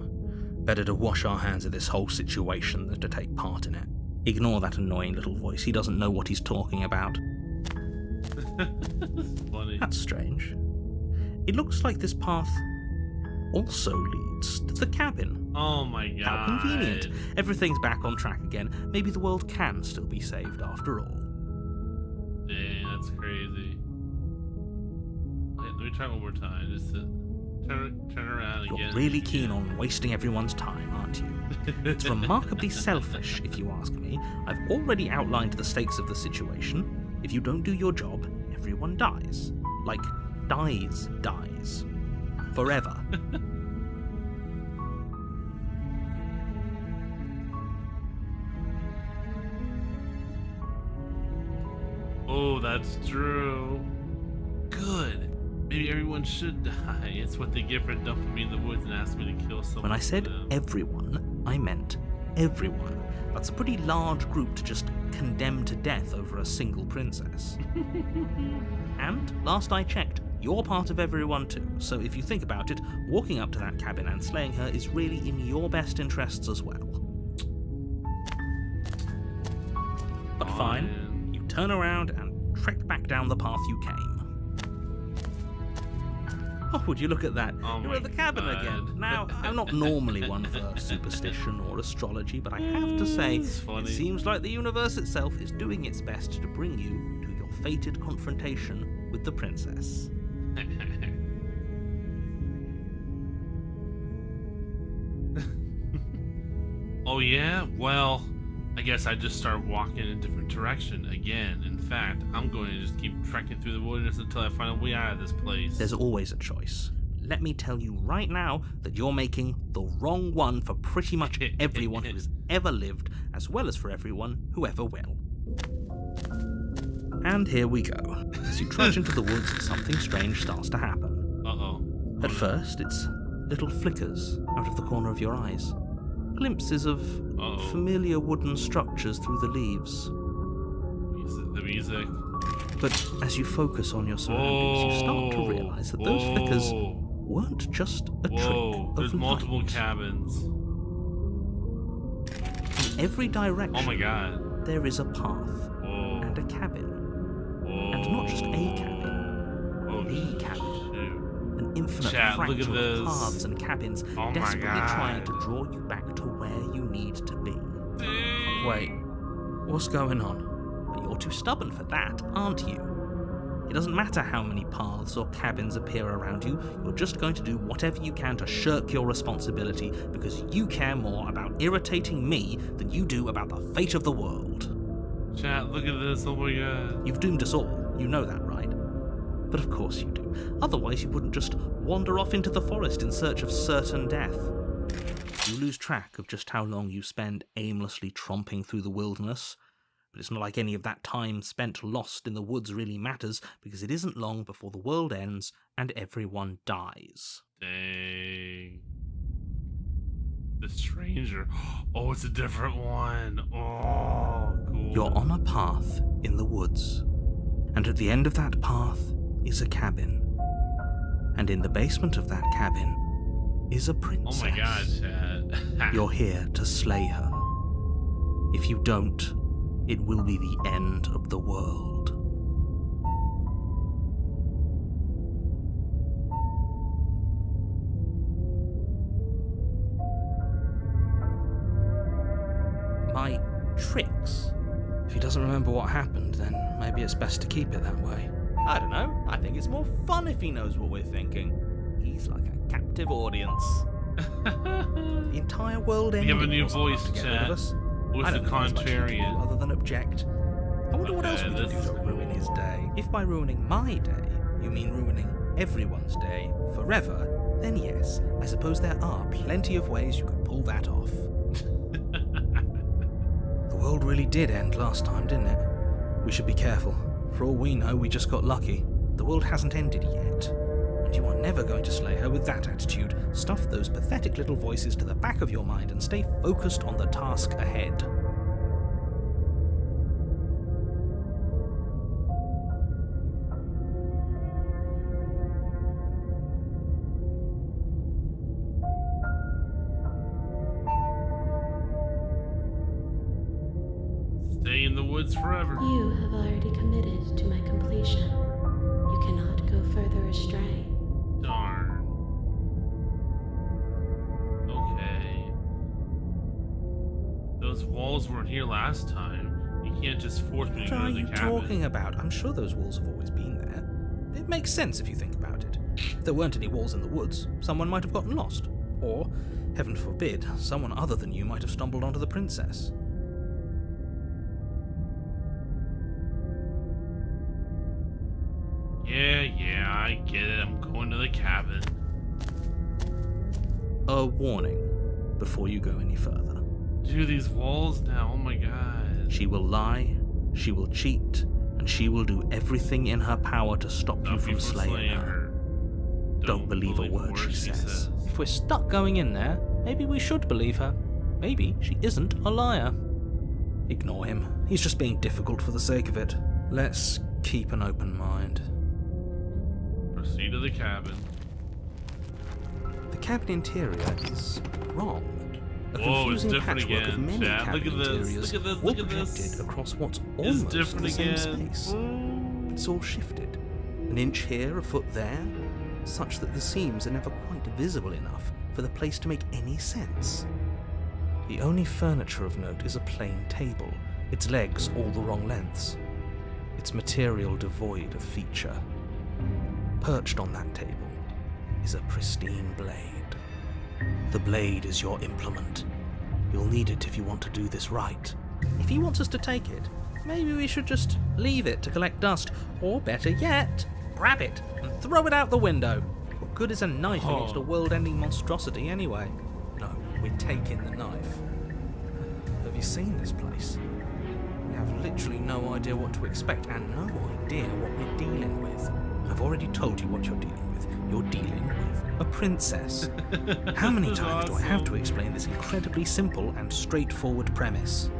I: Better to wash our hands of this whole situation than to take part in it. Ignore that annoying little voice. He doesn't know what he's talking about.
A: Funny.
I: That's strange. It looks like this path also leads to the cabin.
A: Oh my god.
I: How convenient. Everything's back on track again. Maybe the world can still be saved after all.
A: Dang, that's crazy. Wait, let me try one more time. Just to turn around again.
I: You're really keen on wasting everyone's time, aren't you? It's remarkably selfish, if you ask me. I've already outlined the stakes of the situation. If you don't do your job, everyone dies. Like, dies. Forever.
A: Oh, that's true. Good. Maybe everyone should die. It's what they get for dumping me in the woods and asking me to kill someone.
I: When I said
A: for them.
I: everyone, I meant everyone. That's a pretty large group to just condemn to death over a single princess. And, last I checked, you're part of everyone too, so if you think about it, walking up to that cabin and slaying her is really in your best interests as well. But fine,
A: man.
I: you turn around and trek back down the path you came. Oh, would you look at that?
A: Oh
I: You're
A: my
I: at the cabin
A: God.
I: again. Now, I'm not normally one for superstition or astrology, but I have to say,
A: It's funny.
I: it seems like the universe itself is doing its best to bring you to your fated confrontation with the princess.
A: Oh yeah? Well, I guess I just start walking in a different direction again. In fact, I'm going to just keep trekking through the wilderness until I find a way out of this place.
I: There's always a choice. Let me tell you right now that you're making the wrong one for pretty much everyone who has ever lived, as well as for everyone who ever will. And here we go. As you trudge into the woods, something strange starts to happen.
A: Uh-oh.
I: At first, it's little flickers out of the corner of your eyes. Glimpses of familiar wooden structures through the leaves.
A: The music.
I: But as you focus on your surroundings, you start to realize that those flickers weren't just a trick of
A: There's multiple
I: light.
A: cabins.
I: In every direction,
A: Oh my god.
I: there is a path
A: Whoa.
I: and a cabin.
A: Whoa.
I: And not just a cabin,
A: Oh,
I: the cabin.
A: shoot.
I: An infinite
A: Chat, look at
I: fractal of
A: this.
I: paths and cabins,
A: Oh my
I: desperately trying
A: God.
I: to draw you back to where you need to be.
A: Dang.
I: Wait, what's going on? But you're too stubborn for that, aren't you? It doesn't matter how many paths or cabins appear around you, you're just going to do whatever you can to shirk your responsibility because you care more about irritating me than you do about the fate of the world.
A: Chat, look at this. Oh my god.
I: You've doomed us all, you know that, right? But of course you do. Otherwise you wouldn't just wander off into the forest in search of certain death. You lose track of just how long you spend aimlessly tromping through the wilderness. But it's not like any of that time spent lost in the woods really matters, because it isn't long before the world ends and everyone dies.
A: Dang. The stranger. Oh, it's a different one. Oh, cool.
I: You're on a path in the woods, and at the end of that path is a cabin. And in the basement of that cabin is a
A: Oh
I: princess.
A: my god, Chad.
I: You're here to slay her. If you don't, it will be the end of the world. My tricks? If he doesn't remember what happened, then maybe it's best to keep it that way. I don't know. I think it's more fun if he knows what we're thinking. He's like a captive audience. The entire world ending.
A: have a new
I: was enough
A: voice,
I: to get rid
A: chat.
I: of us.
A: What's
I: I
A: the
I: don't know as much you can do
A: contrarian?
I: other than object. I wonder what else
A: Okay,
I: we can
A: this
I: do
A: is
I: to ruin
A: cool.
I: his day. If by ruining my day, you mean ruining everyone's day forever, then yes, I suppose there are plenty of ways you could pull that off. The world really did end last time, didn't it? We should be careful. For all we know, we just got lucky. The world hasn't ended yet. And you are never going to slay her with that attitude. Stuff those pathetic little voices to the back of your mind and stay focused on the task ahead.
A: woods forever.
J: You have already committed to my completion. You cannot go further astray.
A: Darn. Okay. Those walls weren't here last time. You can't just force me to
I: What
A: go
I: are
A: to the
I: you
A: cabin.
I: talking about? I'm sure those walls have always been there. It makes sense if you think about it. If there weren't any walls in the woods, someone might have gotten lost. Or, heaven forbid, someone other than you might have stumbled onto the princess.
A: Yeah, I get it. I'm going to the cabin.
I: A warning before you go any further.
A: Do these walls now. Oh my god.
I: She will lie, she will cheat, and she will do everything in her power to stop you from slaying her. Don't believe a word she says. If we're stuck going in there, maybe we should believe her. Maybe she isn't a liar. Ignore him. He's just being difficult for the sake of it. Let's keep an open mind.
A: Proceed to the cabin.
I: The cabin interior is wrong. A
A: Whoa, it's
I: confusing
A: different
I: patchwork
A: again.
I: of many
A: Chad,
I: cabin
A: look at this,
I: interiors,
A: look at this,
I: all
A: look at
I: projected
A: this.
I: across what's
A: It's
I: almost
A: different
I: the same
A: again.
I: space. It's all shifted. An inch here, a foot there, such that the seams are never quite visible enough for the place to make any sense. The only furniture of note is a plain table, its legs all the wrong lengths, its material devoid of feature. Perched on that table is a pristine blade. The blade is your implement. You'll need it if you want to do this right. If he wants us to take it, maybe we should just leave it to collect dust, or better yet, grab it and throw it out the window. What good is a knife against a world-ending monstrosity anyway? No, we're taking the knife. Have you seen this place? We have literally no idea what to expect and no idea what we're dealing with. I've already told you what you're dealing with. You're dealing with a princess. How many times do I have to explain this incredibly simple and straightforward premise?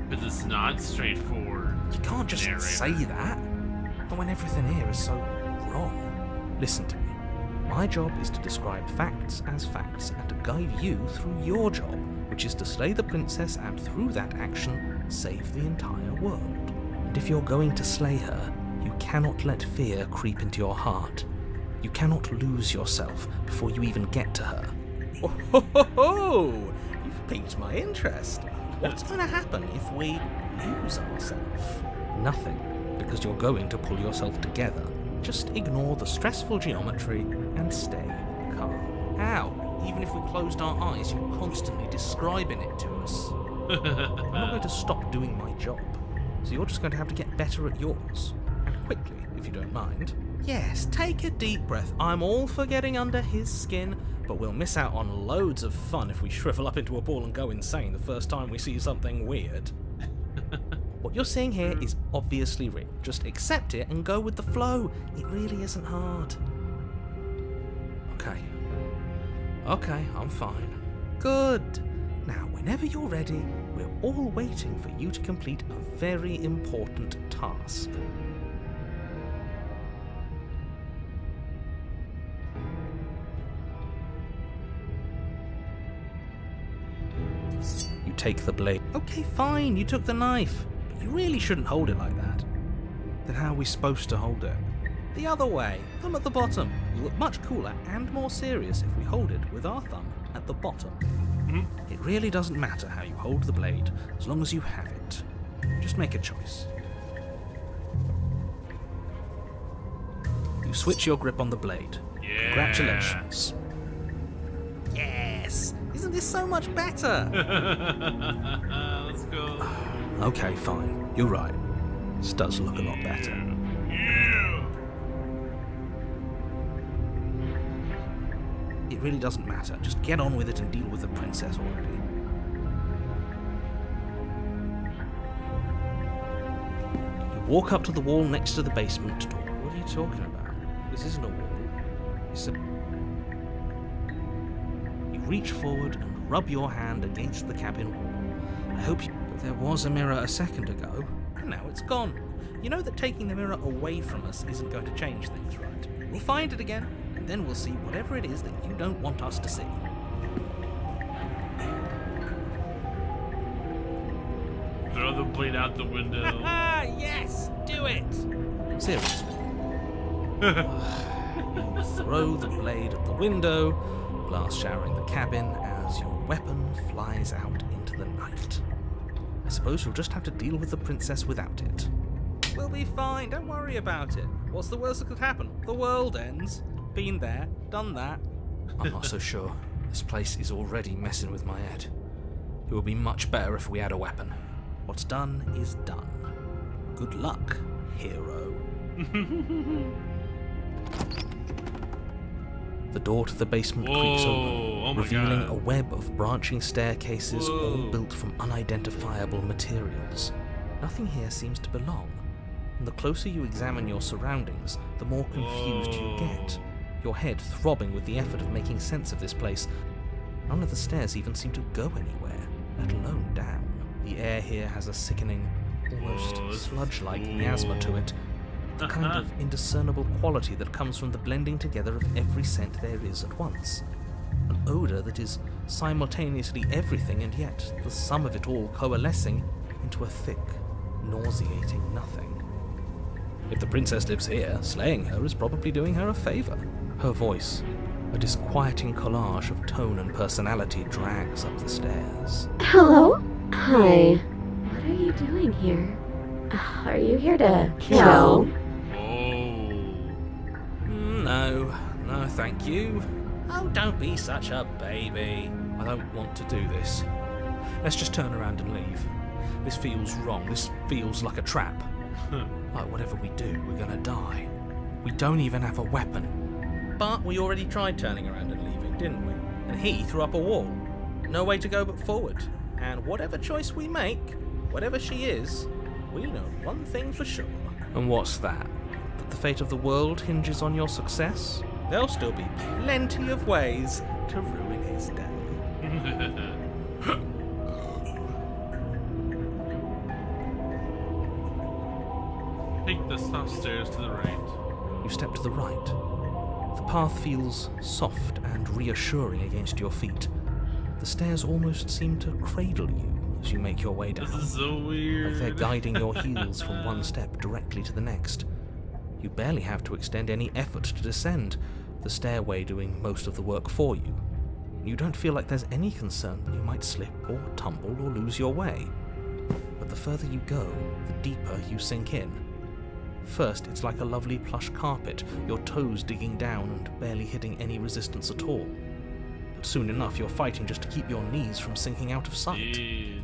A: Because it's not straightforward.
I: You can't just say that. And when everything here is so wrong. Listen to me. My job is to describe facts as facts and to guide you through your job, which is to slay the princess and through that action, save the entire world. And if you're going to slay her, you cannot let fear creep into your heart. You cannot lose yourself before you even get to her. Oh, ho, ho, ho! You've piqued my interest. What's going to happen if we lose ourselves? Nothing, because you're going to pull yourself together. Just ignore the stressful geometry and stay calm. How? Even if we closed our eyes, you're constantly describing it to us. I'm not going to stop doing my job, so you're just going to have to get better at yours. And quickly, if you don't mind. Yes, take a deep breath. I'm all for getting under his skin, but we'll miss out on loads of fun if we shrivel up into a ball and go insane the first time we see something weird. What you're seeing here is obviously real. Just accept it and go with the flow. It really isn't hard. Okay, I'm fine. Good. Now, whenever you're ready, we're all waiting for you to complete a very important task. You take the blade. Okay, fine, you took the knife. But you really shouldn't hold it like that. Then how are we supposed to hold it? The other way, thumb at the bottom. We'll look much cooler and more serious if we hold it with our thumb at the bottom. It really doesn't matter how you hold the blade, as long as you have it. Just make a choice. You switch your grip on the blade.
A: Yeah.
I: Congratulations. Yes! Isn't this so much better?
A: Let's go.
I: Okay, fine. You're right. This does look a lot better.
A: Yeah.
I: It really doesn't matter. Just get on with it and deal with the princess already. You walk up to the wall next to the basement door. What are you talking about? This isn't a wall. It's a... You reach forward and rub your hand against the cabin wall. I hope you... But there was a mirror a second ago, and now it's gone. You know that taking the mirror away from us isn't going to change things, right? We'll find it again, and then we'll see whatever it is that you don't want us to see.
A: Throw the blade out the window.
I: Ah, yes! Do it! Seriously. You throw the blade at the window, glass showering the cabin as your weapon flies out into the night. I suppose you'll just have to deal with the princess without it. We'll be fine, don't worry about it. What's the worst that could happen? The world ends. Been there, done that. I'm not so sure. This place is already messing with my head. It would be much better if we had a weapon. What's done is done. Good luck, hero. The door to the basement creaks open, revealing a web of branching staircases all built from unidentifiable materials. Nothing here seems to belong, and the closer you examine your surroundings, the more confused you get, your head throbbing with the effort of making sense of this place. None of the stairs even seem to go anywhere, let alone down. The air here has a sickening, almost sludge-like miasma to it, the kind of indiscernible quality that comes from the blending together of every scent there is at once. An odour that is simultaneously everything and yet the sum of it all coalescing into a thick, nauseating nothing. If the princess lives here, slaying her is probably doing her a favour. Her voice, a disquieting collage of tone and personality, drags up the stairs.
J: Hello? Hi. What are you doing here? Are you here to kill?
I: No, thank you. Oh, don't be such a baby. I don't want to do this. Let's just turn around and leave. This feels wrong. This feels like a trap. Like whatever we do, we're gonna die. We don't even have a weapon. But we already tried turning around and leaving, didn't we? And he threw up a wall. No way to go but forward. And whatever choice we make, whatever she is, we know one thing for sure. And what's that? That the fate of the world hinges on your success? There'll still be plenty of ways to ruin his day.
A: Take the soft stairs to the right.
I: You step to the right. The path feels soft and reassuring against your feet. The stairs almost seem to cradle you as you make your way down.
A: This is so weird.
I: Like they're guiding your heels from one step directly to the next. You barely have to extend any effort to descend, the stairway doing most of the work for you. You don't feel like there's any concern you might slip or tumble or lose your way. But the further you go, the deeper you sink in. First, it's like a lovely plush carpet, your toes digging down and barely hitting any resistance at all. But soon enough, you're fighting just to keep your knees from sinking out of sight.
A: Jeez.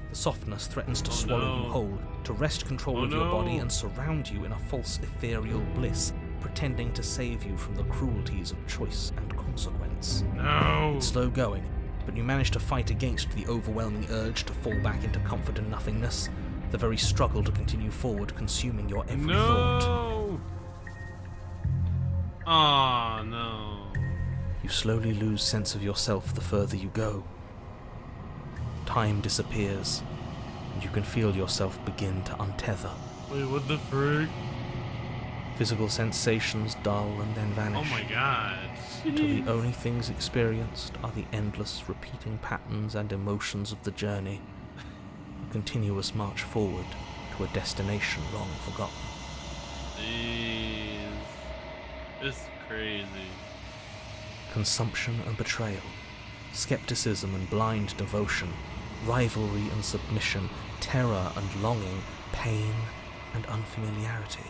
I: The softness threatens to swallow you whole, to wrest control of your body and surround you in a false ethereal bliss, pretending to save you from the cruelties of choice and consequence.
A: No!
I: It's slow going, but you manage to fight against the overwhelming urge to fall back into comfort and nothingness, the very struggle to continue forward consuming your every thought.
A: No! Aw, no.
I: You slowly lose sense of yourself the further you go. Time disappears, and you can feel yourself begin to untether.
A: Wait, what the frick?
I: Physical sensations dull and then vanish.
A: Oh my god.
I: Until the only things experienced are the endless repeating patterns and emotions of the journey. A continuous march forward to a destination long forgotten.
A: Jeez. It's crazy.
I: Consumption and betrayal, skepticism and blind devotion, rivalry and submission, terror and longing, pain and unfamiliarity.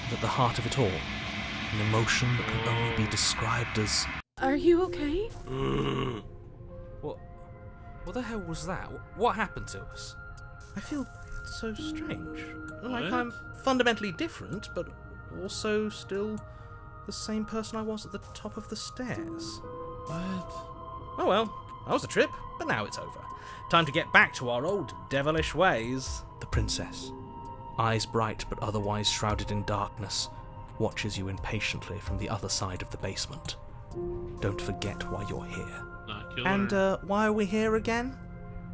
I: And at the heart of it all, an emotion that can only be described as...
F: Are you okay?
I: What the hell was that? What happened to us? I feel so strange. Like
A: What?
I: I'm fundamentally different, but also still the same person I was at the top of the stairs.
A: What?
I: Oh well, that was a trip, but now it's over. Time to get back to our old devilish ways. The princess, eyes bright but otherwise shrouded in darkness, watches you impatiently from the other side of the basement. Don't forget why you're here.
A: Not kill
I: And
A: her.
I: why are we here again?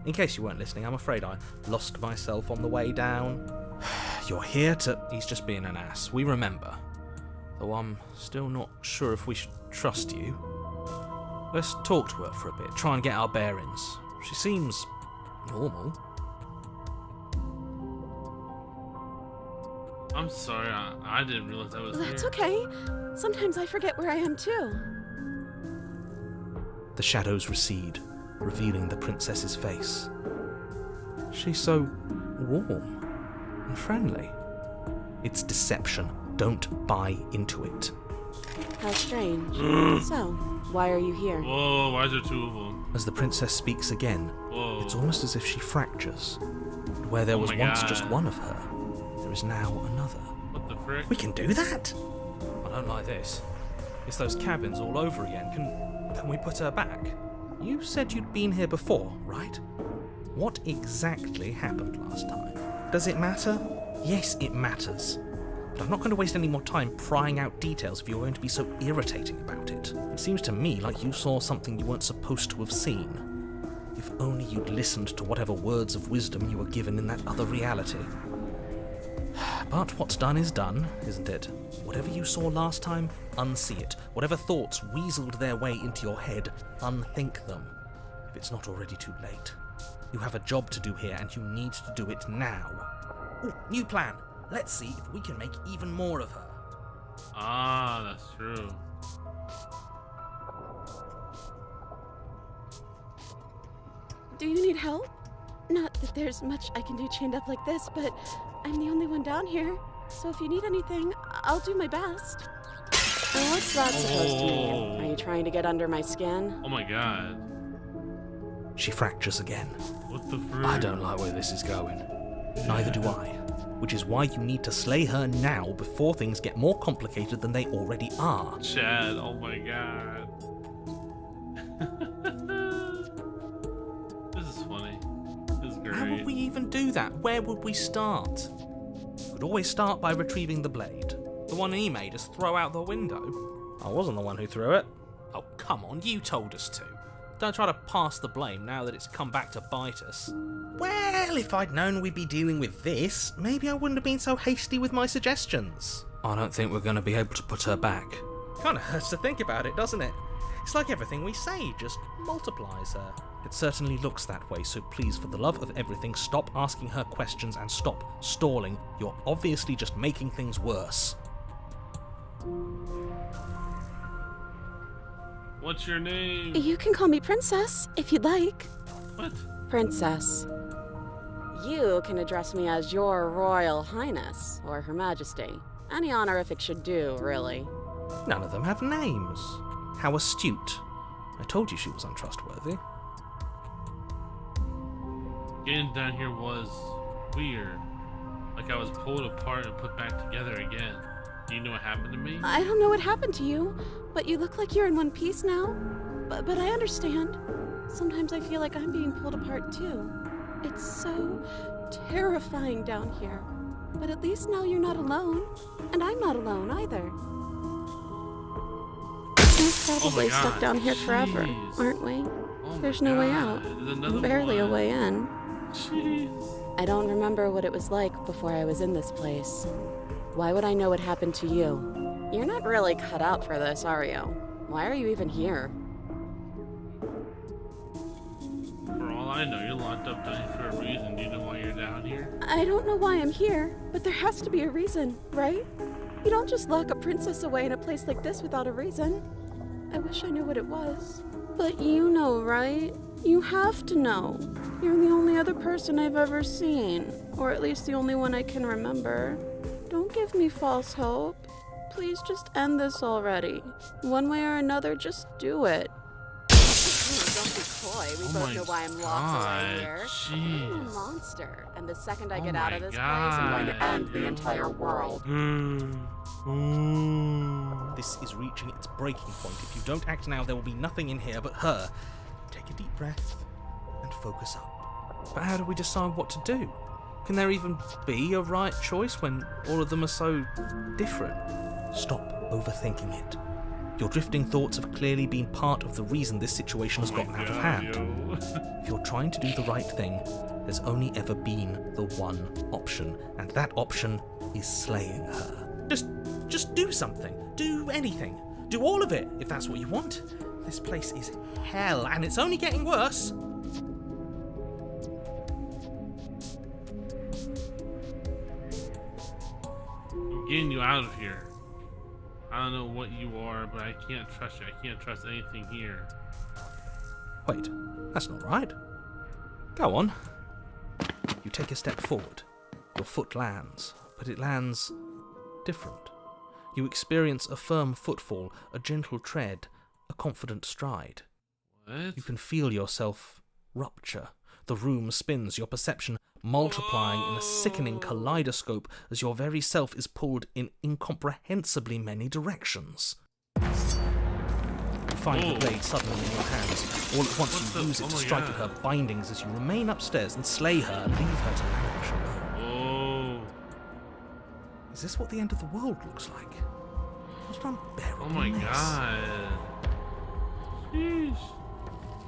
I: In case you weren't listening, I'm afraid I lost myself on the way down. You're here to... He's just being an ass, we remember. Though I'm still not sure if we should trust you. Let's talk to her for a bit, try and get our bearings. She seems normal.
A: I'm sorry, I didn't realize I was
H: That's
A: here.
H: okay. Sometimes I forget where I am too.
I: The shadows recede, revealing the princess's face. She's so warm and friendly. It's deception. Don't buy into it.
H: How strange. So, why are you here?
A: Whoa, why is there two of them?
I: As the princess speaks again,
A: Whoa.
I: it's almost as if she fractures. And where there
A: Oh
I: was
A: my
I: once
A: God.
I: just one of her, there is now another.
A: What the frick?
I: We can do that? I don't like this. It's those cabins all over again. Can we put her back? You said you'd been here before, right? What exactly happened last time? Does it matter? Yes, it matters. But I'm not going to waste any more time prying out details if you're going to be so irritating about it. It seems to me like you saw something you weren't supposed to have seen. If only you'd listened to whatever words of wisdom you were given in that other reality. But what's done is done, isn't it? Whatever you saw last time, unsee it. Whatever thoughts weaseled their way into your head, unthink them. If it's not already too late. You have a job to do here, and you need to do it now. Ooh, new plan. Let's see if we can make even more of her.
A: Ah, that's true.
H: Do you need help? Not that there's much I can do chained up like this, but I'm the only one down here. So if you need anything, I'll do my best. What's that supposed to mean? Are you trying to get under my skin?
A: Oh my god.
I: She fractures again.
A: What the frick?
I: I don't like where this is going. Neither do I. Which is why you need to slay her now before things get more complicated than they already are.
A: Chad, oh my god. This is funny. This is great.
I: How would we even do that? Where would we start? We could always start by retrieving the blade. The one he made us throw out the window. I wasn't the one who threw it. Oh, come on, you told us to. Don't try to pass the blame now that it's come back to bite us. Well, if I'd known we'd be dealing with this, maybe I wouldn't have been so hasty with my suggestions. I don't think we're going to be able to put her back. Kind of hurts to think about it, doesn't it? It's like everything we say just multiplies her. It certainly looks that way, so please, for the love of everything, stop asking her questions and stop stalling. You're obviously just making things worse.
A: What's your name?
H: You can call me Princess, if you'd like.
A: What?
H: Princess. You can address me as Your Royal Highness, or Her Majesty. Any honorific should do, really.
I: None of them have names. How astute. I told you she was untrustworthy.
A: Getting down here was weird. Like I was pulled apart and put back together again. Do you know what happened to me?
H: I don't know what happened to you, but you look like you're in one piece now. But I understand. Sometimes I feel like I'm being pulled apart too. It's so terrifying down here. But at least now you're not alone. And I'm not alone either. We're probably
A: God,
H: stuck down here forever,
A: jeez.
H: aren't we?
A: Oh my
H: There's no way
A: God,
H: out.
A: there's another
H: And barely a
A: one.
H: way in.
A: Jeez.
H: I don't remember what it was like before I was in this place. Why would I know what happened to you? You're not really cut out for this, are you? Why are you even here?
A: For all I know, you're locked up down here for a reason. Do you know why you're down here?
H: I don't know why I'm here, but there has to be a reason, right? You don't just lock a princess away in a place like this without a reason. I wish I knew what it was. But you know, right? You have to know. You're the only other person I've ever seen, or at least the only one I can remember. Don't give me false hope. Please just end this already. One way or another, just do it. Don't be coy. We
A: Oh
H: both
A: my
H: know why I'm locked away
A: God,
H: here.
A: jeez.
H: I'm a monster, and the second I
A: Oh
H: get out
A: my
H: of this place, I'm going to
A: God.
H: end the entire world.
I: This is reaching its breaking point. If you don't act now, there will be nothing in here but her. Take a deep breath and focus up. But how do we decide what to do? Can there even be a right choice when all of them are so different? Stop overthinking it. Your drifting thoughts have clearly been part of the reason this situation has gotten out of hand. If you're trying to do the right thing, there's only ever been the one option, and that option is slaying her. Just do something. Do anything. Do all of it, if that's what you want. This place is hell, and it's only getting worse.
A: I'm getting you out of here. I don't know what you are, but I can't trust you. I can't trust anything here.
I: Wait, that's not right. Go on. You take a step forward. Your foot lands, but it lands different. You experience a firm footfall, a gentle tread, a confident stride.
A: What?
I: You can feel yourself rupture. The room spins, your perception multiplying in a sickening kaleidoscope as your very self is pulled in incomprehensibly many directions. You find the blade suddenly in your hands. All at once you use it to strike at her bindings as you remain upstairs and slay her and leave her to languish alone. Is this what the end of the world looks like? What an unbearable
A: Oh my
I: mess.
A: god. Sheesh.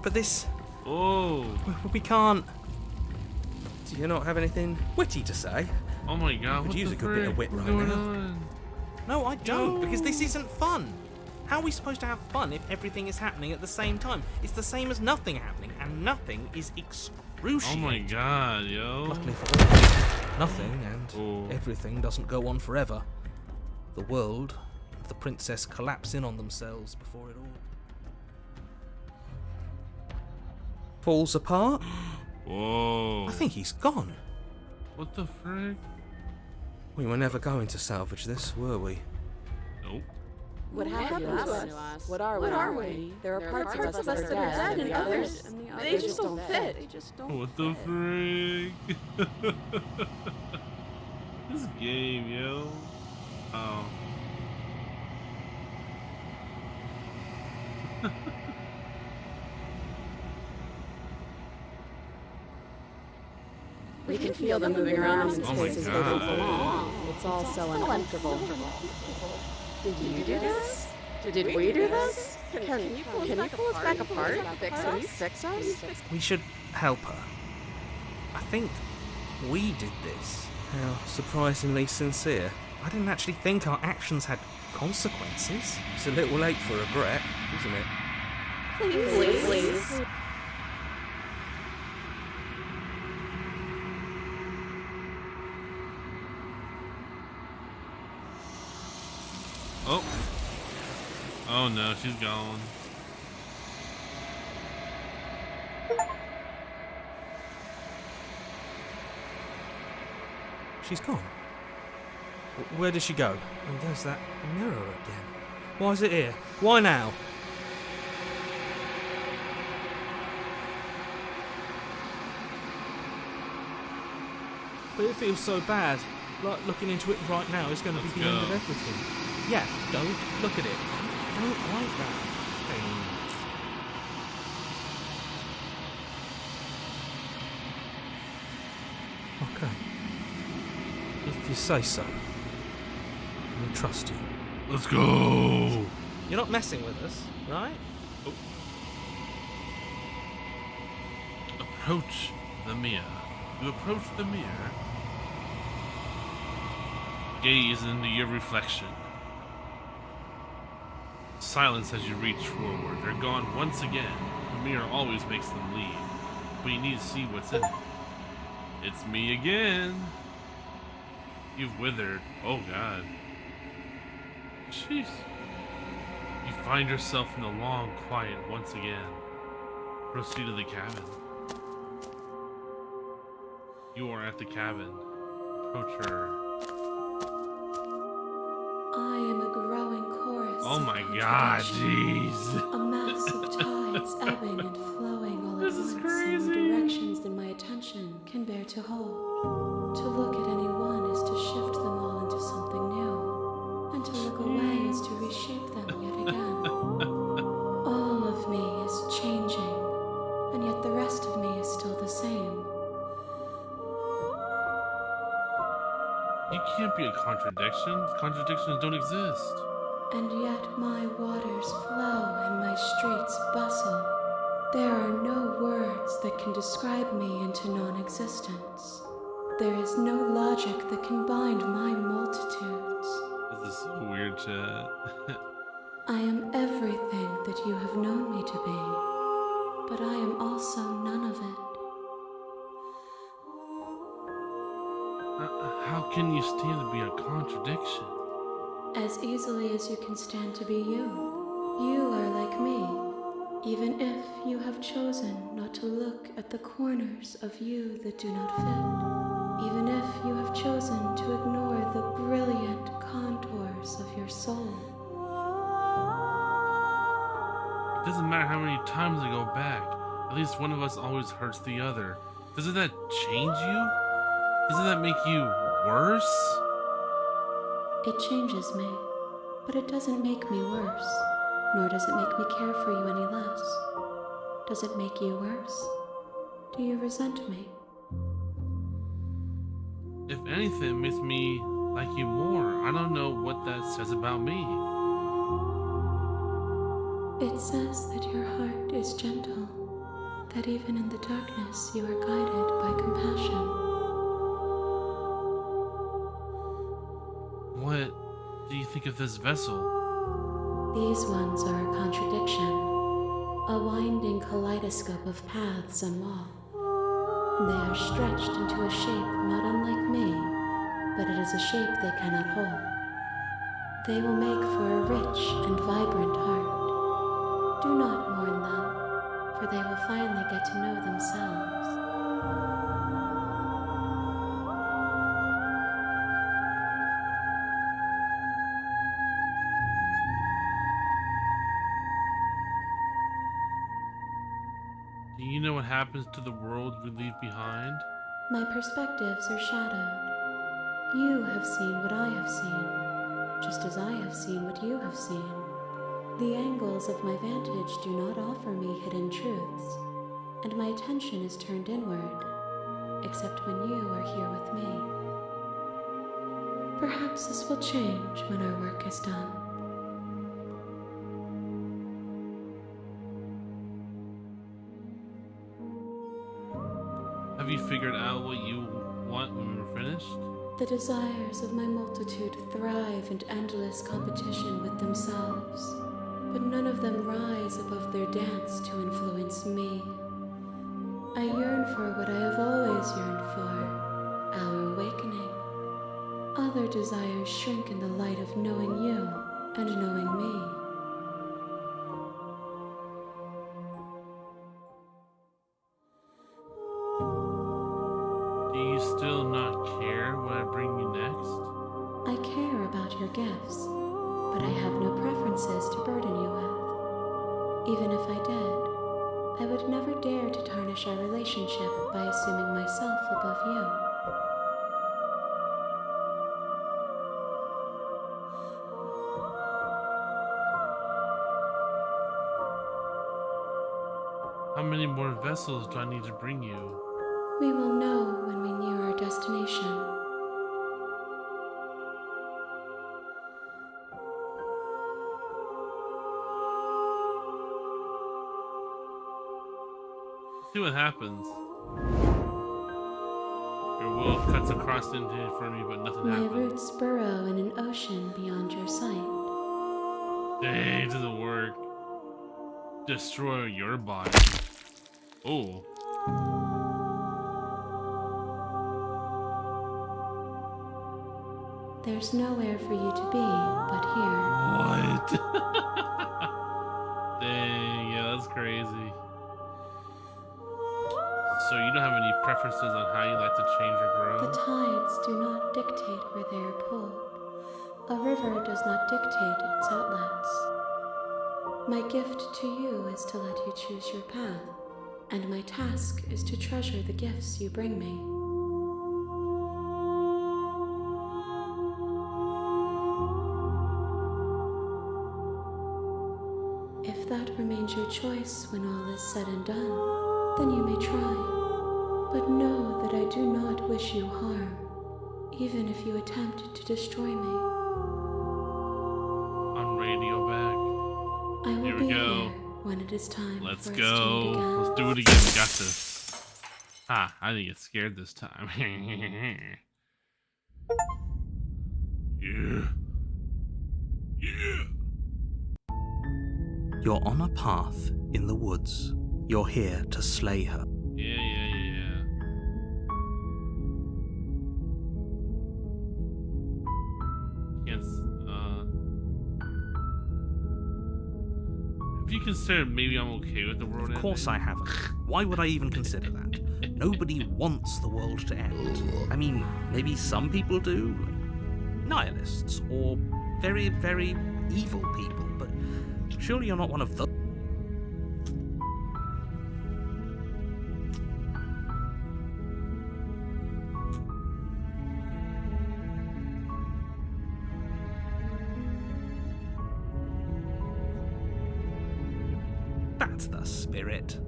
I: But this...
A: Oh.
I: We can't... Do you not have anything witty to say?
A: Oh my god.
I: Could
A: What
I: use
A: the
I: a good bit of
A: frick?
I: wit
A: What's
I: right
A: going
I: now.
A: on?
I: No, I don't, because this isn't fun. How are we supposed to have fun if everything is happening at the same time? It's the same as nothing happening, and nothing is excruciating.
A: Oh my god, yo.
I: Luckily for all, nothing and everything doesn't go on forever. The world and the princess collapse in on themselves before it all falls apart.
A: Whoa.
I: I think he's gone.
A: What the frick?
I: We were never going to salvage this, were we?
A: Nope.
K: What happened to us? What are we? There are parts of us that are dead, and others, they just don't fit.
A: What the frick? This game, yo. Oh.
K: We can feel them moving around in
A: Oh my
K: spaces where they don't
A: God.
K: belong. It's all so uncomfortable. Did you do this? Did we do this? Can you pull us back apart? Fix us?
I: We should help her. I think we did this. How surprisingly sincere. I didn't actually think our actions had consequences. It's a little late for regret, isn't it?
K: Please.
A: Oh. Oh no, she's gone.
I: She's gone. Where did she go? And there's that mirror again. Why is it here? Why now? But it feels so bad. Like looking into it right now is going to be the end of everything. Yeah, don't look at it. I don't like that thing. Okay. If you say so, we'll trust you.
A: Let's go.
I: You're not messing with us, right?
A: Oh. Approach the mirror. You approach the mirror. Gaze into your reflection. Silence as you reach forward. They're gone once again. The mirror always makes them leave. But you need to see what's in it. It's me again. You've withered. Oh god. Jeez. You find yourself in the long quiet once again. Proceed to the cabin. You are at the cabin. Approach her.
J: I am a growing chorus.
A: Oh
J: of
A: my god,
J: contradiction.
A: jeez.
J: A mass of tides ebbing and flowing all
A: This
J: at
A: is
J: once
A: crazy.
J: in the directions that my attention can bear to hold. To look at any one is to shift them all into something new, and to look away is to reshape them yet again. All of me is changing, and yet the rest of me is still the same.
A: You can't be a contradiction. Contradictions don't exist.
J: And yet my waters flow and my streets bustle. There are no words that can describe me into non-existence. There is no logic that can bind my multitudes.
A: This is so weird, chat.
J: I am everything that you have known me to be, but I am also none of it.
A: How can you stand to be a contradiction?
J: As easily as you can stand to be you. You are like me. Even if you have chosen not to look at the corners of you that do not fit. Even if you have chosen to ignore the brilliant contours of your soul.
A: It doesn't matter how many times I go back. At least one of us always hurts the other. Doesn't that change you? Doesn't that make you worse?
J: It changes me, but it doesn't make me worse. Nor does it make me care for you any less. Does it make you worse? Do you resent me?
A: If anything, it makes me like you more. I don't know what that says about me.
J: It says that your heart is gentle, that even in the darkness you are guided by compassion.
A: What do you think of this vessel?
J: These ones are a contradiction, a winding kaleidoscope of paths and wall. They are stretched into a shape not unlike me, but it is a shape they cannot hold. They will make for a rich and vibrant heart. Do not mourn them, for they will finally get to know themselves.
A: Do you know what happens to the world we leave behind?
J: My perspectives are shadowed. You have seen what I have seen, just as I have seen what you have seen. The angles of my vantage do not offer me hidden truths, and my attention is turned inward, except when you are here with me. Perhaps this will change when our work is done.
A: Have you figured out what you want when we're finished?
J: The desires of my multitude thrive in endless competition with themselves, but none of them rise above their dance to influence me. I yearn for what I have always yearned for, our awakening. Other desires shrink in the light of knowing you and knowing me.
A: Do you still not care what I bring you next?
J: I care about your gifts, but I have no preferences to burden you with. Even if I did, I would never dare to tarnish our relationship by assuming myself above you.
A: How many more vessels do I need to bring you?
J: We will know when we near our destination.
A: See what happens. Your will cuts across into front of me, but nothing
J: My
A: happens.
J: roots burrow in an ocean beyond your sight.
A: Dang, it doesn't work. Destroy your body. Oh.
J: There's nowhere for you to be but here.
A: What? Dang, yeah, that's crazy. So you don't have any preferences on how you like to change or grow?
J: The tides do not dictate where they are pulled. A river does not dictate its outlets. My gift to you is to let you choose your path, and my task is to treasure the gifts you bring me. If that remains your choice when all is said and done, then you may try. But know that I do not wish you harm, even if you attempt to destroy me.
A: On radio back.
J: I will
A: Here
J: be
A: we go.
J: here when it is time
A: Let's
J: for us
A: go.
J: to meet again.
A: Let's do it again. We got this. Ah, I didn't get scared this time. Yeah. Yeah.
I: You're on a path in the woods. You're here to slay her.
A: Yeah. If you consider maybe I'm okay with the world
I: Of course I haven't. Why would I even consider that? Nobody wants the world to end. I mean, maybe some people do. Nihilists, or very, very evil people, but surely you're not one of those. That's the spirit.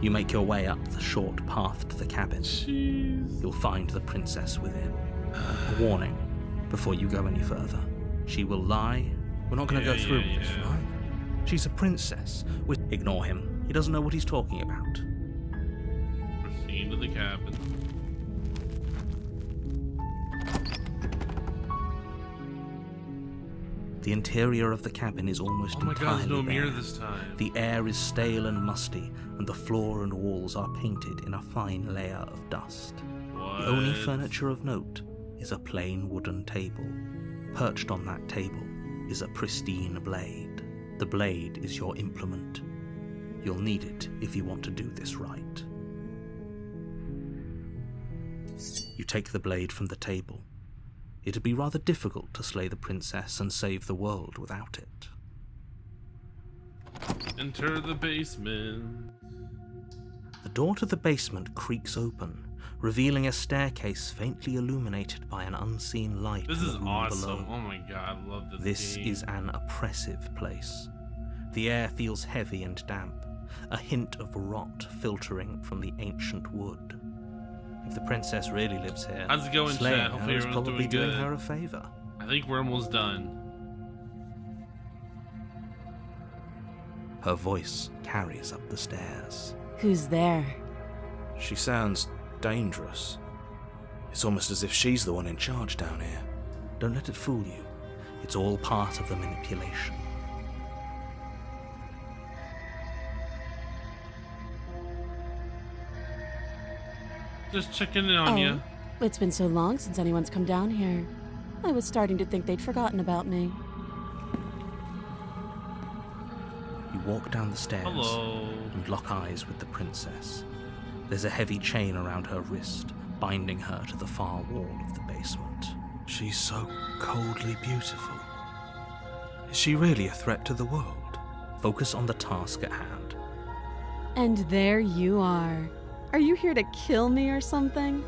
I: You make your way up the short path to the cabin.
A: Jeez.
I: You'll find the princess within. A warning before you go any further. She will lie. We're not going to go through with this, right? She's a princess. Ignore him. He doesn't know what he's talking about.
A: Proceed to the cabin.
I: The interior of the cabin is almost
A: Oh my
I: entirely
A: god, there's no mirror
I: bare.
A: this time.
I: The air is stale and musty, and the floor and walls are painted in a fine layer of dust.
A: What?
I: The only furniture of note is a plain wooden table. Perched on that table is a pristine blade. The blade is your implement. You'll need it if you want to do this right. You take the blade from the table. It'd be rather difficult to slay the princess and save the world without it.
A: Enter the basement.
I: The door to the basement creaks open, revealing a staircase faintly illuminated by an unseen light.
A: This
I: in
A: is
I: the room
A: awesome.
I: below.
A: Oh my god, I love this
I: This
A: game.
I: is an oppressive place. The air feels heavy and damp, a hint of rot filtering from the ancient wood. If the princess really lives here,
A: How's it going,
I: slaying
A: chat? Hopefully
I: her is
A: everyone's
I: probably
A: doing
I: doing
A: good.
I: her a favor.
A: I think we're almost done.
I: Her voice carries up the stairs.
H: Who's there?
L: She sounds dangerous. It's almost as if she's the one in charge down here.
I: Don't let it fool you. It's all part of the manipulation.
A: Just checking in on you.
H: It's been so long since anyone's come down here. I was starting to think they'd forgotten about me.
I: You walk down the stairs
A: Hello.
I: and lock eyes with the princess. There's a heavy chain around her wrist, binding her to the far wall of the basement.
L: She's so coldly beautiful. Is she really a threat to the world?
I: Focus on the task at hand.
H: And there you are. Are you here to kill me or something?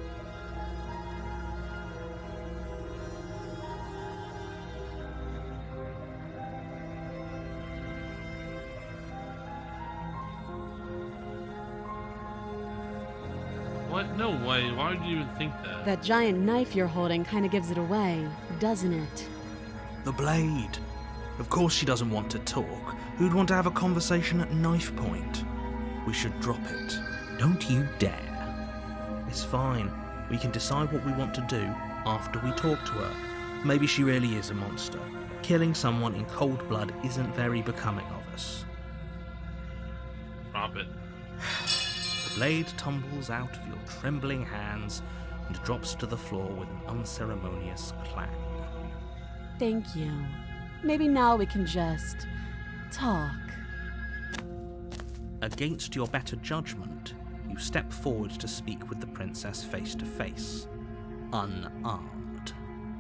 A: What? No way. Why would you even think that?
H: That giant knife you're holding kind of gives it away, doesn't it?
L: The blade. Of course she doesn't want to talk. Who'd want to have a conversation at knife point? We should drop it.
I: Don't you dare. It's fine. We can decide what we want to do after we talk to her. Maybe she really is a monster. Killing someone in cold blood isn't very becoming of us.
A: Drop it.
I: The blade tumbles out of your trembling hands and drops to the floor with an unceremonious clang.
H: Thank you. Maybe now we can just talk.
I: Against your better judgment, you step forward to speak with the princess face to face, unarmed.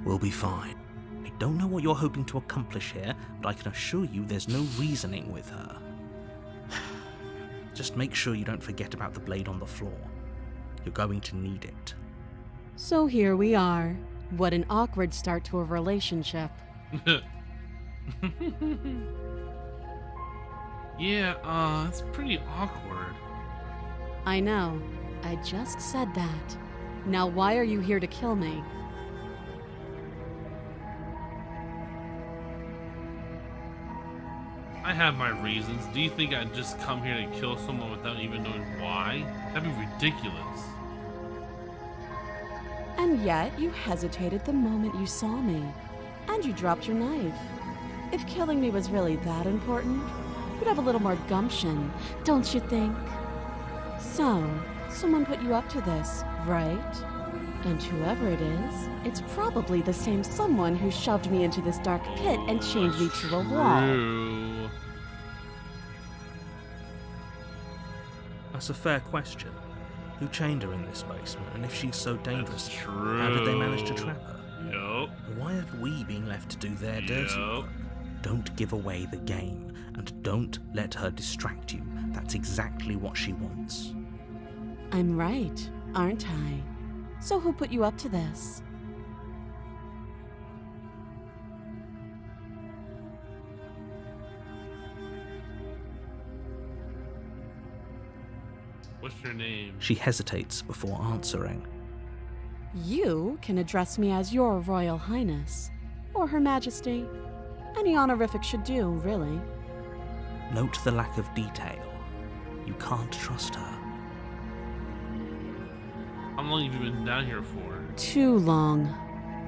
L: We'll be fine.
I: I don't know what you're hoping to accomplish here, but I can assure you there's no reasoning with her. Just make sure you don't forget about the blade on the floor. You're going to need it.
H: So here we are. What an awkward start to a relationship.
A: Yeah, it's pretty awkward.
H: I know. I just said that. Now why are you here to kill me?
A: I have my reasons. Do you think I'd just come here to kill someone without even knowing why? That'd be ridiculous.
H: And yet you hesitated the moment you saw me. And you dropped your knife. If killing me was really that important, you'd have a little more gumption, don't you think? So, someone put you up to this, right? And whoever it is, it's probably the same someone who shoved me into this dark pit and chained me to a wall.
A: True.
I: That's a fair question. Who chained her in this basement, and if she's so dangerous,
A: That's
I: how did they manage to
A: true.
I: trap her?
A: Yup.
I: Why have we been left to do their dirty
A: Yup.
I: work? Don't give away the game, and don't let her distract you. That's exactly what she wants.
H: I'm right, aren't I? So who put you up to this?
A: What's your name?
I: She hesitates before answering.
H: You can address me as Your Royal Highness, or Her Majesty. Any honorific should do, really.
I: Note the lack of detail. You can't trust her.
A: How long have you been down here for?
H: Too long.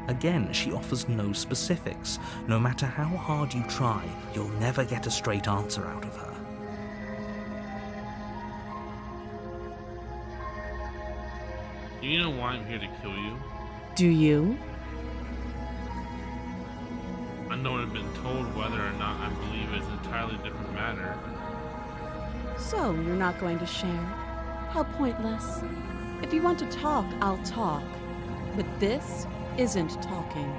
I: Again, she offers no specifics. No matter how hard you try, you'll never get a straight answer out of her.
A: Do you know why I'm here to kill you?
H: Do you?
A: I know I've been told whether or not I believe is an entirely different matter.
H: So, you're not going to share? How pointless. If you want to talk, I'll talk. But this isn't talking.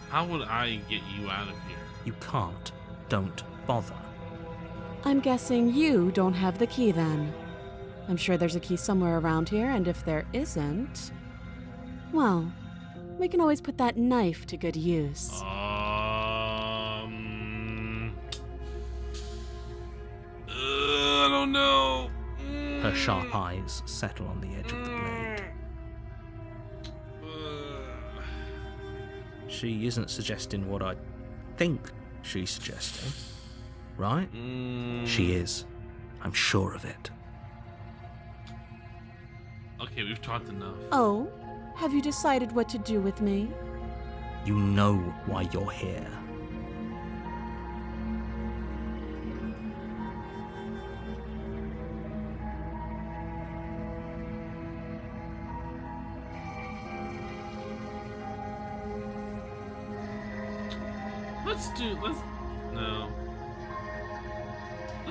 A: How would I get you out of here?
I: You can't. Don't bother.
H: I'm guessing you don't have the key then. I'm sure there's a key somewhere around here, and if there isn't, well, we can always put that knife to good use.
A: I don't know.
I: Her sharp eyes settle on the edge of the blade. She isn't suggesting what I think she's suggesting, right? She is. I'm sure of it.
A: Okay, we've talked enough.
H: Oh, have you decided what to do with me?
I: You know why you're here.
A: Let's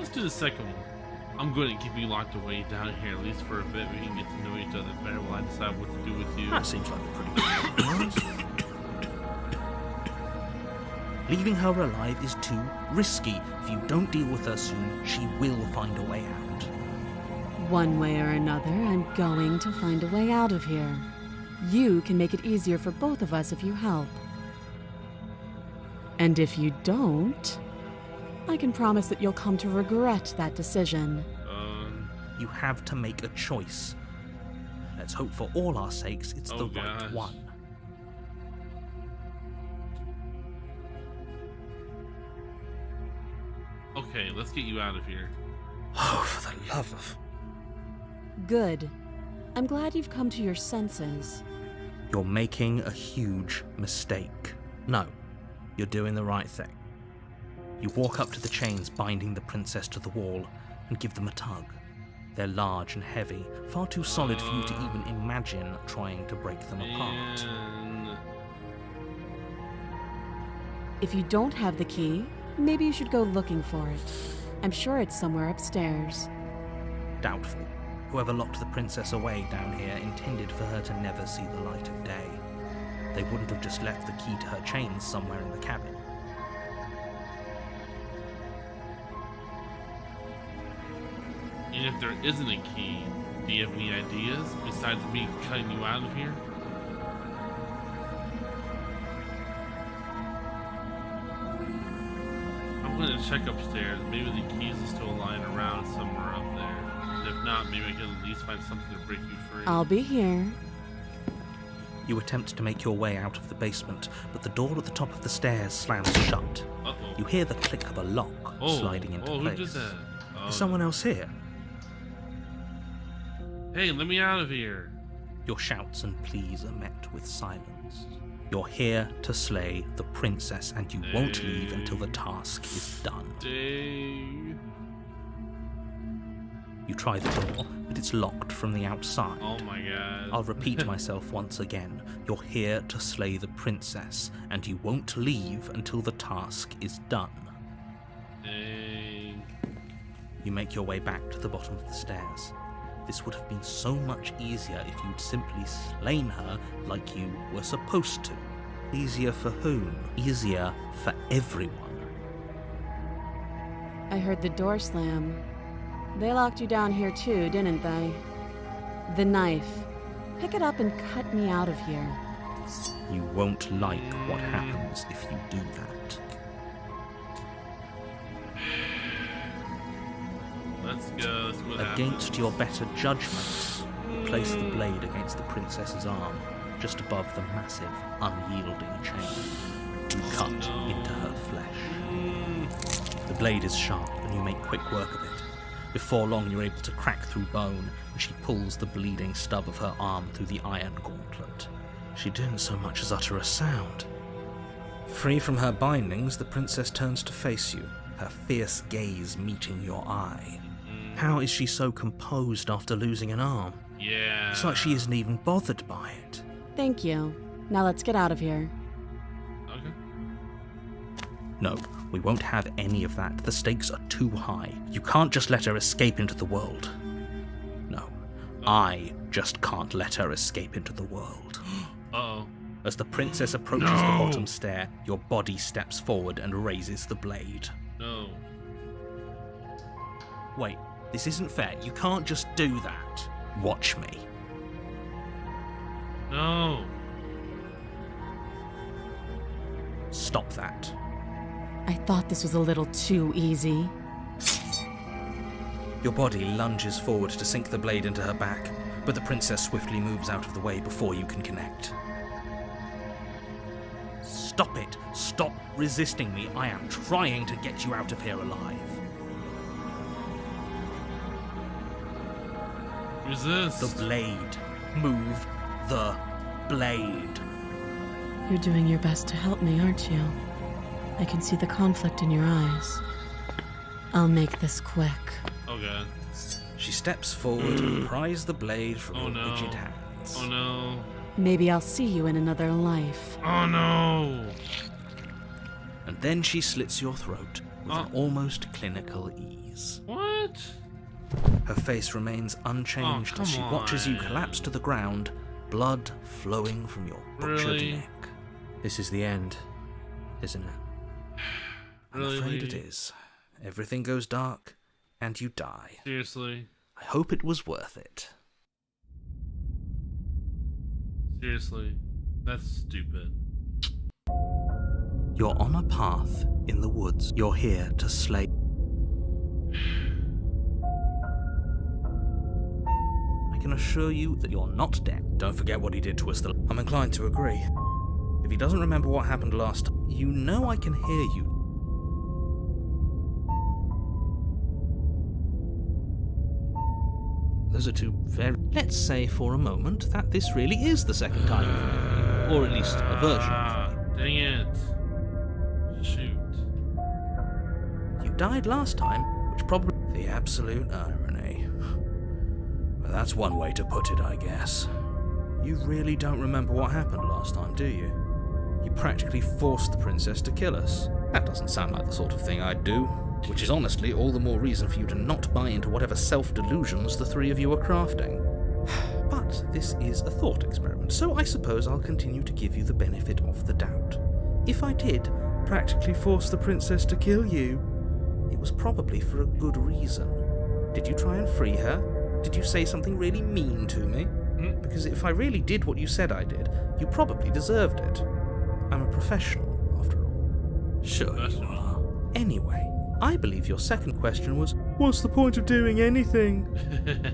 A: do the second one. I'm going to keep you locked away down here, at least for a bit. We can get to know each other better while I decide what to do with you.
I: That seems like a pretty good compromise. Leaving her alive is too risky. If you don't deal with her soon, she will find a way out.
H: One way or another, I'm going to find a way out of here. You can make it easier for both of us if you help. And if you don't, I can promise that you'll come to regret that decision.
I: You have to make a choice. Let's hope for all our sakes it's the right one.
A: Okay, let's get you out of here.
I: Oh, for the love of...
H: Good. I'm glad you've come to your senses.
I: You're making a huge mistake. No, you're doing the right thing. You walk up to the chains binding the princess to the wall and give them a tug. They're large and heavy, far too solid for you to even imagine trying to break them apart.
H: If you don't have the key, maybe you should go looking for it. I'm sure it's somewhere upstairs.
I: Doubtful. Whoever locked the princess away down here intended for her to never see the light of day. They wouldn't have just left the key to her chains somewhere in the cabin.
A: And if there isn't a key, do you have any ideas besides me cutting you out of here? I'm gonna check upstairs. Maybe the keys are still lying around somewhere up there. And if not, maybe I can at least find something to break you free.
H: I'll be here.
I: You attempt to make your way out of the basement, but the door at the top of the stairs slams shut.
A: Uh-oh.
I: You hear the click of a lock sliding into place.
A: Who did that?
I: Is someone else here?
A: Hey, let me out of here.
I: Your shouts and pleas are met with silence. You're here to slay the princess, and you won't leave until the task is done.
A: Dang.
I: You You try the door, but it's locked from the outside.
A: Oh my god.
I: I'll repeat myself once again. You're here to slay the princess, and you won't leave until the task is done.
A: Dang.
I: You make your way back to the bottom of the stairs. This would have been so much easier if you'd simply slain her like you were supposed to. Easier for whom? Easier for everyone.
H: I heard the door slam. They locked you down here too, didn't they? The knife. Pick it up and cut me out of here.
I: You won't like what happens if you do that.
A: Let's go. Let's see what
I: Against
A: happens.
I: your better judgment, you place the blade against the princess's arm, just above the massive, unyielding chain. You cut into her flesh. The blade is sharp, and you make quick work of it. Before long, you're able to crack through bone, and she pulls the bleeding stub of her arm through the iron gauntlet. She didn't so much as utter a sound. Free from her bindings, the princess turns to face you, her fierce gaze meeting your eye. How is she so composed after losing an arm?
A: Yeah.
I: It's like she isn't even bothered by it.
H: Thank you. Now let's get out of here.
A: Okay.
I: No, we won't have any of that. The stakes are too high. You can't just let her escape into the world. No, I just can't let her escape into the world.
A: Uh-oh.
I: As the princess approaches the bottom stair, your body steps forward and raises the blade.
A: No.
I: Wait, this isn't fair. You can't just do that. Watch me.
A: No.
I: Stop that.
H: I thought this was a little too easy.
I: Your body lunges forward to sink the blade into her back, but the princess swiftly moves out of the way before you can connect. Stop it! Stop resisting me! I am trying to get you out of here alive.
A: Resist.
I: The blade. Move the blade.
D: You're doing your best to help me, aren't you? I can see the conflict in your eyes. I'll make this quick.
A: Oh god.
I: She steps forward and pries the blade from
A: Oh
I: your
A: no.
I: rigid hands.
A: Oh no.
H: Maybe I'll see you in another life.
A: Oh no.
I: And then she slits your throat with an almost clinical ease.
A: What?
I: Her face remains unchanged
A: Oh,
I: as she
A: come
I: watches you
A: on.
I: collapse to the ground, blood flowing from your butchered
A: Really?
I: neck. This is the end, isn't it? I'm afraid it is. Everything goes dark, and you die.
A: Seriously?
I: I hope it was worth it.
A: Seriously? That's stupid.
I: You're on a path in the woods. You're here to slay. I can assure you that you're not dead. Don't forget what he did to us. I'm inclined to agree. If he doesn't remember what happened last time, you know I can hear you. Those are two very... Let's say for a moment that this really is the second time you've met me, or at least a version of me.
A: Dang it. Shoot.
I: You died last time, which probably... The absolute irony. Well, that's one way to put it, I guess. You really don't remember what happened last time, do you? You practically forced the princess to kill us. That doesn't sound like the sort of thing I'd do. Which is honestly all the more reason for you to not buy into whatever self-delusions the three of you are crafting. But this is a thought experiment, so I suppose I'll continue to give you the benefit of the doubt. If I did practically force the princess to kill you, it was probably for a good reason. Did you try and free her? Did you say something really mean to me? Because if I really did what you said I did, you probably deserved it. I'm a professional, after all. Sure you are. Anyway, I believe your second question was, what's the point of doing anything?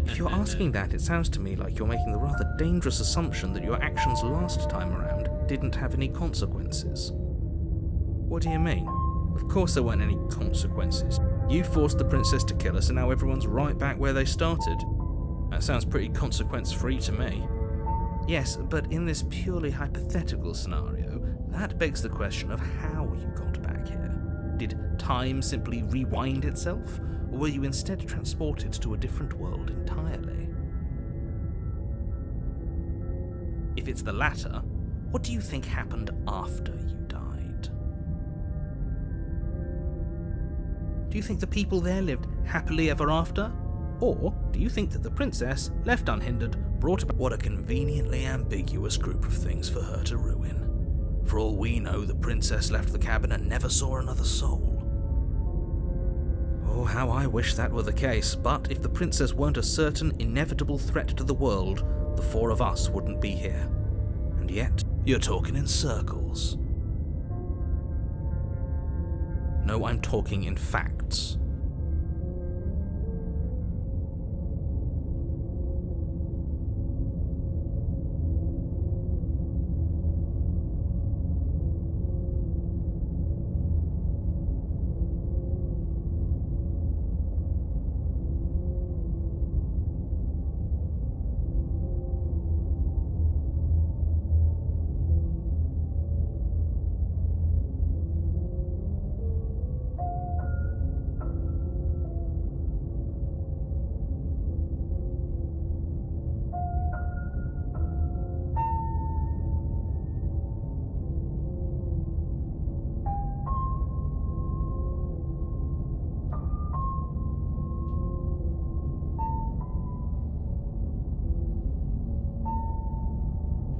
I: If you're asking that, it sounds to me like you're making the rather dangerous assumption that your actions last time around didn't have any consequences. What do you mean? Of course there weren't any consequences. You forced the princess to kill us and now everyone's right back where they started. That sounds pretty consequence-free to me. Yes, but in this purely hypothetical scenario, that begs the question of how you got back here. Did time simply rewind itself, or were you instead transported to a different world entirely? If it's the latter, what do you think happened after you died? Do you think the people there lived happily ever after? Or do you think that the princess, left unhindered, brought about— What a conveniently ambiguous group of things for her to ruin. For all we know, the princess left the cabin and never saw another soul. Oh, how I wish that were the case, but if the princess weren't a certain, inevitable threat to the world, the four of us wouldn't be here. And yet, you're talking in circles. No, I'm talking in facts.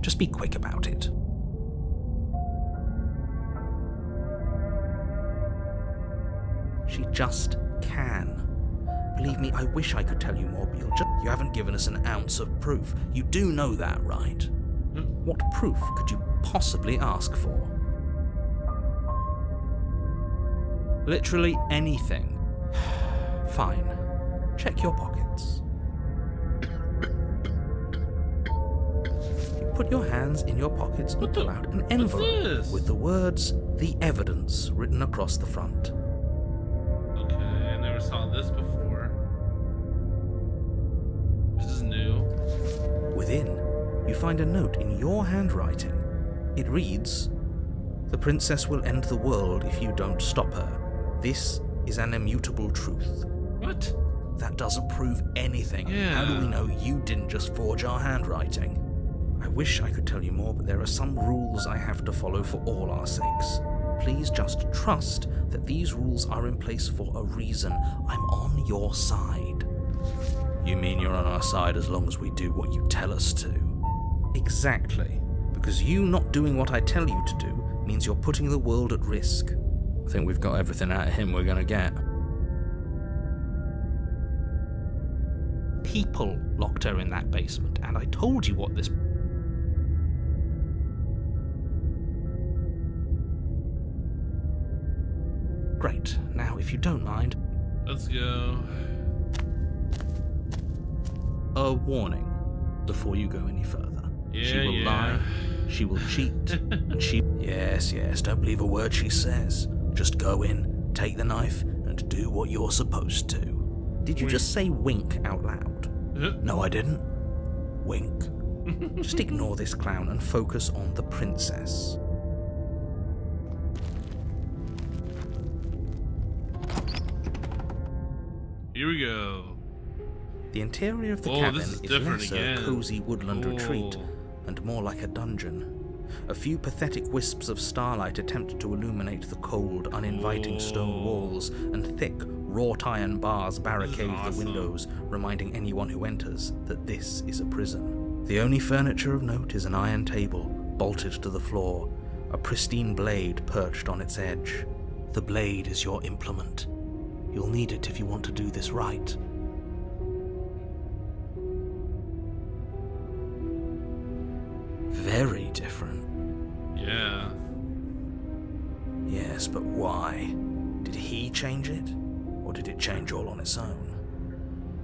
I: Just be quick about it. She just can. Believe me, I wish I could tell you more, but you haven't given us an ounce of proof. You do know that, right? What proof could you possibly ask for? Literally anything. Fine. Check your pockets. Put your hands in your pockets and pull out an envelope with the words, "The Evidence," written across the front.
A: Okay, I never saw this before. This is new.
I: Within, you find a note in your handwriting. It reads, "The princess will end the world if you don't stop her. This is an immutable truth."
A: What?
I: That doesn't prove anything.
A: Yeah.
I: How do we know you didn't just forge our handwriting? I wish I could tell you more, but there are some rules I have to follow for all our sakes. Please just trust that these rules are in place for a reason. I'm on your side. You mean you're on our side as long as we do what you tell us to? Exactly. Because you not doing what I tell you to do means you're putting the world at risk. I think we've got everything out of him we're gonna get. People locked her in that basement, and I told you what this... Great. Now, if you don't mind...
A: Let's go.
I: A warning before you go any further.
A: Yeah,
I: she will lie, she will cheat, and she... Yes, don't believe a word she says. Just go in, take the knife, and do what you're supposed to. Did you just say wink out loud? No, I didn't. Wink. Just ignore this clown and focus on the princess.
A: Here we go.
I: The interior of the cabin is less a cozy woodland retreat and more like a dungeon. A few pathetic wisps of starlight attempt to illuminate the cold, uninviting stone walls, and thick, wrought iron bars barricade the windows, reminding anyone who enters that this is a prison. The only furniture of note is an iron table, bolted to the floor, a pristine blade perched on its edge. The blade is your implement. You'll need it if you want to do this right. Very different.
A: Yeah.
I: Yes, but why? Did he change it? Or did it change all on its own?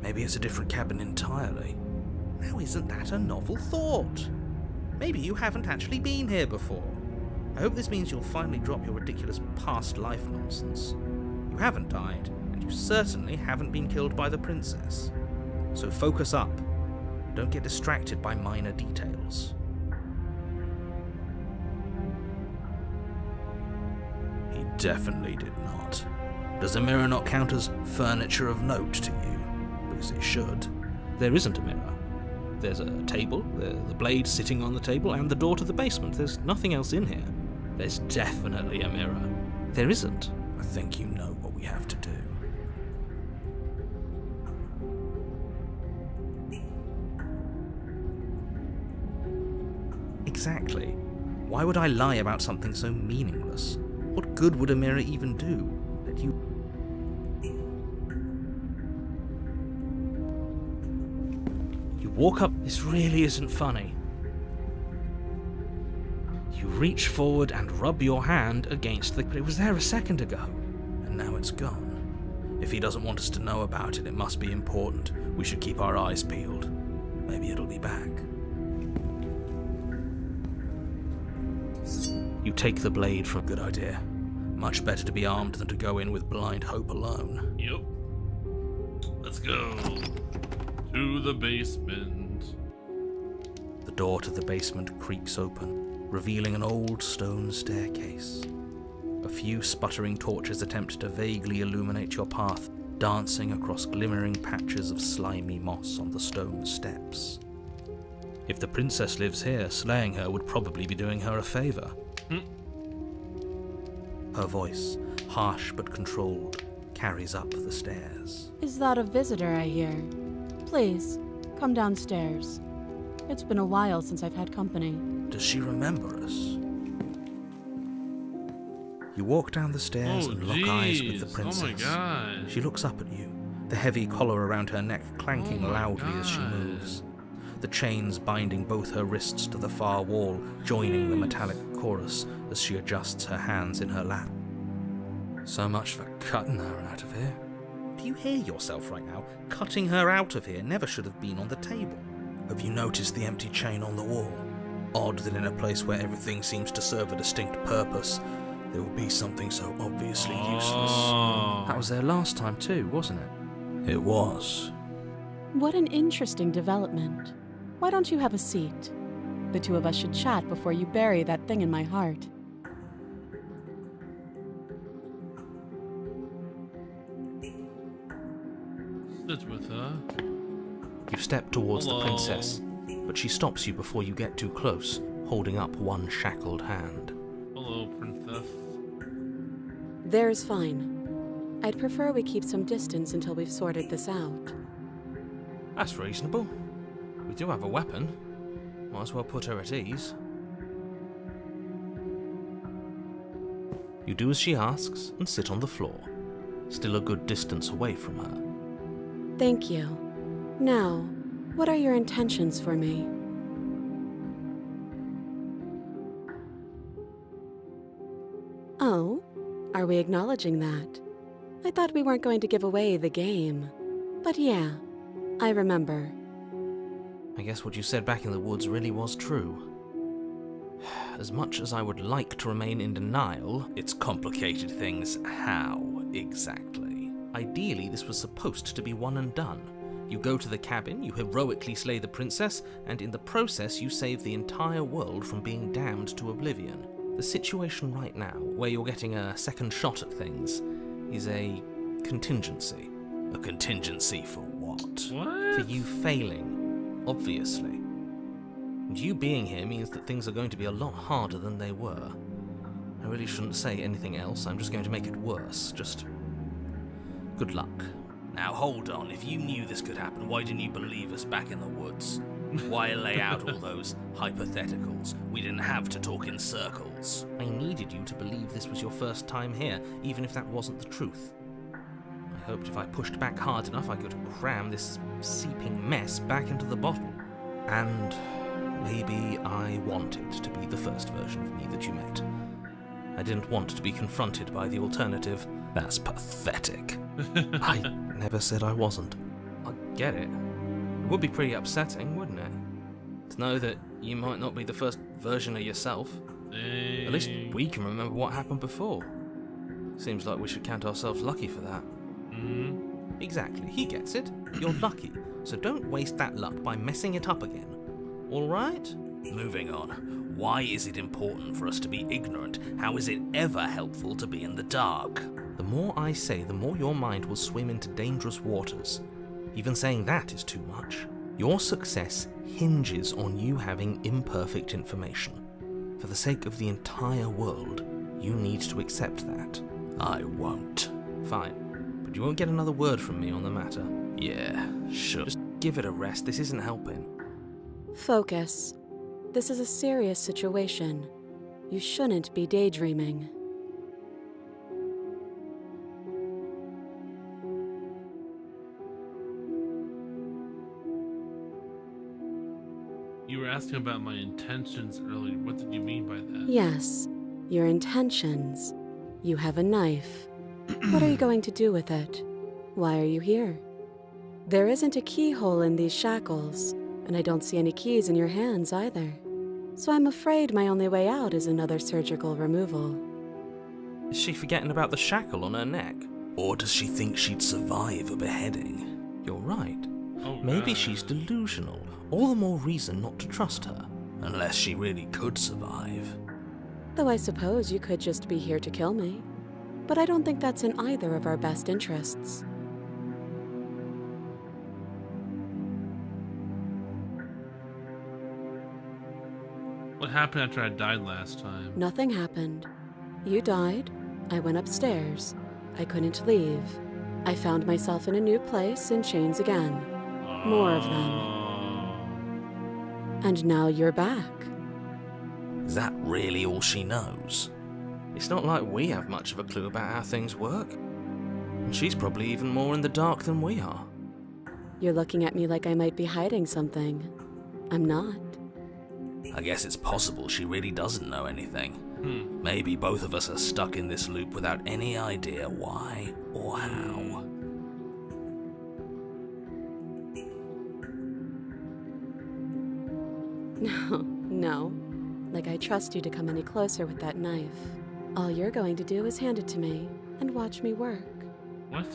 I: Maybe it's a different cabin entirely. Now isn't that a novel thought? Maybe you haven't actually been here before. I hope this means you'll finally drop your ridiculous past life nonsense. You haven't died, and you certainly haven't been killed by the princess. So focus up. Don't get distracted by minor details. He definitely did not. Does a mirror not count as furniture of note to you? Because it should.
E: There isn't a mirror. There's a table, the blade sitting on the table, and the door to the basement. There's nothing else in here. There's definitely a mirror. There isn't.
I: I think you know what we have to do. Exactly. Why would I lie about something so meaningless? What good would a mirror even do? Let you...
E: You walk up... This really isn't funny. You reach forward and rub your hand against the... But it was there a second ago.
I: And now it's gone. If he doesn't want us to know about it, it must be important. We should keep our eyes peeled. Maybe it'll be back. You take the blade from... Good idea. Much better to be armed than to go in with blind hope alone.
A: Yep. Let's go. To the basement.
I: The door to the basement creaks open, revealing an old stone staircase. A few sputtering torches attempt to vaguely illuminate your path, dancing across glimmering patches of slimy moss on the stone steps. If the princess lives here, slaying her would probably be doing her a favour. Her voice, harsh but controlled, carries up the stairs.
H: Is that a visitor I hear? Please, come downstairs. It's been a while since I've had company.
I: Does she remember us? You walk down the stairs and lock eyes with the princess.
A: Oh my god.
I: She looks up at you, the heavy collar around her neck clanking loudly as she moves. The chains binding both her wrists to the far wall, joining the metallic chorus as she adjusts her hands in her lap. So much for cutting her out of here. Do you hear yourself right now? Cutting her out of here never should have been on the table. Have you noticed the empty chain on the wall? Odd that in a place where everything seems to serve a distinct purpose, there will be something so obviously useless.
E: That was there last time too, wasn't it?
I: It was.
H: What an interesting development. Why don't you have a seat? The two of us should chat before you bury that thing in my heart.
A: Sit with her.
E: You step towards
A: Hello.
E: the princess, but she stops you before you get too close, holding up one shackled hand.
A: Hello, princess.
H: There's fine. I'd prefer we keep some distance until we've sorted this out.
E: That's reasonable. We do have a weapon. Might as well put her at ease. You do as she asks and sit on the floor, still a good distance away from her.
H: Thank you. Now, what are your intentions for me? Oh, are we acknowledging that? I thought we weren't going to give away the game. But yeah, I remember.
E: I guess what you said back in the woods really was true. As much as I would like to remain in denial,
I: It's complicated things. How exactly?
E: ideally this was supposed to be one and done. You go to the cabin, you heroically slay the princess, and in the process you save the entire world from being damned to oblivion. The situation right now, where you're getting a second shot at things, is a contingency.
I: A contingency for what?
A: What?
E: For you failing, obviously. And you being here means that things are going to be a lot harder than they were. I really shouldn't say anything else, I'm just going to make it worse. Just good luck.
I: Now hold on, if you knew this could happen, why didn't you believe us back in the woods? Why lay out all those hypotheticals? We didn't have to talk in circles.
E: I needed you to believe this was your first time here, even if that wasn't the truth. I hoped if I pushed back hard enough I could cram this seeping mess back into the bottle. And maybe I wanted to be the first version of me that you met. I didn't want to be confronted by the alternative.
I: That's pathetic.
E: I never said I wasn't. I get it. It would be pretty upsetting, wouldn't it? To know that you might not be the first version of yourself.
A: Dang.
E: At least we can remember what happened before. Seems like we should count ourselves lucky for that.
A: Mm-hmm.
E: Exactly, he gets it. You're lucky, so don't waste that luck by messing it up again. Alright?
I: Moving on. Why is it important for us to be ignorant? How is it ever helpful to be in the dark? The more I say, the more your mind will swim into dangerous waters. Even saying that is too much. Your success hinges on you having imperfect information. For the sake of the entire world, you need to accept that. I won't. Fine, but you won't get another word from me on the matter. Yeah, sure. Just give it a rest, this isn't helping.
H: Focus. This is a serious situation. You shouldn't be daydreaming.
A: You were asking about my intentions earlier. What did you mean by that?
H: Yes, your intentions. You have a knife. What are you going to do with it? Why are you here? There isn't a keyhole in these shackles, and I don't see any keys in your hands either. So I'm afraid my only way out is another surgical removal.
I: Is she forgetting about the shackle on her neck? Or does she think she'd survive a beheading? You're right.
A: Oh,
I: Maybe she's delusional. All the more reason not to trust her. Unless she really could survive.
H: Though I suppose you could just be here to kill me. But I don't think that's in either of our best interests.
A: What happened after I died last time?
H: Nothing happened. You died. I went upstairs. I couldn't leave. I found myself in a new place in chains again. More of them. And now you're back.
I: Is that really all she knows? It's not like we have much of a clue about how things work. And she's probably even more in the dark than we are.
H: You're looking at me like I might be hiding something. I'm not.
I: I guess it's possible she really doesn't know anything. Maybe both of us are stuck in this loop without any idea why or how.
H: No. Like I trust you to come any closer with that knife. All you're going to do is hand it to me and watch me work.
A: What?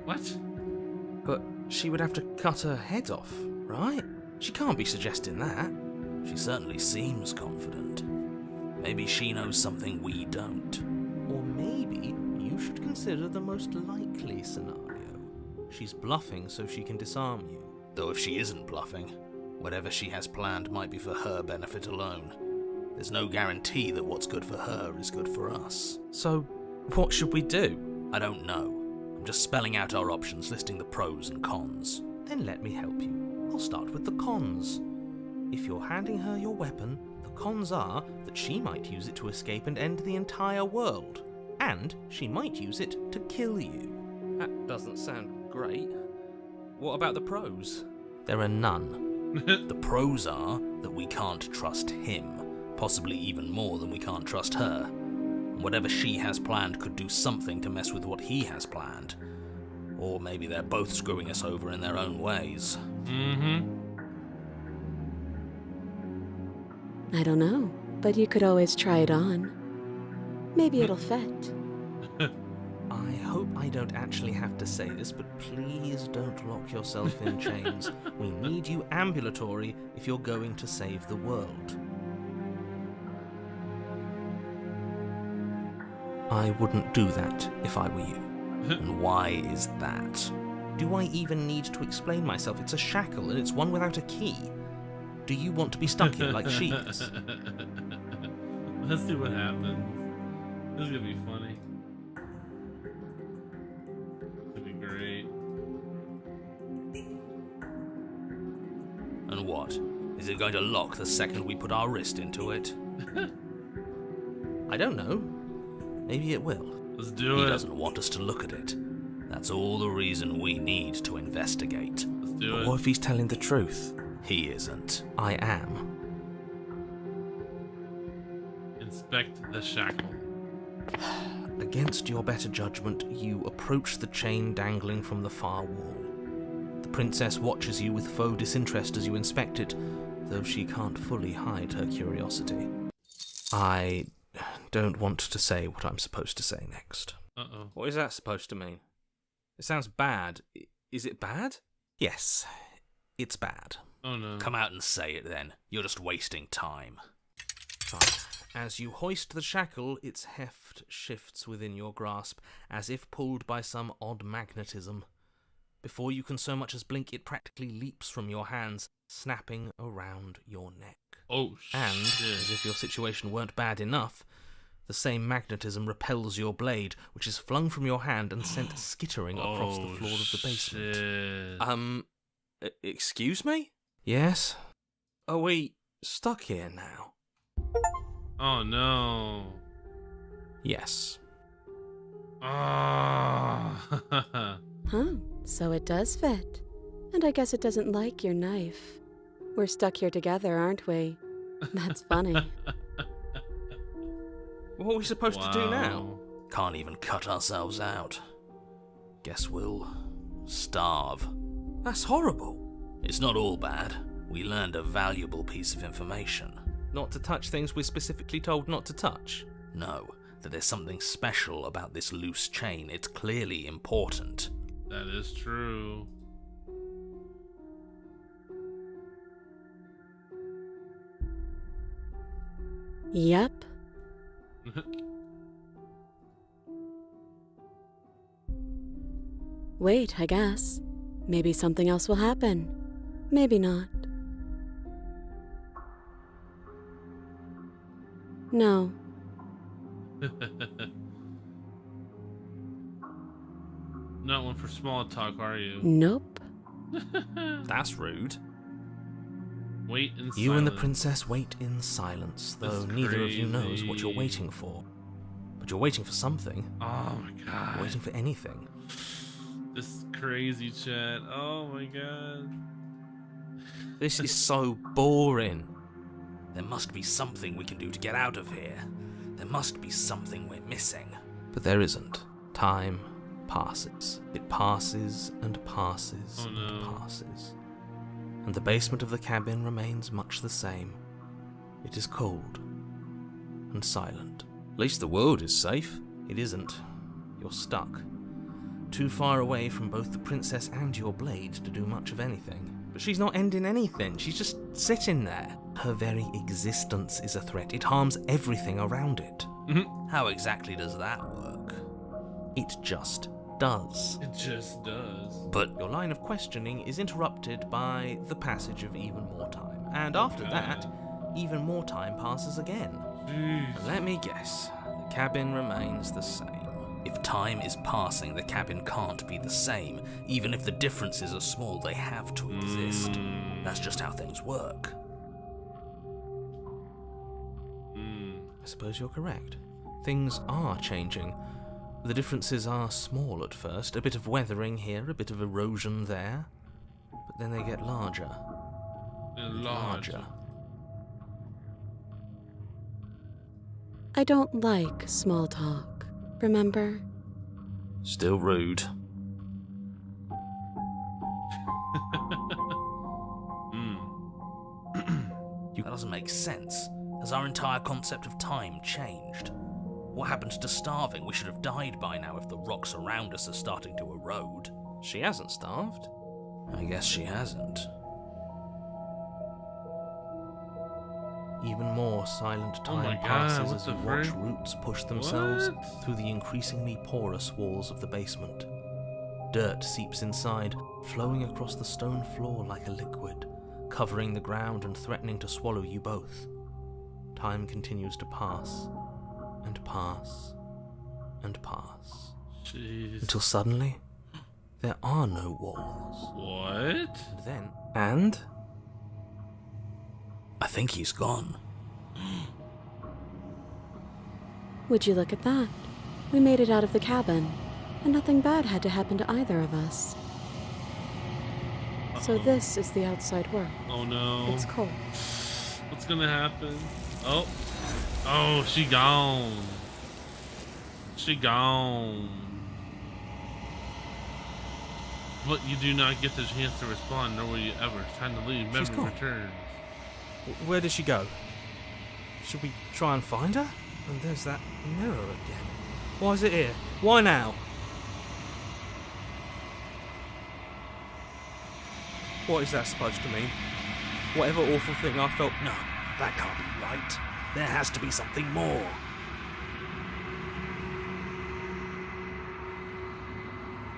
A: What?
I: But she would have to cut her head off, right? She can't be suggesting that. She certainly seems confident. Maybe she knows something we don't. Or maybe you should consider the most likely scenario. She's bluffing so she can disarm you. Though if she isn't bluffing, whatever she has planned might be for her benefit alone. There's no guarantee that what's good for her is good for us. So, what should we do? I don't know. I'm just spelling out our options, listing the pros and cons. Then let me help you. I'll start with the cons. If you're handing her your weapon, the cons are that she might use it to escape and end the entire world. And she might use it to kill you. That doesn't sound great. What about the pros? There are none. The pros are that we can't trust him. Possibly even more than we can't trust her. Whatever she has planned could do something to mess with what he has planned. Or maybe they're both screwing us over in their own ways.
H: I don't know, but you could always try it on. Maybe it'll fit.
I: I hope I don't actually have to say this, but please don't lock yourself in chains. We need you ambulatory if you're going to save the world. I wouldn't do that if I were you. And why is that? Do I even need to explain myself? It's a shackle and it's one without a key. Do you want to be stuck here like she is?
A: Let's see what happens. This is gonna be funny. It's gonna be great.
I: And what? Is it going to lock the second we put our wrist into it? I don't know. Maybe it will.
A: Let's do it.
I: He doesn't want us to look at it. That's all the reason we need to investigate.
A: Let's do
I: But
A: it.
I: what if he's telling the truth? He isn't. I am.
A: Inspect the shackle.
I: Against your better judgment, you approach the chain dangling from the far wall. The princess watches you with faux disinterest as you inspect it, though she can't fully hide her curiosity. I don't want to say what I'm supposed to say next.
A: Uh-oh.
I: What is that supposed to mean? It sounds bad. Is it bad? Yes, it's bad.
A: Oh no.
I: Come out and say it then. You're just wasting time.
C: Fine. As you hoist the shackle, its heft shifts within your grasp, as if pulled by some odd magnetism. Before you can so much as blink, it practically leaps from your hands, snapping around your neck.
A: Oh,
C: And,
A: shit.
C: as if your situation weren't bad enough, the same magnetism repels your blade, which is flung from your hand and sent skittering across the floor of the basement.
A: Shit.
C: Excuse me? Yes? Are we stuck here now?
A: Oh no.
C: Yes.
A: Ah.
H: Huh, so it does fit. And I guess it doesn't like your knife. We're stuck here together, aren't we? That's funny.
C: What are we supposed to do now?
I: Can't even cut ourselves out. Guess we'll starve.
C: That's horrible.
I: It's not all bad. We learned a valuable piece of information.
C: Not to touch things we're specifically told not to touch.
I: No, that there's something special about this loose chain. It's clearly important.
A: That is true.
H: Yep. Wait, I guess. Maybe something else will happen. Maybe not. No.
A: Not one for small talk, are you?
H: Nope.
C: That's rude.
A: Wait in silence.
C: You and the princess wait in silence, though
A: That's
C: neither of you knows what you're
A: crazy.
C: waiting for. But you're waiting for something.
A: Oh my god.
C: You're waiting for anything.
A: This is crazy, chat. Oh my god.
C: This is so boring.
I: There must be something we can do to get out of here. There must be something we're missing.
C: But there isn't. Time passes. It passes and passes
A: Oh, no.
C: and passes. And the basement of the cabin remains much the same. It is cold and silent. At least the world is safe. It isn't. You're stuck. Too far away from both the princess and your blade to do much of anything. But she's not ending anything. She's just sitting there. Her very existence is a threat. It harms everything around it.
I: How exactly does that work?
C: It just does.
A: It just does.
I: But
C: Your line of questioning is interrupted by the passage of even more time. And after that, even more time passes again.
A: Jeez.
C: Let me guess. The cabin remains the same.
I: if time is passing, the cabin can't be the same. Even if the differences are small, they have to exist. That's just how things work.
C: I suppose you're correct. Things are changing. The differences are small at first, a bit of weathering here, a bit of erosion there, but then they get larger.
A: And larger.
H: I don't like small talk, remember?
I: Still rude. That doesn't make sense. Has our entire concept of time changed? What happened to starving? We should have died by now if the rocks around us are starting to erode.
C: She hasn't starved.
I: I guess she hasn't.
C: Even more silent time
A: my God,
C: passes
A: what
C: as
A: the
C: you watch
A: frick?
C: roots push themselves
A: What?
C: through the increasingly porous walls of the basement. Dirt seeps inside, flowing across the stone floor like a liquid, covering the ground and threatening to swallow you both. Time continues to pass, and pass, and pass,
A: Jeez.
C: until suddenly, there are no walls.
A: What?
C: And then... And?
I: I think he's gone.
H: Would you look at that? We made it out of the cabin, and nothing bad had to happen to either of us. So this is the outside world.
A: Oh no.
H: It's cold.
A: What's gonna happen? Oh. Oh, she gone. She gone. But you do not get the chance to respond, nor will you ever. It's time to leave.
C: She's
A: Memory
C: gone.
A: returns.
C: Where did she go? Should we try and find her? And there's that mirror again. Why is it here? Why now? What is that supposed to mean?
E: Whatever awful thing I felt.
G: No, that can't be right. There has to be something more.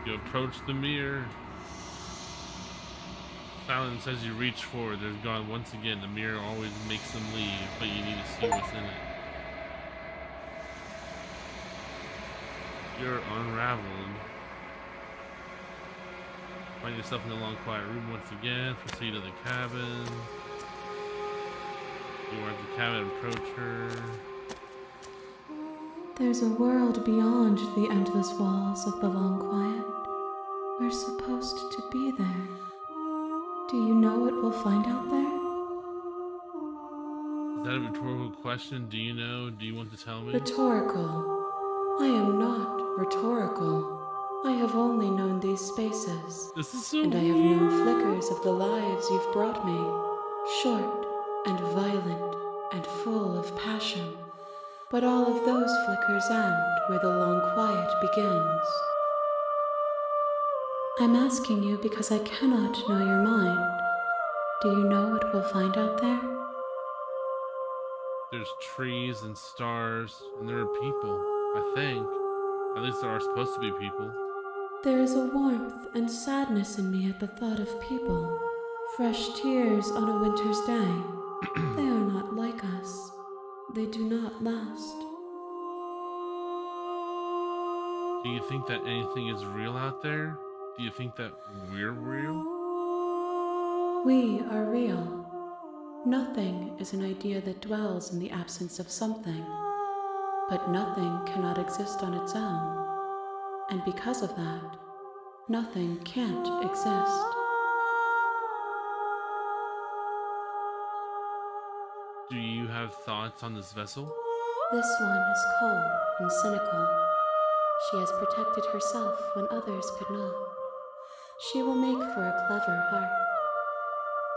A: You approach the mirror. Silence as you reach forward. There's gone once again. The mirror always makes them leave, but you need to see what's in it. You're unraveled. Find yourself in the long, quiet room once again. Proceed to the cabin. You are at the cabin. Approach her.
J: There's a world beyond the endless walls of the long quiet. We're supposed to be there. Do you know what we'll find out there?
A: Is that a rhetorical question? Do you know? Do you want to tell me?
J: Rhetorical. I am not rhetorical. I have only known these spaces.
A: This is so
J: and I have known flickers of the lives you've brought me. Short and violent and full of passion. But all of those flickers end where the long quiet begins. I'm asking you because I cannot know your mind. Do you know what we'll find out there?
A: There's trees and stars, and there are people, I think. At least there are supposed to be people.
J: There is a warmth and sadness in me at the thought of people. Fresh tears on a winter's day. They are not like us. They do not last.
A: Do you think that anything is real out there? Do you think that we're real?
J: We are real. Nothing is an idea that dwells in the absence of something. But nothing cannot exist on its own. And because of that, nothing can't exist.
A: Do you have thoughts on this vessel?
J: This one is cold and cynical. She has protected herself when others could not. She will make for a clever heart.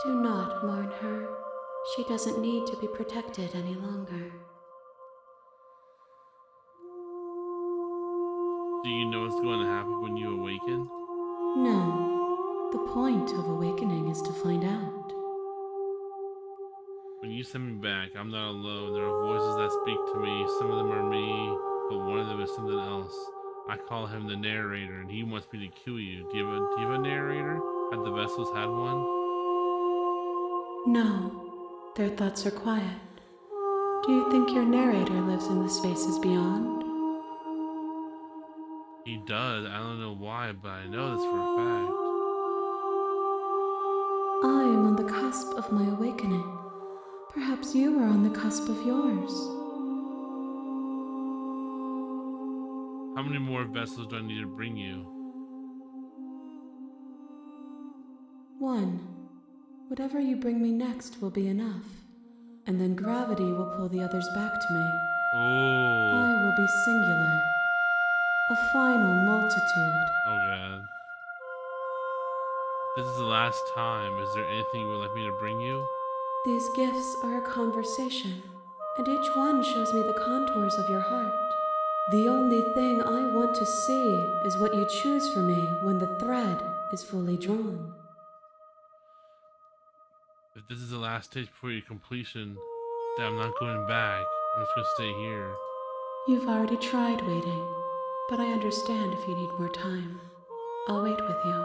J: Do not mourn her. She doesn't need to be protected any longer.
A: Do you know what's going to happen when you awaken?
J: No. The point of awakening is to find out.
A: When you send me back, I'm not alone. There are voices that speak to me. Some of them are me, but one of them is something else. I call him the narrator, and he wants me to kill you. Do you have a narrator? Have the vessels had one?
J: No. Their thoughts are quiet. Do you think your narrator lives in the spaces beyond?
A: He does. I don't know why, but I know this for a fact.
J: I am on the cusp of my awakening. Perhaps you are on the cusp of yours.
A: How many more vessels do I need to bring you?
J: One. Whatever you bring me next will be enough. And then gravity will pull the others back to me.
A: Oh.
J: I will be singular. A final multitude.
A: Oh god. This is the last time. Is there anything you would like me to bring you?
J: These gifts are a conversation, and each one shows me the contours of your heart. The only thing I want to see is what you choose for me when the thread is fully drawn.
A: If this is the last stage before your completion, then I'm not going back. I'm just gonna stay here.
J: You've already tried waiting, but I understand if you need more time. I'll wait with you.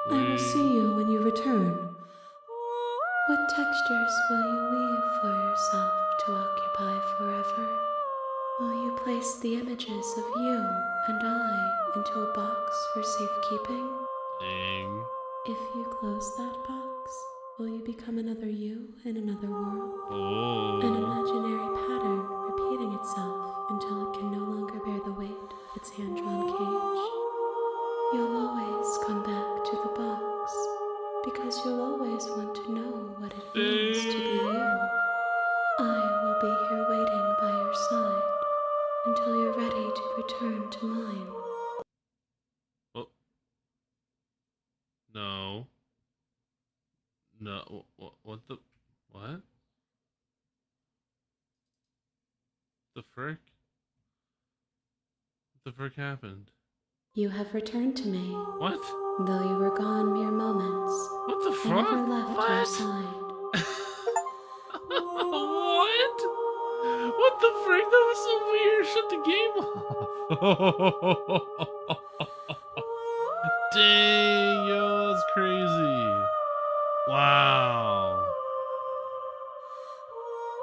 J: I will see you when you return. What textures will you weave for yourself to occupy forever? Will you place the images of you and I into a box for safekeeping?
A: Dang.
J: If you close that box, will you become another you in another world?
A: Oh.
J: An imaginary pattern repeating itself until it can no longer bear the weight of its hand-drawn cage. You'll always come back to the box, because you'll always want to know what it means to be you. I will be here waiting by your side until you're ready to return to mine.
A: Oh. No. No. What the? What? The frick? What the frick happened?
J: You have returned to me.
A: What?
J: Though you were gone mere moments,
A: What the
J: I
A: fuck?
J: never left your
A: What?
J: side.
A: What? What the frick? That was so weird. Shut the game off. Dang, yo, that's crazy. Wow.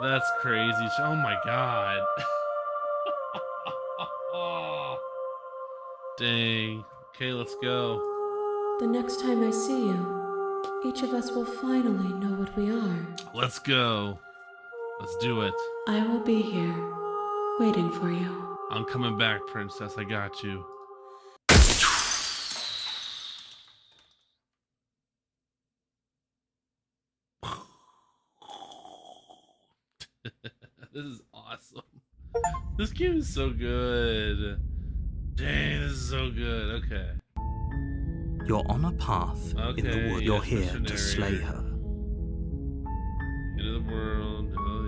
A: That's crazy. Oh my god. Dang. Okay, let's go.
J: The next time I see you, each of us will finally know what we are.
A: Let's go. Let's do it.
J: I will be here, waiting for you.
A: I'm coming back, princess. I got you. This is awesome. This game is so good. Dang, this is so good. Okay.
I: You're on a path in the wood. You're
A: yes,
I: here to
A: missionary.
I: slay her.
A: End of the world. Oh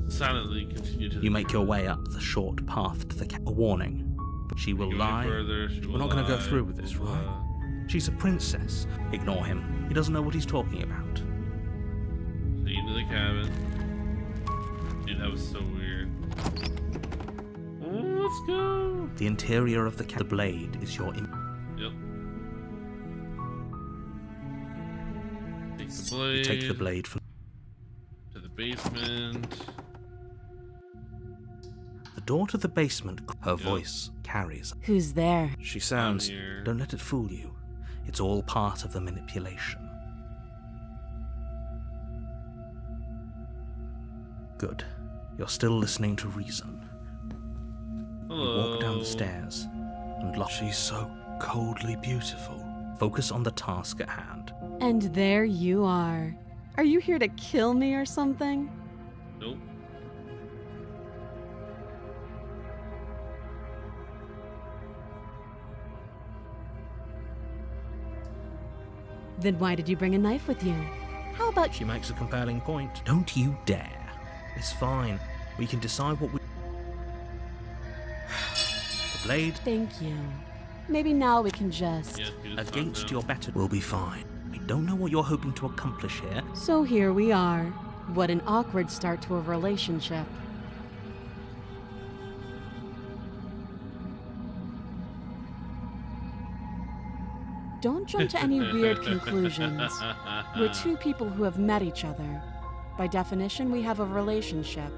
A: yeah. Silently continue to.
I: You make your way up the short path to the A warning. She will lie. We're not going to go through with this, right? She's a princess. Ignore him. He doesn't know what he's talking about.
A: So into the cabin. Dude, that was so weird. Oh, let's go.
I: The interior of the blade is your.
A: Yep. Take the blade.
I: You take the blade from
A: to the basement.
I: The door to the basement. Her voice carries.
H: Who's there?
I: She sounds.
A: I'm here.
I: Don't let it fool you. It's all part of the manipulation. Good. You're still listening to reason.
A: Hello.
I: You walk down the stairs and lock.
L: She's so coldly beautiful.
I: Focus on the task at hand.
H: And there you are. Are you here to kill me or something?
A: Nope.
H: Then why did you bring a knife with you? How about
I: She makes a compelling point. Don't you dare. It's fine. We can decide what we. The blade
H: Thank you. Maybe now we can just.
A: Yeah, dude, it's
I: against
A: not
I: your better will be fine. I don't know what you're hoping to accomplish here.
H: So here we are. What an awkward start to a relationship. Don't jump to any weird conclusions. We're two people who have met each other. By definition, we have a relationship.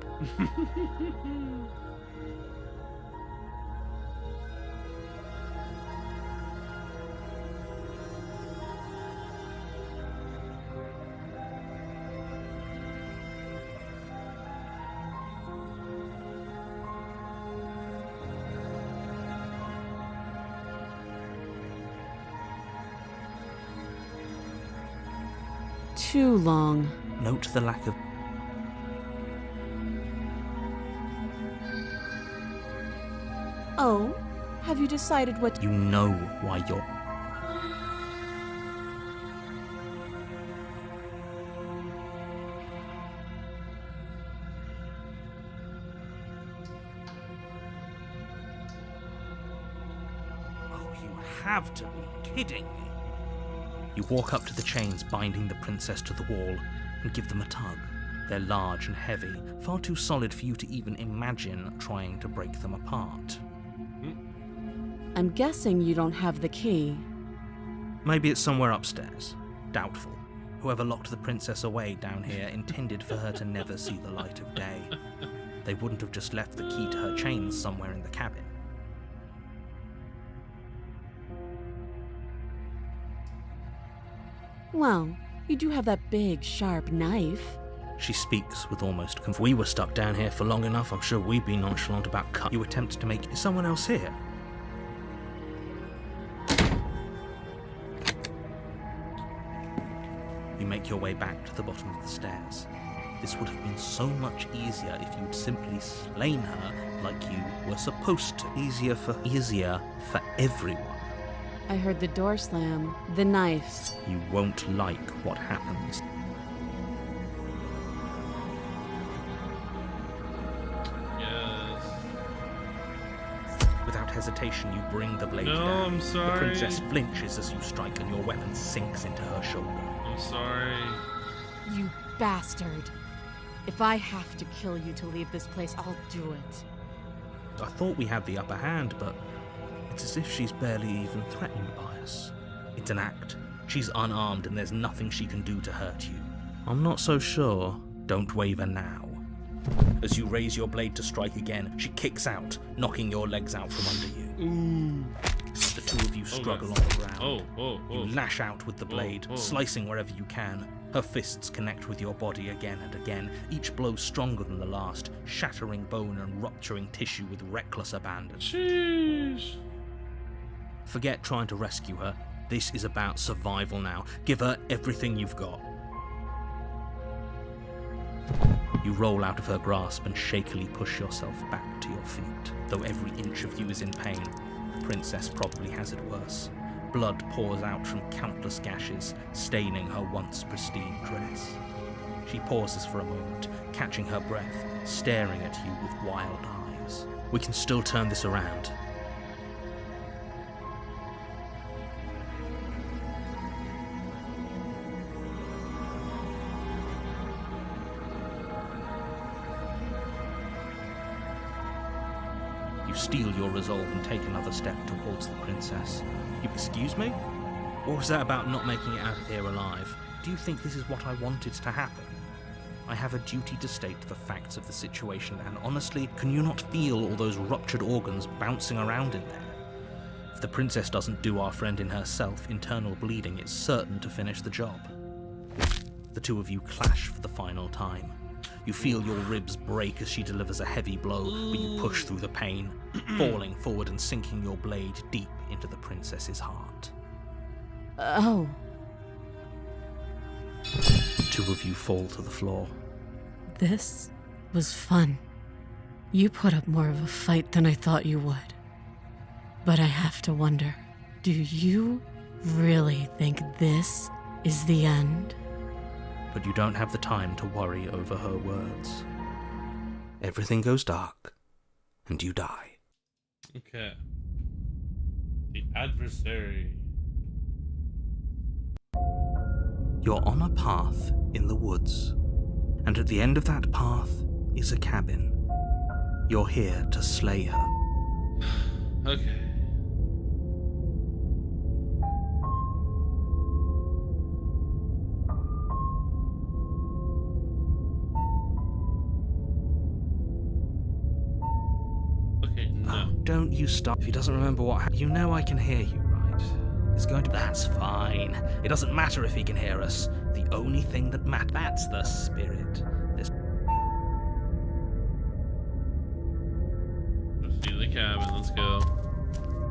H: Too long.
I: Note the lack of.
H: Oh, have you decided what?
I: You know why you're.
L: Oh, you have to be kidding me.
I: You walk up to the chains binding the princess to the wall and give them a tug. They're large and heavy, far too solid for you to even imagine trying to break them apart.
H: I'm guessing you don't have the key.
I: Maybe it's somewhere upstairs. Doubtful. Whoever locked the princess away down here intended for her to never see the light of day. They wouldn't have just left the key to her chains somewhere in the cabin.
H: Well, you do have that big, sharp knife.
I: She speaks with almost If we were stuck down here for long enough, I'm sure we'd be nonchalant about cut. You attempt to make. Is someone else here? You make your way back to the bottom of the stairs. This would have been so much easier if you'd simply slain her like you were supposed to. Easier for everyone.
H: I heard the door slam. The knife.
I: You won't like what happens.
A: Yeah.
I: hesitation, you bring the blade
A: No,
I: down.
A: I'm sorry.
I: The princess flinches as you strike, and your weapon sinks into her shoulder.
A: I'm sorry.
H: You bastard. If I have to kill you to leave this place, I'll do it.
I: I thought we had the upper hand, but it's as if she's barely even threatened by us. It's an act. She's unarmed and there's nothing she can do to hurt you. I'm not so sure. Don't waver now. As you raise your blade to strike again, she kicks out, knocking your legs out from under you.
A: Ooh.
I: The two of you struggle on the ground. You lash out with the blade, slicing wherever you can. Her fists connect with your body again and again, each blow stronger than the last, shattering bone and rupturing tissue with reckless abandon.
A: Sheesh.
I: Forget trying to rescue her. This is about survival now. Give her everything you've got. You roll out of her grasp and shakily push yourself back to your feet. Though every inch of you is in pain, the princess probably has it worse. Blood pours out from countless gashes, staining her once pristine dress. She pauses for a moment, catching her breath, staring at you with wild eyes. We can still turn this around. You steel your resolve and take another step towards the princess. You excuse me? What was that about not making it out of here alive? Do you think this is what I wanted to happen? I have a duty to state the facts of the situation, and honestly, can you not feel all those ruptured organs bouncing around in there? If the princess doesn't do our friend in herself, internal bleeding is certain to finish the job. The two of you clash for the final time. You feel your ribs break as she delivers a heavy blow, but you push through the pain, falling forward and sinking your blade deep into the princess's heart.
H: Oh.
I: The two of you fall to the floor.
H: This was fun. You put up more of a fight than I thought you would. But I have to wonder, do you really think this is the end?
I: But you don't have the time to worry over her words. Everything goes dark, and you die.
A: Okay. The adversary.
I: You're on a path in the woods, and at the end of that path is a cabin. You're here to slay her.
A: Okay.
I: Don't you stop. If he doesn't remember what happened, you know I can hear you, right? It's going to... That's fine. It doesn't matter if he can hear us. The only thing that matters, that's the spirit.
A: Let's see the cabin. Let's go.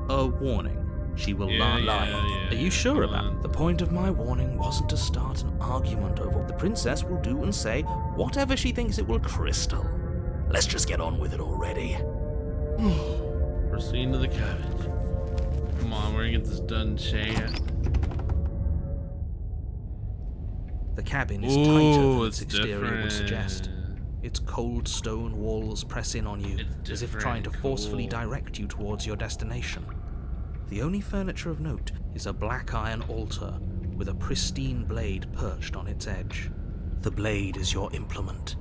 I: A warning. She will lie. Are you sure about it? The point of my warning wasn't to start an argument over what the princess will do and say whatever she thinks it will. Crystal, let's just get on with it already.
A: Proceed to the cabin. Come on, we're gonna get this done, chat.
I: The cabin is tighter than its exterior would suggest. Its cold stone walls press in on you, as if trying to forcefully direct you towards your destination. The only furniture of note is a black iron altar with a pristine blade perched on its edge. The blade is your implement.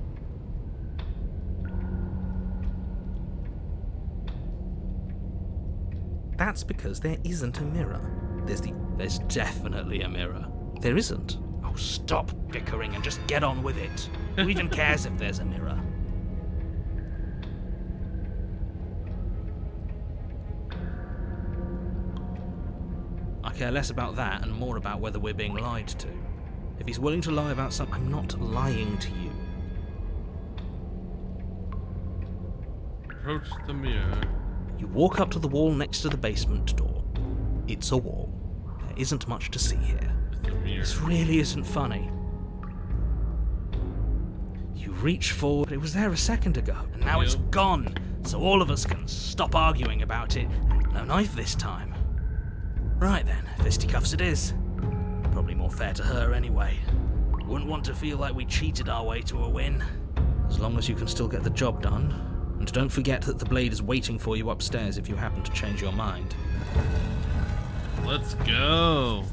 I: That's because there isn't a mirror. There's definitely a mirror. There isn't. Oh, stop bickering and just get on with it. Who even cares if there's a mirror? I care less about that and more about whether we're being lied to. If he's willing to lie about something, I'm not lying to you.
A: Approach the mirror.
I: You walk up to the wall next to the basement door. It's a wall. There isn't much to see here. This really isn't funny. You reach forward, it was there a second ago, and now it's gone, so all of us can stop arguing about it. No knife this time. Right then, fisticuffs it is. Probably more fair to her anyway. Wouldn't want to feel like we cheated our way to a win. As long as you can still get the job done, And don't forget that the blade is waiting for you upstairs if you happen to change your mind.
A: Let's go.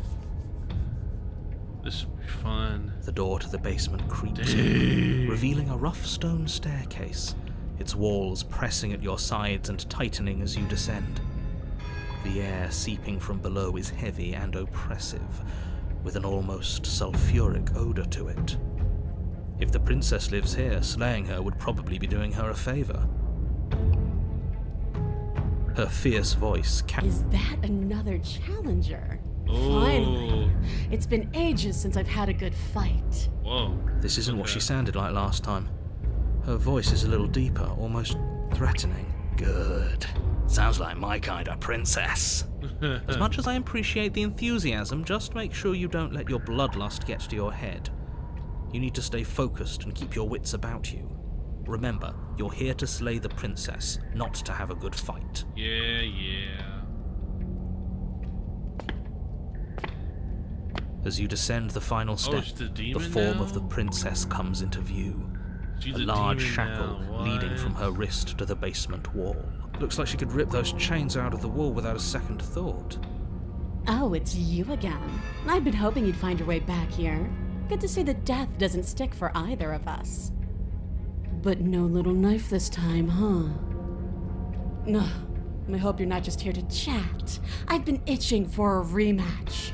A: This should be fun.
I: The door to the basement creaks in, revealing a rough stone staircase, its walls pressing at your sides and tightening as you descend. The air seeping from below is heavy and oppressive, with an almost sulphuric odor to it. If the princess lives here, slaying her would probably be doing her a favor. Her fierce voice
H: Is that another challenger?
A: Ooh.
H: Finally. It's been ages since I've had a good fight.
A: Whoa.
I: This isn't what she sounded like last time. Her voice is a little deeper, almost threatening.
L: Good. Sounds like my kind of princess.
I: As much as I appreciate the enthusiasm, just make sure you don't let your bloodlust get to your head. You need to stay focused and keep your wits about you. Remember, you're here to slay the princess, not to have a good fight.
A: Yeah.
I: As you descend the final step,
A: she's a
I: the
A: demon
I: form
A: now?
I: of the princess comes into view.
A: She's
I: a
A: a
I: large
A: demon
I: shackle
A: now,
I: leading
A: what?
I: from her wrist to the basement wall. Looks like she could rip those chains out of the wall without a second thought.
H: Oh, it's you again. I've been hoping you'd find your way back here. Good to see that death doesn't stick for either of us. But no little knife this time, huh? No. I hope you're not just here to chat. I've been itching for a rematch.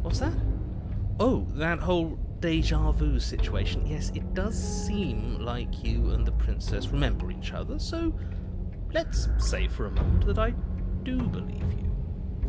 I: What's that? Oh, that whole deja vu situation. Yes, it does seem like you and the princess remember each other, so let's say for a moment that I do believe you.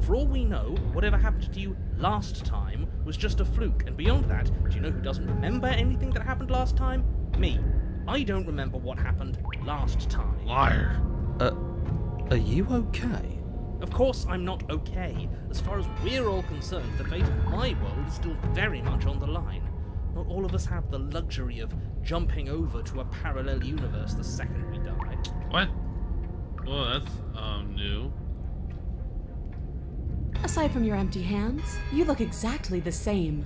I: For all we know, whatever happened to you last time was just a fluke, and beyond that, do you know who doesn't remember anything that happened last time? Me. I don't remember what happened last time.
A: Liar.
I: Are you okay? Of course I'm not okay. As far as we're all concerned, the fate of my world is still very much on the line. Not all of us have the luxury of jumping over to a parallel universe the second we die.
A: What? Well, that's new.
H: Aside from your empty hands, you look exactly the same.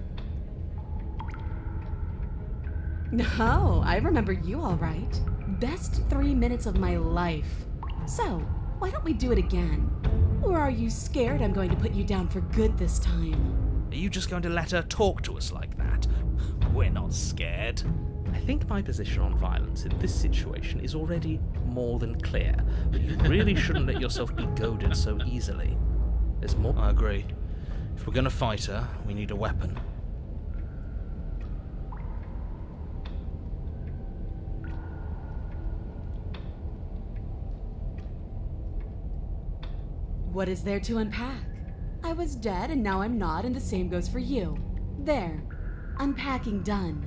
H: No, I remember you all right. Best 3 minutes of my life. So, why don't we do it again? Or are you scared I'm going to put you down for good this time?
I: Are you just going to let her talk to us like that? We're not scared. I think my position on violence in this situation is already more than clear, but you really shouldn't let yourself be goaded so easily. There's more. I agree. If we're going to fight her, we need a weapon.
H: What is there to unpack? I was dead and now I'm not, and the same goes for you. There. Unpacking done.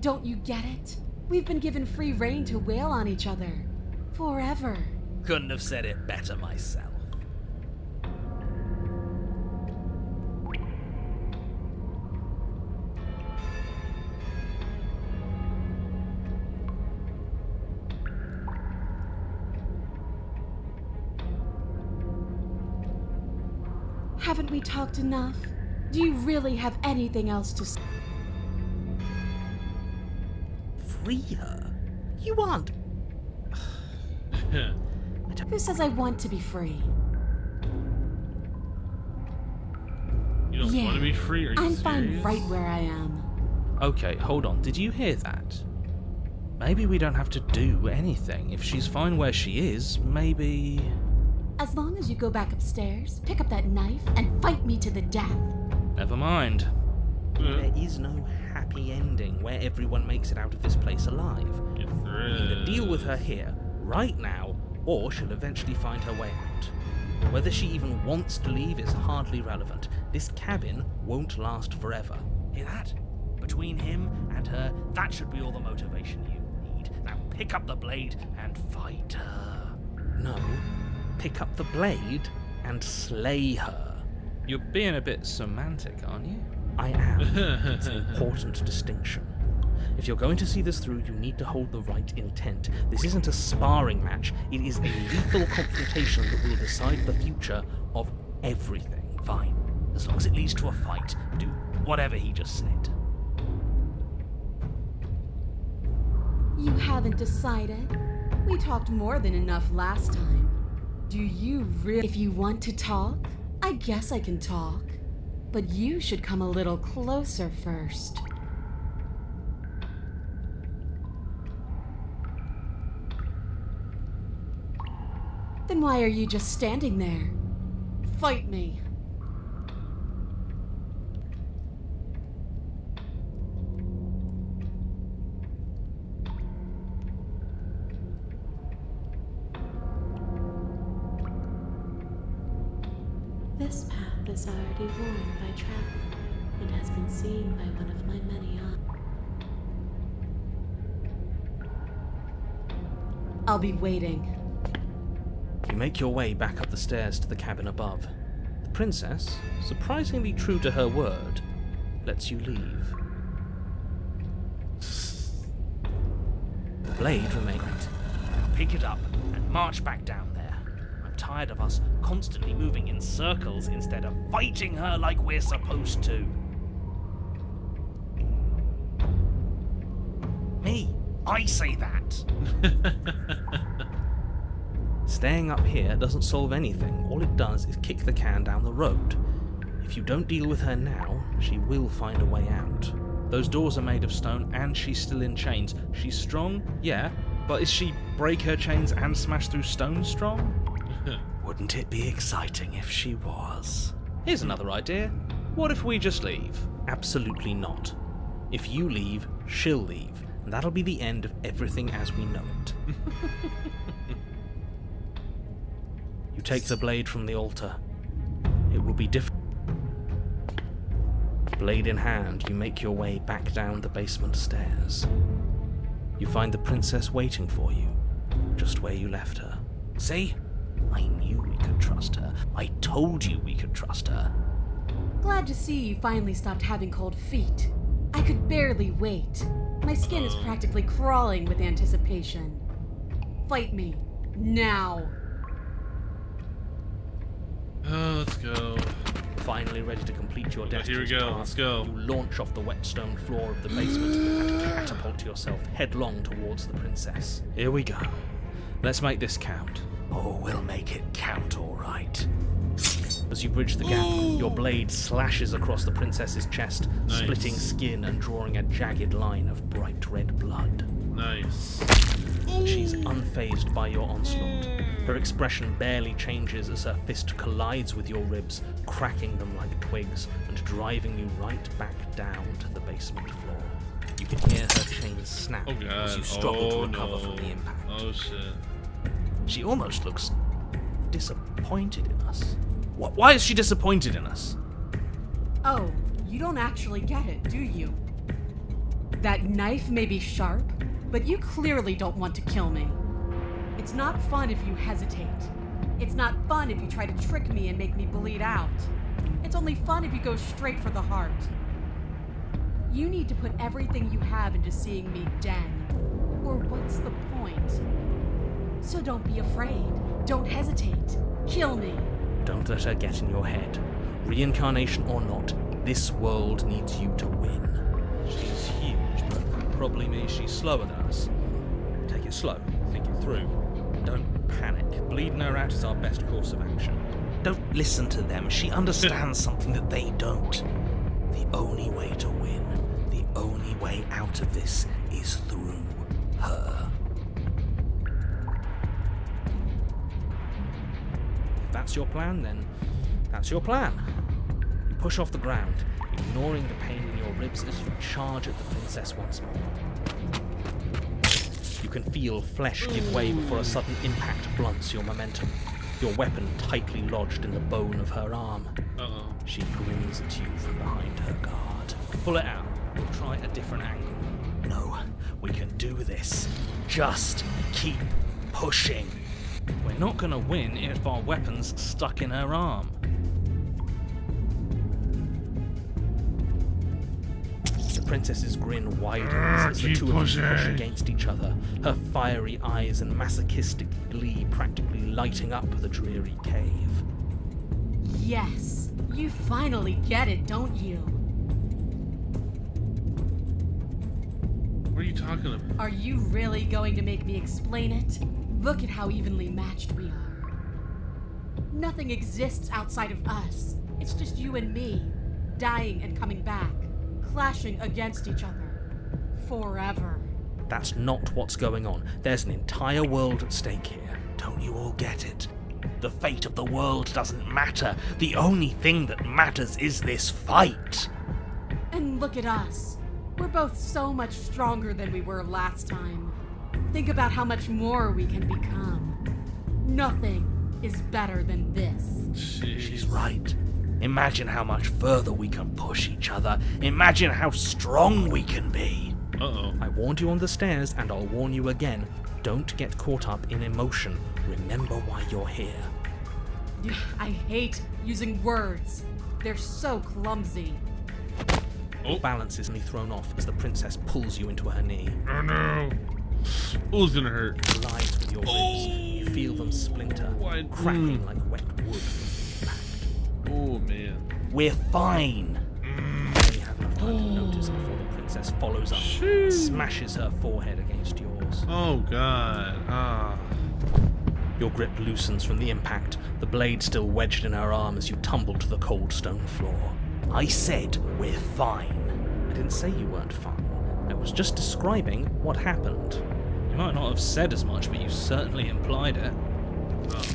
H: Don't you get it? We've been given free rein to wail on each other. Forever.
L: Couldn't have said it better myself.
H: Haven't we talked enough? Do you really have anything else to say?
I: Free her? You aren't.
H: Who says I want to be free?
A: You don't want to be free? Are you
H: I'm fine
A: serious?
H: right where I am.
I: Okay, hold on. Did you hear that? Maybe we don't have to do anything. If she's fine where she is, maybe...
H: As long as you go back upstairs, pick up that knife, and fight me to the death.
I: Never mind. There is no happy ending where everyone makes it out of this place alive.
A: Yes, there
I: We either
A: is.
I: deal with her here, right now, or she'll eventually find her way out. Whether she even wants to leave is hardly relevant. This cabin won't last forever.
L: Hear that? Between him and her, that should be all the motivation you need. Now pick up the blade and fight her.
I: No, pick up the blade and slay her. You're being a bit semantic, aren't you? I am. It's an important distinction. If you're going to see this through, you need to hold the right intent. This isn't a sparring match. It is a lethal confrontation that will decide the future of everything.
L: Fine.
G: As long as it leads to a fight, do whatever he just said.
H: You haven't decided? We talked more than enough last time. Do you really? If you want to talk, I guess I can talk. But you should come a little closer first. Then why are you just standing there? Fight me.
J: This path is already worn by travel and has been seen by one of my many
H: I'll be waiting.
I: You make your way back up the stairs to the cabin above. The princess, surprisingly true to her word, lets you leave. The blade remains.
G: Pick it up and march back down there. I'm tired of us constantly moving in circles instead of fighting her like we're supposed to. Me, I say that.
I: Staying up here doesn't solve anything. All it does is kick the can down the road. If you don't deal with her now, she will find a way out. Those doors are made of stone and she's still in chains. She's strong, yeah, but is she break her chains and smash through stone strong?
G: Wouldn't it be exciting if she was?
I: Here's another idea. What if we just leave? Absolutely not. If you leave, she'll leave, and that'll be the end of everything as we know it. You take the blade from the altar. It will be different. Blade in hand, you make your way back down the basement stairs. You find the princess waiting for you, just where you left her.
G: See? I knew we could trust her. I told you we could trust her.
H: Glad to see you finally stopped having cold feet. I could barely wait. My skin is practically crawling with anticipation. Fight me. Now.
A: Let's go.
I: Finally ready to complete your destiny.
A: Here we go. Let's go.
I: You launch off the wet stone floor of the basement and catapult yourself headlong towards the princess. Here we go. Let's make this count.
G: Oh, we'll make it count, all right.
I: As you bridge the gap, your blade slashes across the princess's chest,
A: Nice.
I: splitting skin and drawing a jagged line of bright red blood.
A: Nice.
I: She's unfazed by your onslaught. Her expression barely changes as her fist collides with your ribs, cracking them like twigs and driving you right back down to the basement floor. You can hear her chains snap
A: Oh god.
I: as you struggle to
A: Oh
I: recover
A: no.
I: from the impact.
A: Oh shit.
G: She almost looks disappointed in us.
I: Why is she disappointed in us?
H: Oh, you don't actually get it, do you? That knife may be sharp, but you clearly don't want to kill me. It's not fun if you hesitate. It's not fun if you try to trick me and make me bleed out. It's only fun if you go straight for the heart. You need to put everything you have into seeing me dead. Or what's the point? So don't be afraid. Don't hesitate. Kill me.
I: Don't let her get in your head. Reincarnation or not, this world needs you to win. She's huge, but probably means she's slower than us. Take it slow, think it through. Don't panic. Bleeding her out is our best course of action.
G: Don't listen to them. She understands something that they don't. The only way to win, the only way out of this is through her.
I: If that's your plan, then that's your plan. You push off the ground, ignoring the pain in your ribs as you charge at the princess once more. You can feel flesh give way before a sudden impact blunts your momentum, your weapon tightly lodged in the bone of her arm.
A: Uh-oh.
I: She grins at you from behind her guard. Pull it out. We'll try a different angle.
G: No, we can do this. Just keep pushing.
I: We're not gonna win if our weapon's stuck in her arm. The princess's grin widens as the
A: keep
I: two of you push
A: pushing.
I: against each other, her fiery eyes and masochistic glee practically lighting up the dreary cave.
H: Yes, you finally get it, don't you?
A: What are you talking about?
H: Are you really going to make me explain it? Look at how evenly matched we are. Nothing exists outside of us. It's just you and me, dying and coming back, clashing against each other. Forever.
G: That's not what's going on. There's an entire world at stake here. Don't you all get it? The fate of the world doesn't matter. The only thing that matters is this fight.
H: And look at us. We're both so much stronger than we were last time. Think about how much more we can become. Nothing is better than this.
G: She's right. Imagine how much further we can push each other. Imagine how strong we can be.
A: Uh-oh.
G: I warned you on the stairs, and I'll warn you again. Don't get caught up in emotion. Remember why you're here.
H: I hate using words. They're so clumsy.
G: Your balance is only thrown off as the princess pulls you into her knee.
A: Oh no. Ooh's gonna hurt.
G: Collides with your ribs. You feel them splinter, cracking like wet wood from impact.
A: Oh man.
G: We're fine. You only have enough time to notice before the princess follows up, smashes her forehead against yours.
A: Oh god. Ah.
G: Your grip loosens from the impact, the blade still wedged in her arm as you tumble to the cold stone floor. I said we're fine. I didn't say you weren't fine. I was just describing what happened. You might not have said as much, but you certainly implied it.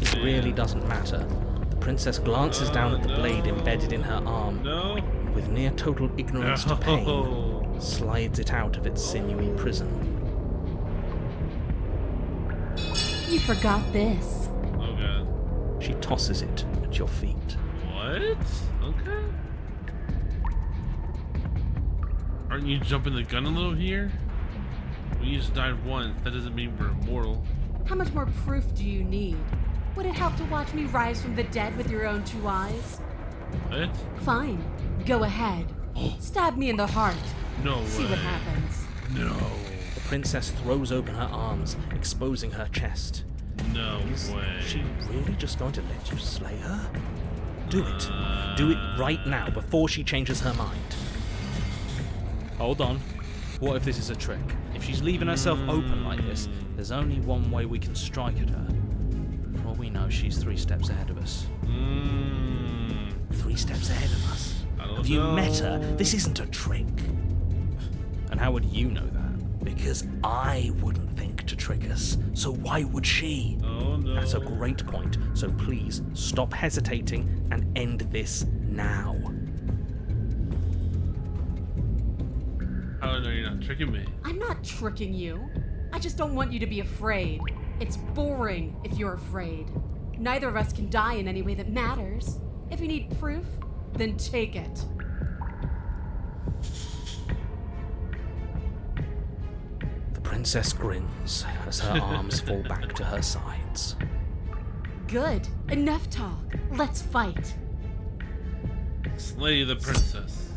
G: It really doesn't matter. The princess glances down at the blade embedded in her arm, and with near total ignorance to pain, slides it out of its sinewy prison.
H: You forgot this.
A: Oh god.
G: She tosses it at your feet.
A: What? Okay. Aren't you jumping the gun a little here? We just died once. That doesn't mean we're immortal.
H: How much more proof do you need? Would it help to watch me rise from the dead with your own 2 eyes?
A: What?
H: Fine. Go ahead. Stab me in the heart.
A: No way.
H: See what happens.
A: No.
G: The princess throws open her arms, exposing her chest.
A: No way.
G: Is she really just going to let you slay her? Do it. Do it right now, before she changes her mind. Hold on. What if this is a trick? If she's leaving herself open like this, there's only one way we can strike at her. For all we know, she's 3 steps ahead of us. 3 steps ahead of us. Have you met her? This isn't a trick. And how would you know that? Because I wouldn't think to trick us, so why would she?
A: Oh no.
G: That's a great point, so please stop hesitating and end this now.
A: How do I know you're not tricking me?
H: I'm not tricking you. I just don't want you to be afraid. It's boring if you're afraid. Neither of us can die in any way that matters. If you need proof, then take it.
G: The princess grins as her arms fall back to her sides.
H: Good. Enough talk. Let's fight.
A: Slay the princess.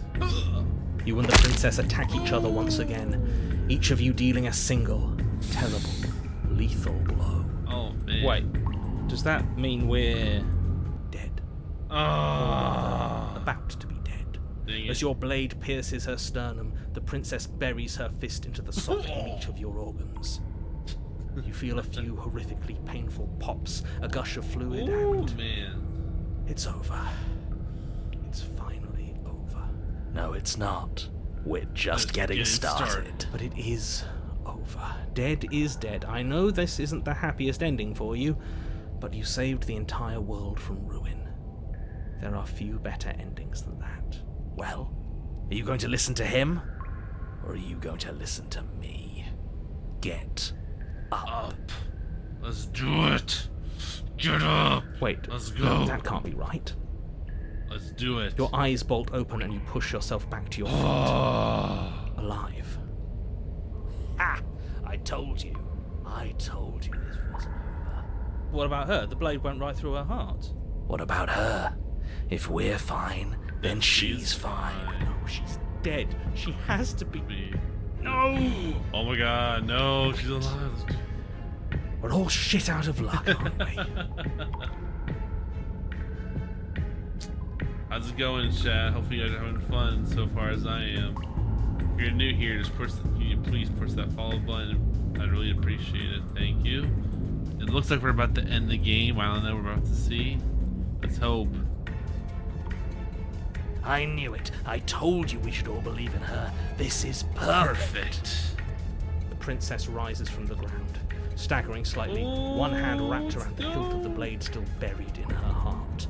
G: You and the princess attack each other once again, each of you dealing a single, terrible, lethal blow.
A: Oh man.
G: Wait, does that mean we're dead?
A: Ah.
G: About to be dead.
A: Dang
G: As
A: it.
G: your blade pierces her sternum, the princess buries her fist into the soft meat of your organs. You feel a few horrifically painful pops, a gush of fluid,
A: Oh
G: and
A: man.
G: it's over. It's finally over. No, it's not. We're just getting started. But it is over. Dead is dead. I know this isn't the happiest ending for you, but you saved the entire world from ruin. There are few better endings than that. Well, are you going to listen to him? Or are you going to listen to me? Get up.
A: Let's do it. Get up.
G: Wait,
A: Let's go.
G: no, that can't be right.
A: Let's do it.
G: Your eyes bolt open and you push yourself back to your feet. Alive. Ah! I told you. I told you this wasn't over. What about her? The blade went right through her heart. What about her? If we're fine, then she's fine. No, she's dead. She has to be.
A: No! Oh my god, no, she's alive.
G: We're all shit out of luck, aren't we?
A: How's it going, chat? Hopefully you guys are having fun so far as I am. If you're new here, just can you please push that follow button? I'd really appreciate it. Thank you. It looks like we're about to end the game. I don't know. We're about to see. Let's hope.
G: I knew it. I told you we should all believe in her. This is perfect. The princess rises from the ground, staggering slightly, one hand wrapped around the hilt of the blade still buried in her heart.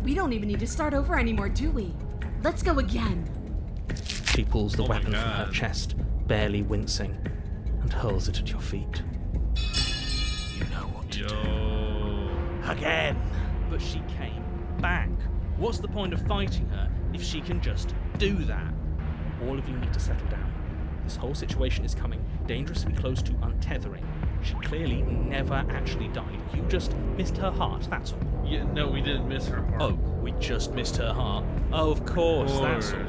H: We don't even need to start over anymore, do we? Let's go again.
G: She pulls the
A: Oh my
G: weapon from her
A: God.
G: chest, barely wincing, and hurls it at your feet. You know what to do. Again! But she came back. What's the point of fighting her if she can just do that? All of you need to settle down. This whole situation is coming dangerously close to untethering. She clearly never actually died. You just missed her heart, that's all.
A: Yeah, no, we didn't miss her heart.
G: Oh, we just missed her heart. Oh, of course, that's all.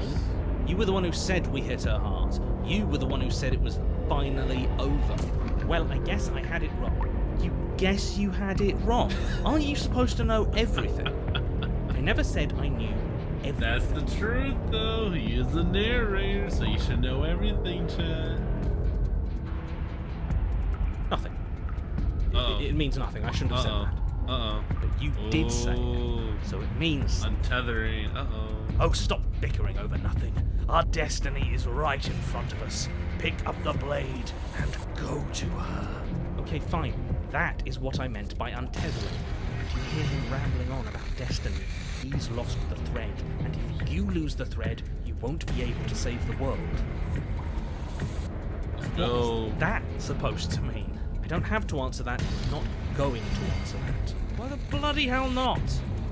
G: You were the one who said we hit her heart. You were the one who said it was finally over. Well, I guess I had it wrong. You guess you had it wrong. Aren't you supposed to know everything? I never said I knew everything.
A: That's the truth, though. He is the narrator, so you should know everything, Chad.
G: Nothing.
A: Uh-oh.
G: It means nothing. I shouldn't have said that.
A: Uh-oh.
G: But you did say it, so it means...
A: Untethering. Uh-oh.
G: Oh, stop bickering over nothing. Our destiny is right in front of us. Pick up the blade and go to her. Okay, fine. That is what I meant by untethering. Do you hear him rambling on about destiny? He's lost the thread, and if you lose the thread, you won't be able to save the world.
A: Go.
G: What is that supposed to mean? I don't have to answer that. I'm not going to answer that. Why the bloody hell not?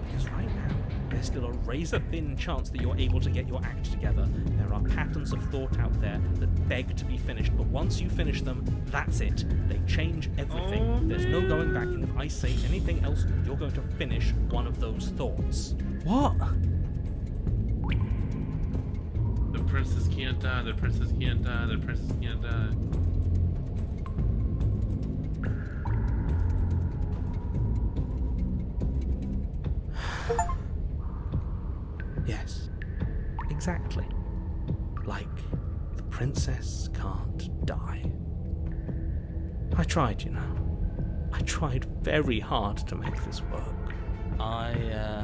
G: Because right now, there's still a razor-thin chance that you're able to get your act together. There are patterns of thought out there that beg to be finished, but once you finish them, that's it. They change everything. There's no going back, and if I say anything else, you're going to finish one of those thoughts. What?
A: The princess can't die. The princess can't die. The princess can't die.
G: Yes, exactly. Like, the princess can't die. I tried, you know. I tried very hard to make this work. I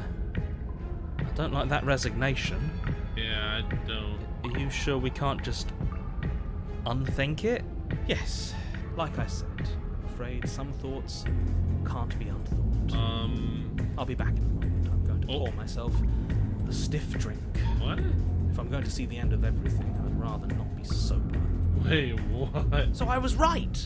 G: don't like that resignation.
A: Yeah, I don't.
G: Are you sure we can't just unthink it? Yes, like I said, I'm afraid some thoughts can't be unthought. I'll be back in a moment. I'm going to pour myself a stiff drink.
A: What?
G: If I'm going to see the end of everything, I'd rather not be sober.
A: Wait, what?
G: So I was right!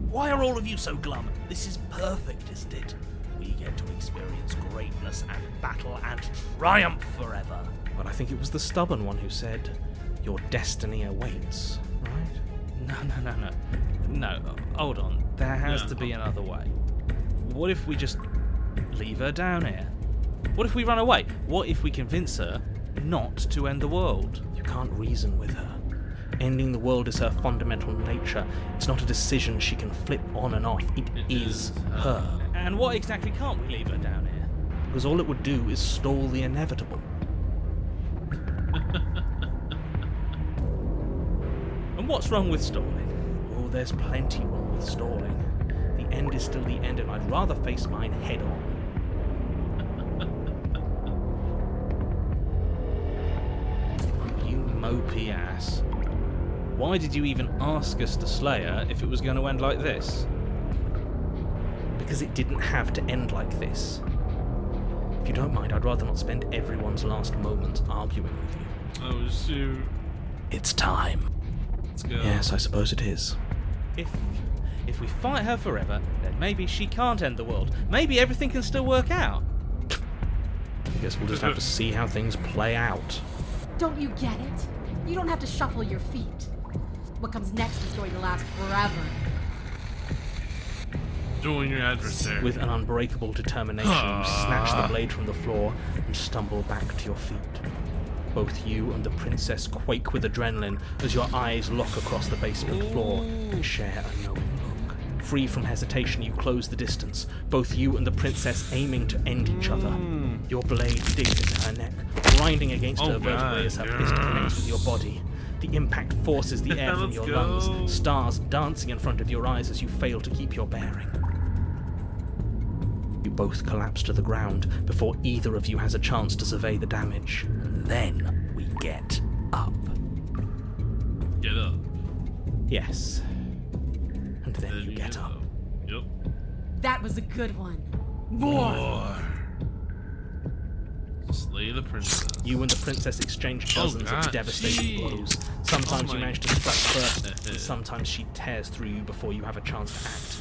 G: Why are all of you so glum? This is perfect, isn't it? We get to experience greatness and battle and triumph forever. But I think it was the stubborn one who said, your destiny awaits, right? No, hold on. There has to be another way. What if we just leave her down here? What if we run away? What if we convince her not to end the world? You can't reason with her. Ending the world is her fundamental nature. It's not a decision she can flip on and off. It is her. And what exactly can't we leave her down here? Because all it would do is stall the inevitable. And what's wrong with stalling? Oh, there's plenty wrong with stalling. The end is still the end, and I'd rather face mine head on. You mopey ass. Why did you even ask us to slay her if it was going to end like this? Because it didn't have to end like this. If you don't mind, I'd rather not spend everyone's last moments arguing with you.
A: Oh, shoot.
G: It's time.
A: Let's go.
G: Yes, I suppose it is. If we fight her forever, then maybe she can't end the world. Maybe everything can still work out. I guess we'll just have to see how things play out.
H: Don't you get it? You don't have to shuffle your feet. What comes next is going to last forever.
A: Join your adversary.
G: With an unbreakable determination, you snatch the blade from the floor and stumble back to your feet. Both you and the princess quake with adrenaline as your eyes lock across the basement floor and share a knowing look. Free from hesitation, you close the distance, both you and the princess aiming to end each other. Your blade digs into her neck, grinding against her vertebrae as her fist connects with your body. The impact forces the air from your lungs, stars dancing in front of your eyes as you fail to keep your bearing. You both collapse to the ground before either of you has a chance to survey the damage. And then we get up.
A: Get up.
G: Yes. And then you get up.
A: Yep.
H: That was a good one.
A: More. Slay the princess.
G: You and the princess exchange dozens of devastating blows. Sometimes you manage to strike first, and sometimes she tears through you before you have a chance to act.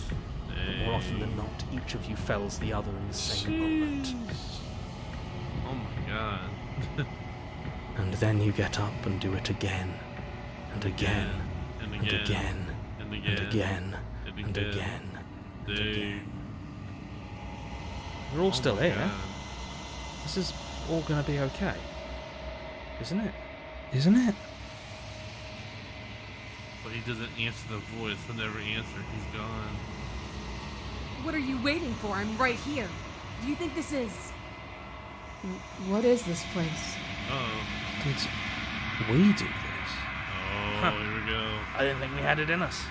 G: But more often than not, each of you fells the other in the same moment.
A: Oh my god.
G: And then you get up and do it again, and again,
A: and
G: and again,
A: and
G: and again, and again, and
A: Dude.
G: again. We're all still here.
A: God.
G: This is all gonna be okay. Isn't it? Isn't it?
A: But he doesn't answer the voice. He'll never answer. He's gone.
H: What are you waiting for? I'm right here. Do you think this is...
D: What is this place?
A: Oh.
G: Did we do this?
A: Oh, here we go.
I: I didn't think we had it in us.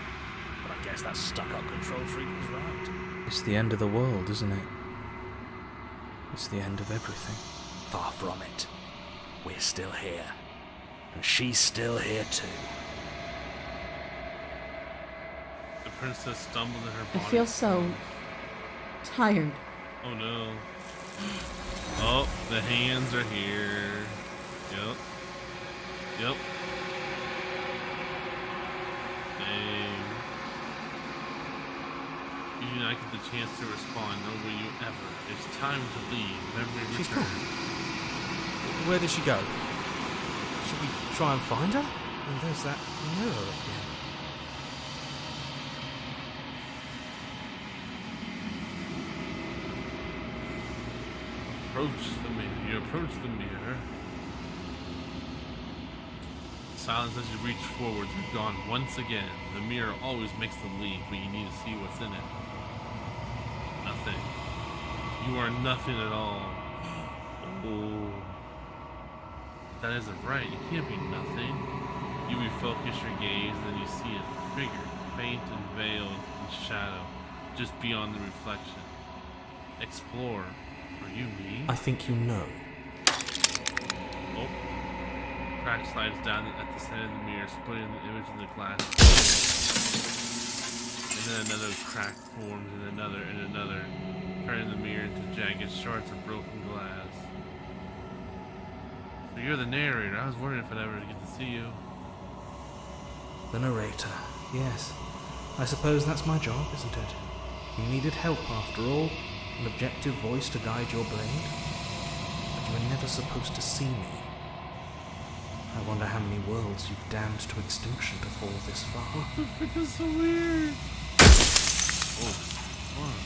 I: But I guess that stuck-up control freak was right.
G: It's the end of the world, isn't it? It's the end of everything.
I: Far from it. We're still here. And she's still here too.
A: The princess stumbled in her
D: I
A: body.
D: feel so tired.
A: Oh no. Oh, the hands are here. Yep. Yep. Dang. You do not get the chance to respond, nor will you ever. It's time to leave. Memory
I: She's
A: return.
I: gone. Where did she go? Should we try and find her? And there's that mirror again.
A: Approach the mirror. You approach the mirror. Silence as you reach forward. You're gone once again. The mirror always makes the leap, but you need to see what's in it. Nothing. You are nothing at all. Oh. That isn't right. You can't be nothing. You refocus your gaze, and then you see a figure, faint and veiled in shadow, just beyond the reflection. Explore. Are you me?
G: I think you know.
A: Oh. Crack slides down at the center of the mirror, splitting the image in the glass. And then another crack forms, and another, turning the mirror into jagged shards of broken glass. So you're the narrator. I was wondering if I'd ever get to see you.
I: The narrator. Yes. I suppose that's my job, isn't it? You needed help after all. An objective voice to guide your blade. But you were never supposed to see me. I wonder how many worlds you've damned to extinction to fall this far.
A: What the frick is so weird? Oh, what?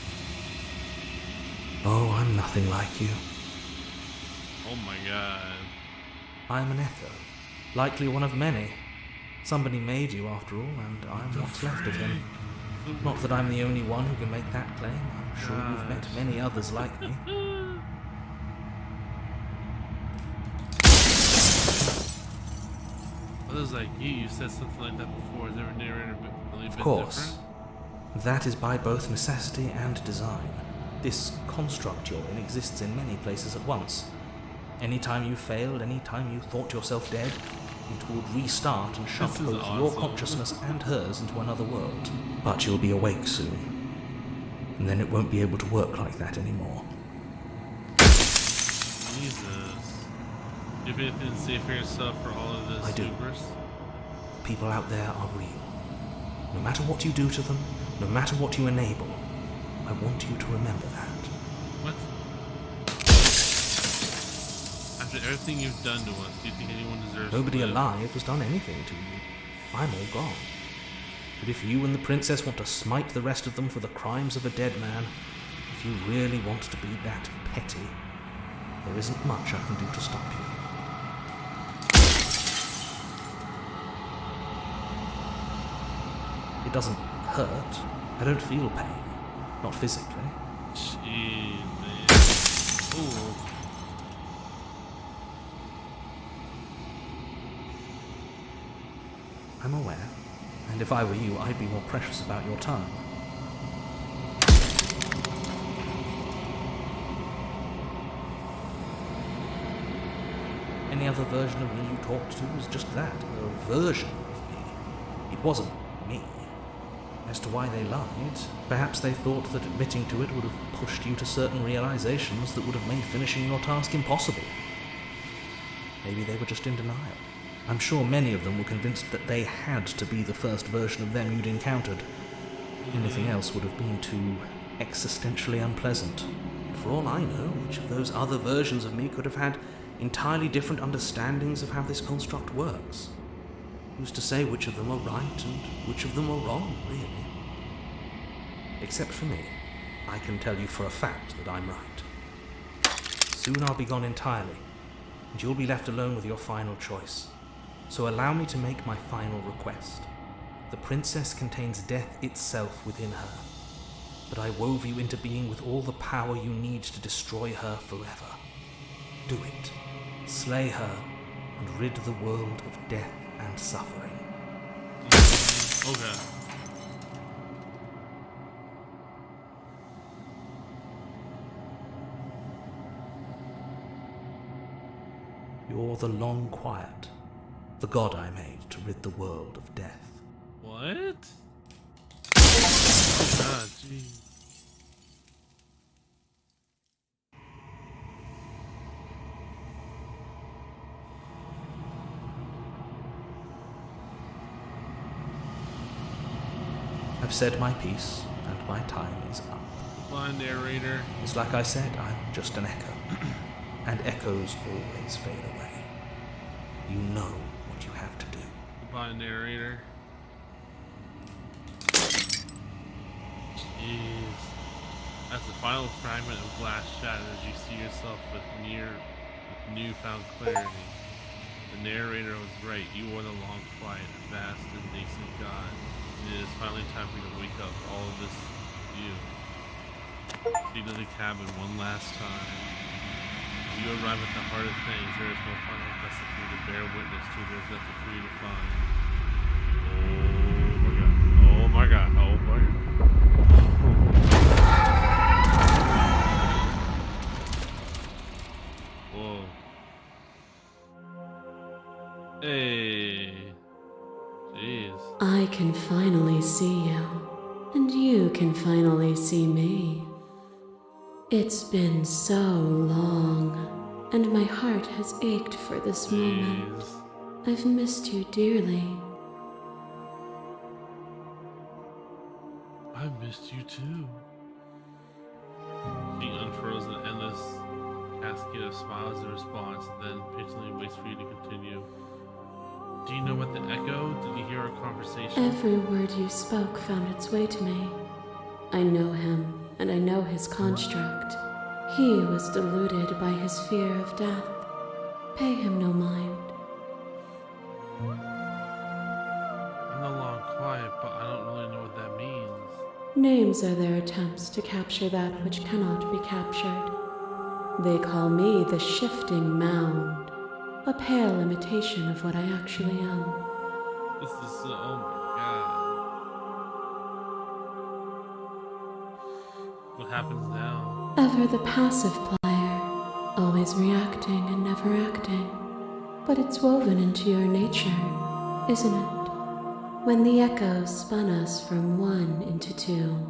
I: Oh, I'm nothing like you.
A: Oh my god.
I: I'm an echo. Likely one of many. Somebody made you after all, and I'm what's left of him. Not that I'm the only one who can make that claim. I'm sure you've met many others like me.
A: Others like you said something like that before. Has every narrator really been
I: Of course.
A: different?
I: That is by both necessity and design. This construct you're in exists in many places at once. Anytime you failed, anytime you thought yourself dead, it would restart and shove
A: This is
I: both your
A: awesome.
I: consciousness and hers into another world. But you'll be awake soon. And then it won't be able to work like that anymore.
A: Jesus. Do you have anything to say for yourself for all of this?
I: I do.
A: Hubris?
I: People out there are real. No matter what you do to them, no matter what you enable, I want you to remember that.
A: What? After everything you've done to us, do you think anyone deserves
I: Nobody
A: to live?
I: alive has done anything to you. I'm all gone. But if you and the princess want to smite the rest of them for the crimes of a dead man, if you really want to be that petty, there isn't much I can do to stop you. It doesn't hurt, I don't feel pain. Not physically.
A: Jeez, man. Ooh.
I: I'm aware. And if I were you, I'd be more precious about your time. Any other version of me you talked to was just that, a version of me. It wasn't me. As to why they lied, perhaps they thought that admitting to it would have pushed you to certain realizations that would have made finishing your task impossible. Maybe they were just in denial. I'm sure many of them were convinced that they had to be the first version of them you'd encountered. Anything else would have been too existentially unpleasant. For all I know, each of those other versions of me could have had entirely different understandings of how this construct works. Who's to say which of them are right and which of them are wrong, really? Except for me, I can tell you for a fact that I'm right. Soon I'll be gone entirely, and you'll be left alone with your final choice. So allow me to make my final request. The princess contains death itself within her, but I wove you into being with all the power you need to destroy her forever. Do it. Slay her, and rid the world of death and suffering.
A: Okay.
I: You're the long quiet, the god I made to rid the world of death.
A: What? Ah, jeez.
I: I've said my piece, and my time is up.
A: Goodbye, narrator.
I: It's like I said, I'm just an echo. And echoes always fade away. You know what you have to do.
A: Goodbye, narrator. Jeez. As the final fragment of glass shatters, you see yourself with newfound clarity. The narrator was right. You are the long, quiet, vast, and nascent god. It is finally time for you to wake up. All of this you. Speak to the cabin one last time. You arrive at the heart of things. There is no final lesson for you to bear witness to. There's nothing for you to find. Oh my god. Oh my god. Oh my god. Whoa. Hey. Jeez.
J: I can finally see you, and you can finally see me. It's been so long, and my heart has ached for this moment. I've missed you dearly.
A: I missed you too. She unfurls an endless cascade of smiles in response, then patiently waits for you to continue. Do you know what the echo? Did you hear our conversation?
J: Every word you spoke found its way to me. I know him, and I know his construct. He was deluded by his fear of death. Pay him no mind.
A: I'm no longer quiet, but I don't really know what that means.
J: Names are their attempts to capture that which cannot be captured. They call me the Shifting Mound. A pale imitation of what I actually am.
A: This is so, oh my god. What happens now?
J: Ever the passive player, always reacting and never acting. But it's woven into your nature, isn't it? When the echo spun us from one into two,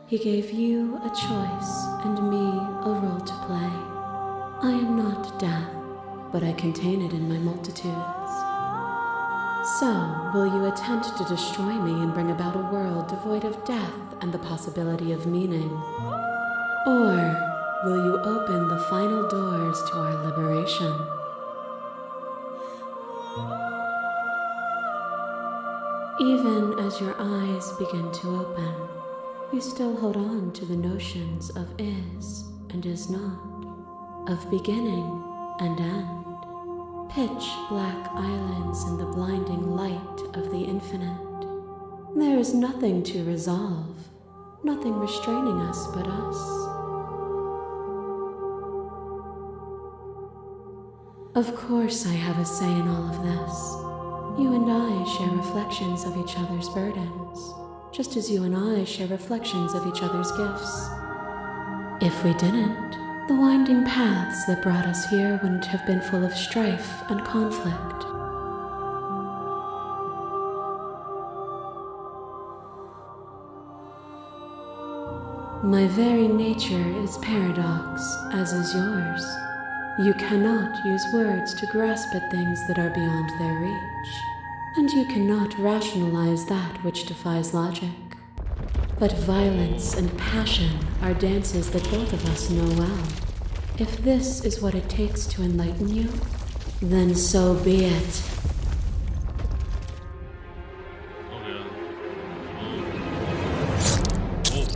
J: he gave you a choice and me a role to play. I am not death, but I contain it in my multitudes. So, will you attempt to destroy me and bring about a world devoid of death and the possibility of meaning? Or will you open the final doors to our liberation? Even as your eyes begin to open, you still hold on to the notions of is and is not, of beginning and end. Pitch black islands in the blinding light of the infinite. There is nothing to resolve, Nothing restraining us but us. Of course I have a say in all of this. You and I share reflections of each other's burdens, just as you and I share reflections of each other's gifts. If we didn't, the winding paths that brought us here wouldn't have been full of strife and conflict. My very nature is paradox, as is yours. You cannot use words to grasp at things that are beyond their reach, and you cannot rationalize that which defies logic. But violence and passion are dances that both of us know well. If this is what it takes to enlighten you, then so be it.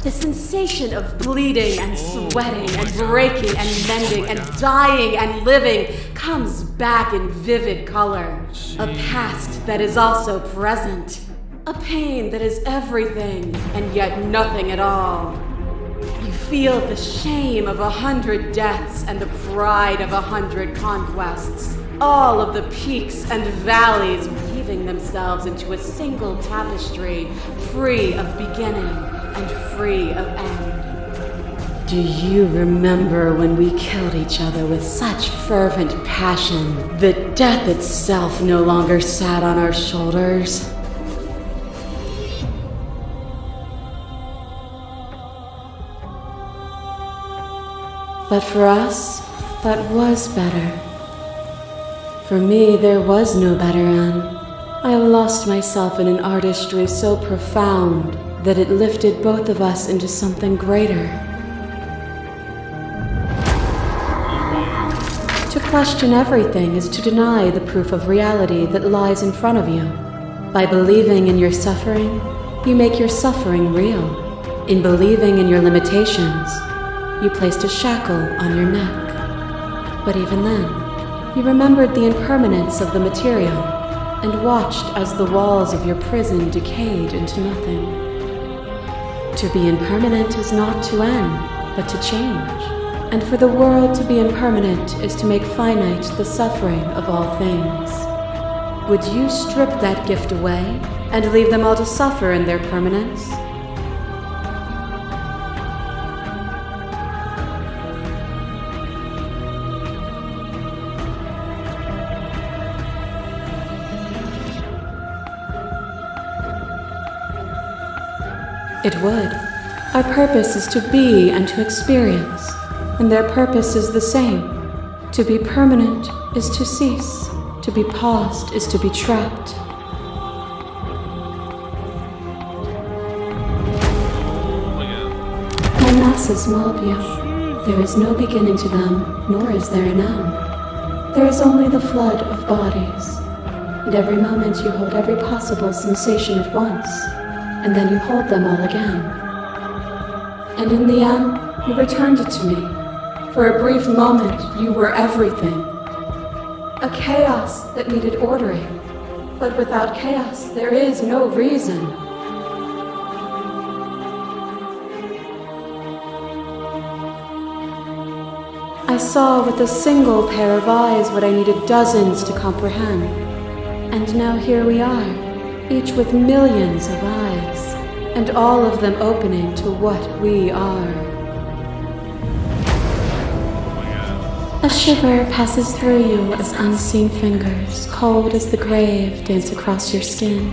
M: The sensation of bleeding and sweating and breaking and mending and dying and living comes back in vivid color. A past that is also present. A pain that is everything and yet nothing at all. You feel the shame of 100 deaths and the pride of 100 conquests. All of the peaks and valleys weaving themselves into a single tapestry, free of beginning and free of end. Do you remember when we killed each other with such fervent passion that death itself no longer sat on our shoulders?
J: But for us, that was better. For me, there was no better end. I lost myself in an artistry so profound that it lifted both of us into something greater. To question everything is to deny the proof of reality that lies in front of you. By believing in your suffering, you make your suffering real. In believing in your limitations, you placed a shackle on your neck. But even then, you remembered the impermanence of the material and watched as the walls of your prison decayed into nothing. To be impermanent is not to end, but to change. And for the world to be impermanent is to make finite the suffering of all things. Would you strip that gift away and leave them all to suffer in their permanence? It would. Our purpose is to be and to experience, and their purpose is the same. To be permanent is to cease. To be paused is to be trapped. My masses mob you. There is no beginning to them, nor is there an end. There is only the flood of bodies. And every moment you hold every possible sensation at once, and then you hold them all again. And in the end, you returned it to me. For a brief moment, you were everything. A chaos that needed ordering. But without chaos, there is no reason. I saw with a single pair of eyes what I needed dozens to comprehend. And now here we are, each with millions of eyes, and all of them opening to what we are. A shiver passes through you as unseen fingers, cold as the grave, dance across your skin.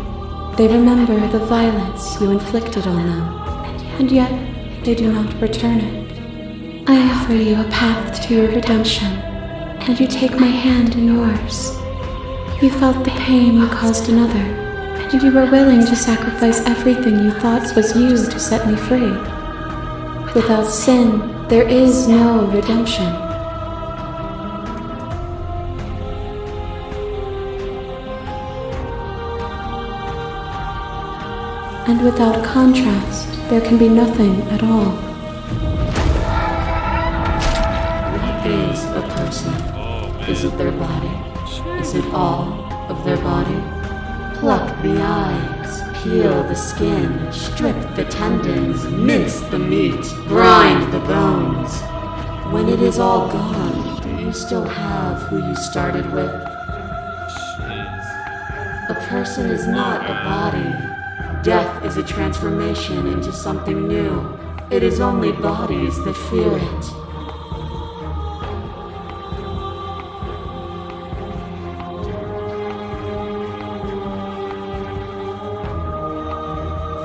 J: They remember the violence you inflicted on them, and yet they do not return it. I offer you a path to your redemption, and you take my hand in yours. You felt the pain you caused another, and you were willing to sacrifice everything you thought was you to set me free. Without sin, there is no redemption. And without contrast, there can be nothing at all. What is a person? Is it their body? Is it all of their body? Pluck the eyes,
M: Peel the skin, strip the tendons, mince the meat, grind the bones. When it is all gone, do you still have who you started with? A person is not a body. Death is a transformation into something new. It is only bodies that fear it.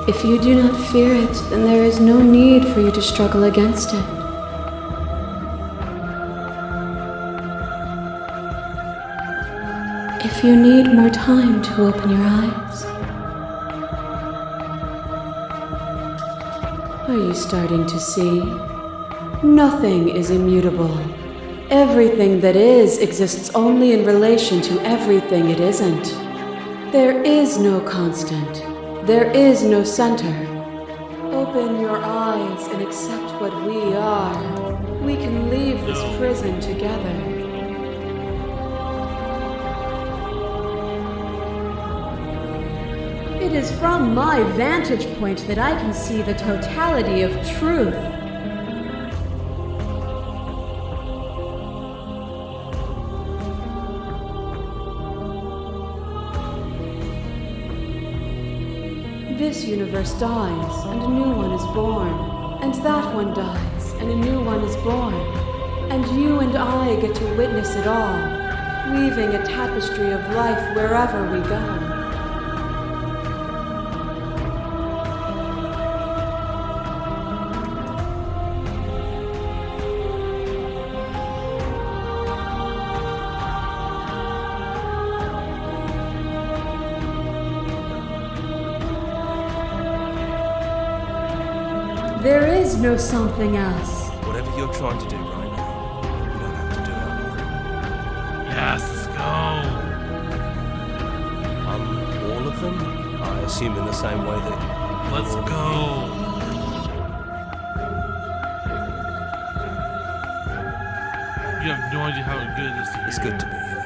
M: If you do not fear it, then there is no need for you to struggle against it. If you need more time to open your eyes, are you starting to see? Nothing is immutable. Everything that is exists only in relation to everything it isn't. There is no constant. There is no center. Open your eyes and accept what we are. We can leave this prison together.
H: It is from my vantage point that I can see the totality of truth. This universe dies, and a new one is born. And that one dies, and a new one is born. And you and I get to witness it all, weaving a tapestry of life wherever we go. There is no something else.
L: Whatever you're trying to do right now, you don't have to do it alone.
A: Yes, let's go.
L: All of them? I assume in the same way that...
A: Let's go. You have no idea how good it is to hear.
L: It's good to be here.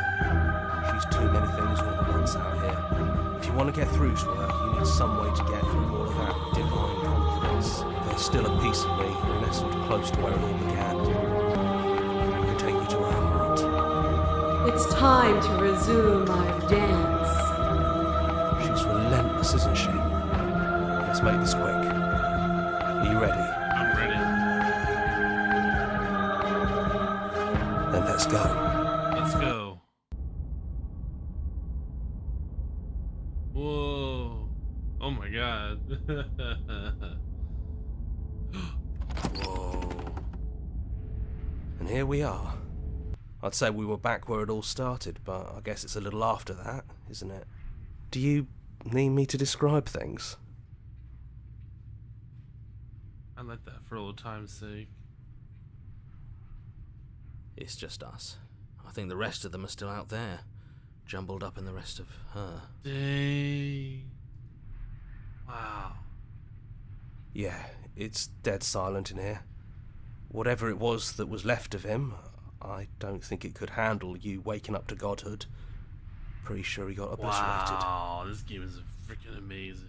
L: She's too many things all at once out here. If you want to get through to her, you need some way to get through all of that divine confidence. There's still a piece of me nestled close to where it all began. I can take you to her heart.
M: It's time to resume our dance.
L: She's relentless, isn't she? Let's make this quick. Are you ready?
A: I'm ready.
L: Then let's go.
A: Let's go. Whoa. Oh my god.
L: Whoa. And here we are. I'd say we were back where it all started, but I guess it's a little after that, isn't it? Do you need me to describe things?
A: I like that for old time's sake.
G: It's just us. I think the rest of them are still out there, jumbled up in the rest of her.
A: Dang. Wow.
L: Yeah, it's dead silent in here. Whatever it was that was left of him, I don't think it could handle you waking up to godhood. Pretty sure he got obliterated.
A: Wow, this game is freaking amazing.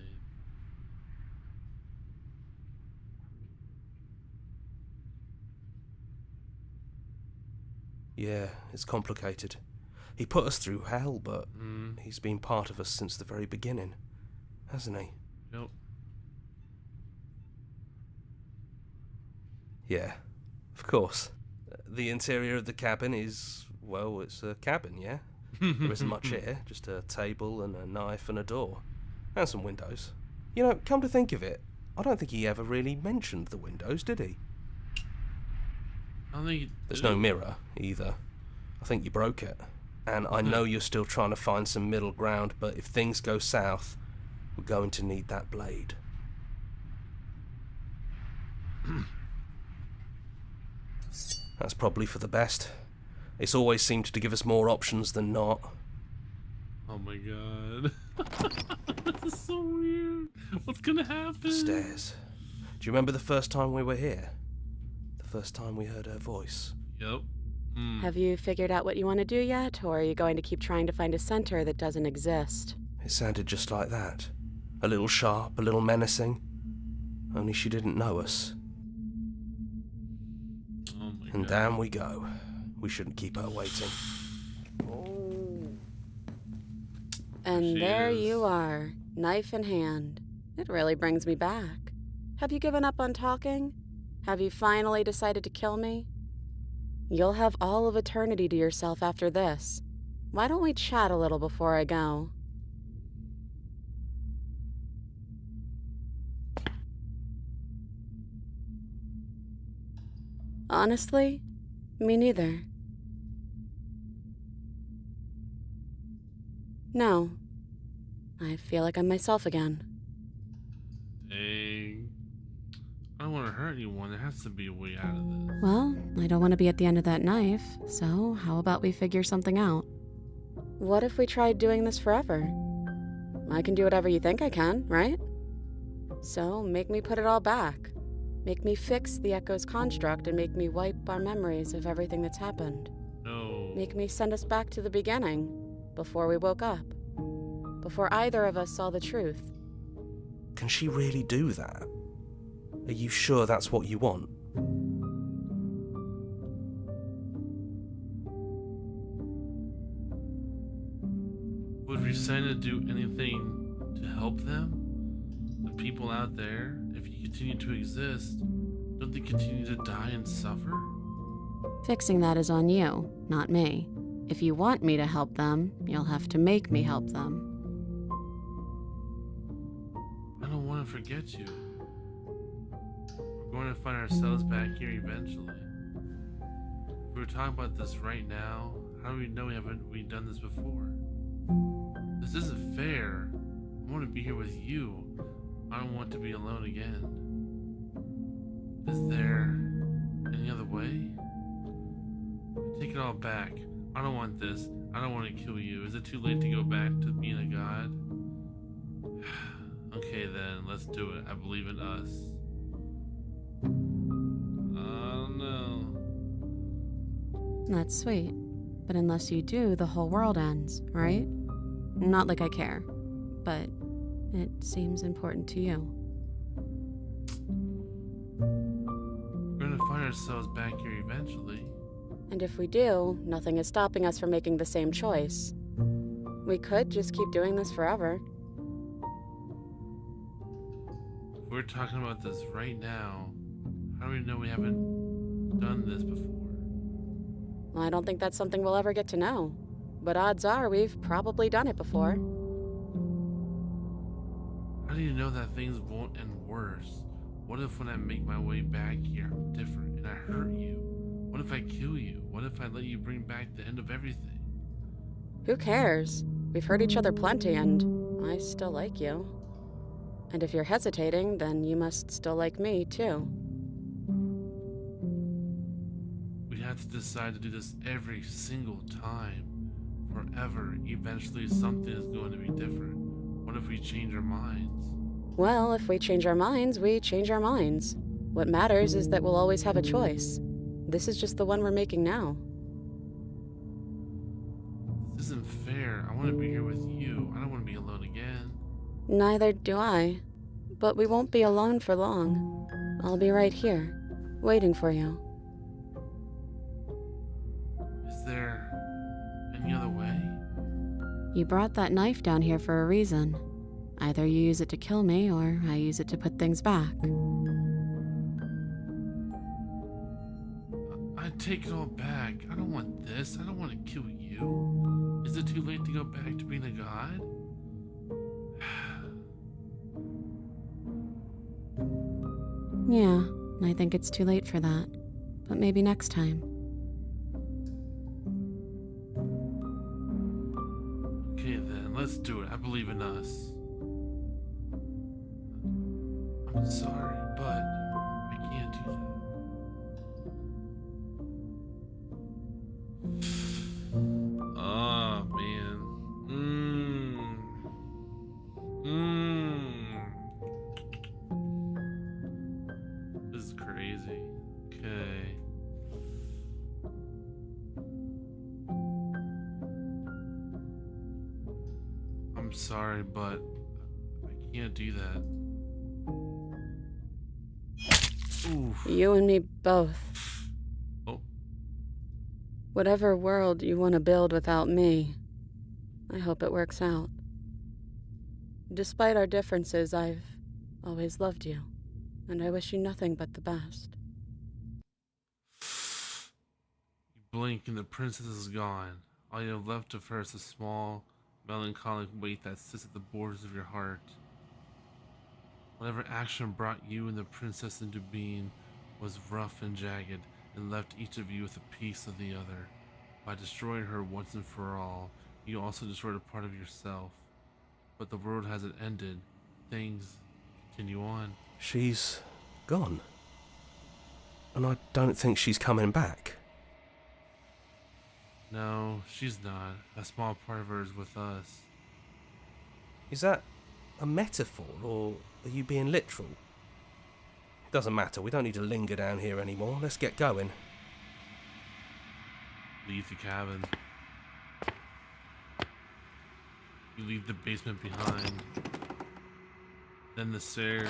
L: Yeah, it's complicated. He put us through hell, but he's been part of us since the very beginning, hasn't he?
A: Yep.
L: Yeah, of course. The interior of the cabin is, well, it's a cabin, yeah? There isn't much here, just a table and a knife and a door. And some windows. You know, come to think of it, I don't think he ever really mentioned the windows, did he?
A: I don't think
L: There's no mirror, either. I think you broke it. And I know you're still trying to find some middle ground, but if things go south, we're going to need that blade. That's probably for the best. It's always seemed to give us more options than not.
A: Oh my god. This is so weird. What's gonna happen?
L: Stairs. Do you remember the first time we were here? The first time we heard her voice?
A: Yep.
K: Have you figured out what you want to do yet, or are you going to keep trying to find a center that doesn't exist?
L: It sounded just like that. A little sharp, a little menacing. Only she didn't know us.
A: Oh my
L: And
A: God.
L: down we go. We shouldn't keep her waiting.
K: And
A: She
K: there
A: is.
K: you are, knife in hand. It really brings me back. Have you given up on talking? Have you finally decided to kill me? You'll have all of eternity to yourself after this. Why don't we chat a little before I go? Honestly, me neither. No. I feel like I'm myself again.
A: Dang. I don't want to hurt anyone. There has to be a way out of this.
K: Well, I don't want to be at the end of that knife, so how about we figure something out? What if we tried doing this forever? I can do whatever you think I can, right? So make me put it all back. Make me fix the Echo's construct and make me wipe our memories of everything that's happened.
A: No.
K: Make me send us back to the beginning, before we woke up. Before either of us saw the truth.
L: Can she really do that? Are you sure that's what you want?
A: Would Rhysand do anything to help them? The people out there, if you continue to exist, don't they continue to die and suffer?
K: Fixing that is on you, not me. If you want me to help them, you'll have to make me help them.
A: I don't want to forget you. We're going to find ourselves back here eventually. If we were talking about this right now, how do we know we done this before? This isn't fair. I want to be here with you. I don't want to be alone again. Is there any other way? I take it all back. I don't want this. I don't want to kill you. Is it too late to go back to being a god? Okay then, let's do it. I believe in us. Oh no.
K: That's sweet. But unless you do, the whole world ends, right? Not like I care, but it seems important to you.
A: We're gonna find ourselves back here eventually.
K: And if we do, nothing is stopping us from making the same choice. We could just keep doing this forever.
A: If we're talking about this right now, how do we know we haven't done this before?
K: I don't think that's something we'll ever get to know. But odds are we've probably done it before.
A: How do you know that things won't end worse? What if when I make my way back here, I'm different and I hurt you? What if I kill you? What if I let you bring back the end of everything?
K: Who cares? We've hurt each other plenty, and I still like you. And if you're hesitating, then you must still like me, too.
A: We have to decide to do this every single time. Forever. Eventually something is going to be different. What if we change our minds?
K: Well, if we change our minds, we change our minds. What matters is that we'll always have a choice. This is just the one we're making now.
A: This isn't fair. I want to be here with you. I don't want to be alone again.
K: Neither do I. But we won't be alone for long. I'll be right here, waiting for you.
A: Is there any other way?
K: You brought that knife down here for a reason. Either you use it to kill me, or I use it to put things back.
A: I take it all back. I don't want this. I don't want to kill you. Is it too late to go back to being a god?
K: Yeah, I think it's too late for that. But maybe next time.
A: Okay then, let's do it. I believe in us. I'm sorry, but I can't do that. Oh man. This is crazy. Okay. I'm sorry, but I can't do that. Oof.
K: You and me both.
A: Oh.
K: Whatever world you want to build without me, I hope it works out. Despite our differences, I've always loved you, and I wish you nothing but the best.
A: You blink and the princess is gone. All you have left of her is a small, melancholic weight that sits at the borders of your heart. Whatever action brought you and the princess into being was rough and jagged, and left each of you with a piece of the other. By destroying her once and for all, you also destroyed a part of yourself. But the world hasn't ended. Things continue on.
L: She's gone. And I don't think she's coming back.
A: No, she's not. A small part of her is with us.
L: Is that a metaphor, or are you being literal? It doesn't matter, we don't need to linger down here anymore. Let's get going.
A: Leave the cabin. You leave the basement behind. Then the stairs.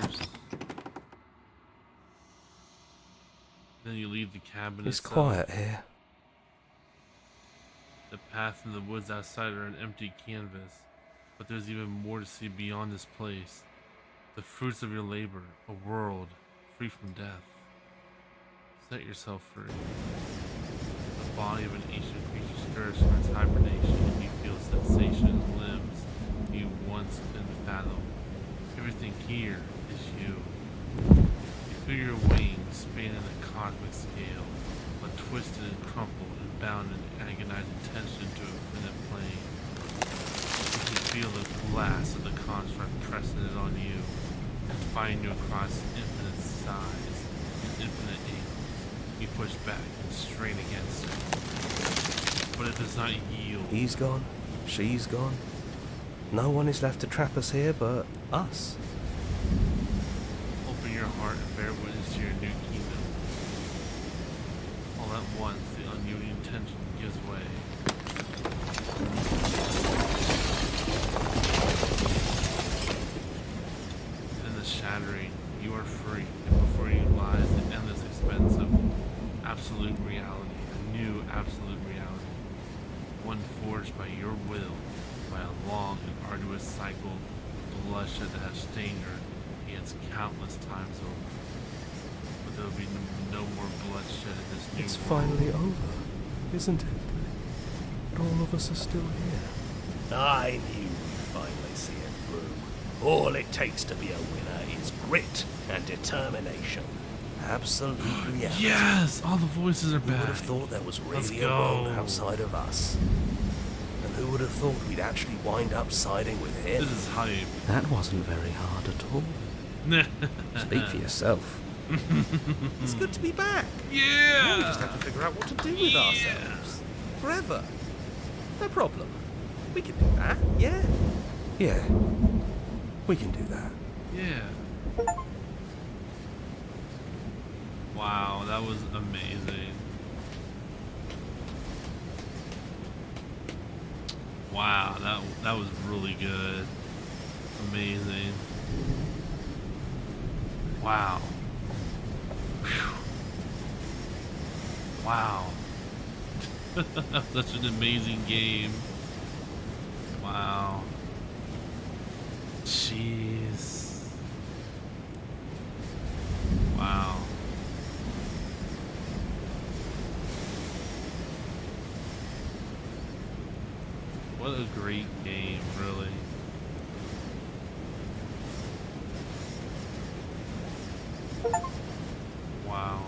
A: Then you leave the cabin
L: It's
A: itself.
L: quiet here.
A: The path in the woods outside are an empty canvas, but there's even more to see beyond this place. The fruits of your labor, a world free from death. Set yourself free. The body of an ancient creature stirs from its hibernation, and you feel sensations in limbs you once couldn't fathom. Everything here is you. You feel your wings spanning a cosmic scale, but twisted and crumpled and bound in agonizing tension to a finite plane. You can feel the blast of the construct pressing it on you, and find you across infinite size and infinite angles. You push back and strain against it, but it does not yield.
L: He's gone. She's gone. No one is left to trap us here but us.
A: Open your heart and bear witness to your new kingdom. All at once, the unyielding tension gives way. In the shattering, you are free, and before you lies the endless expanse of absolute reality, a new absolute reality, one forged by your will, by a long and arduous cycle of bloodshed that has stained her hands countless times over. But there will be no more bloodshed in this new
L: It's
A: world.
L: finally over, isn't it? But all of us are still here.
N: I knew we'd finally see it through. All it takes to be a winner is grit and determination. Absolute reality.
A: Yes! All the voices are
N: Who
A: back.
N: would have thought there was
A: Let's
N: really a
A: go.
N: world outside of us? And who would have thought we'd actually wind up siding with him?
A: This is hype.
I: That wasn't very hard at all.
L: Speak for yourself.
I: It's good to be back.
A: Yeah!
I: Now we just have to figure out what to do with ourselves. Forever. No problem. We can do that, yeah?
L: Yeah, we can do that.
A: Yeah. Wow, that was amazing. Wow, that was really good. Amazing. Wow. Whew. Wow. Such an amazing game. Wow. Jeez. Wow. What a great game, really. Wow.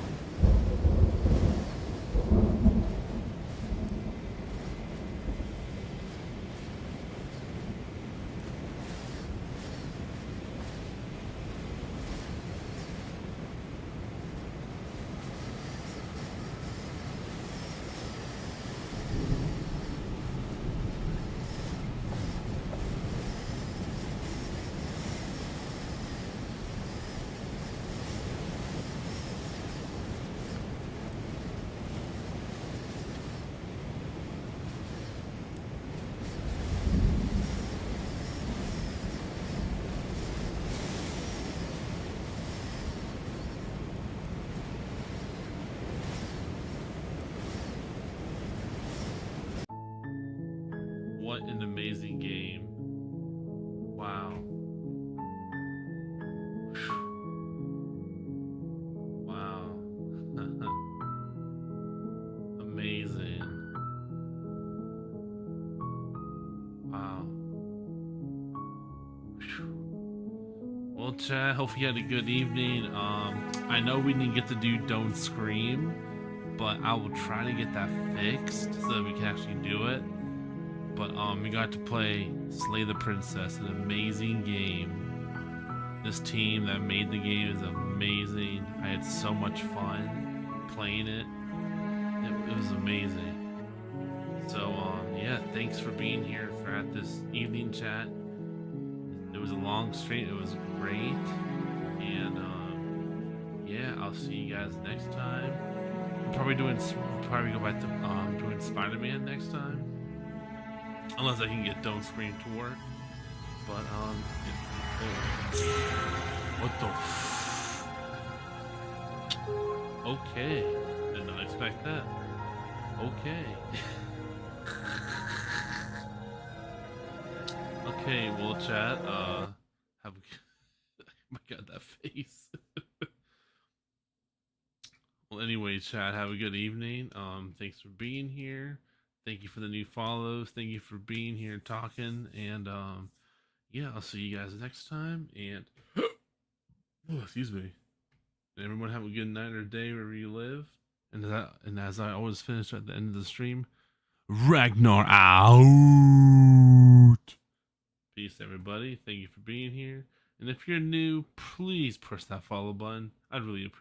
A: amazing game. Wow. Wow. Amazing. Wow. Well, chat, hope you had a good evening. I know we didn't get to do Don't Scream, but I will try to get that fixed so that we can actually do it. But we got to play Slay the Princess, an amazing game. This team that made the game is amazing. I had so much fun playing it. It was amazing. So yeah, thanks for being here at this evening chat. It was a long stream. It was great. And yeah, I'll see you guys next time. I'm probably go back to doing Spider-Man next time. Unless I can get Don't Scream to work. But what the okay. Did not expect that. Okay. Okay, well chat, have oh my god, that face. Well anyway, chat, have a good evening. Thanks for being here. Thank you for the new follows. Thank you for being here and talking. And yeah, I'll see you guys next time. And oh, excuse me. Everyone have a good night or day wherever you live. And as I always finish at the end of the stream, Ragnar out. Peace, everybody. Thank you for being here. And if you're new, please press that follow button. I'd really appreciate it.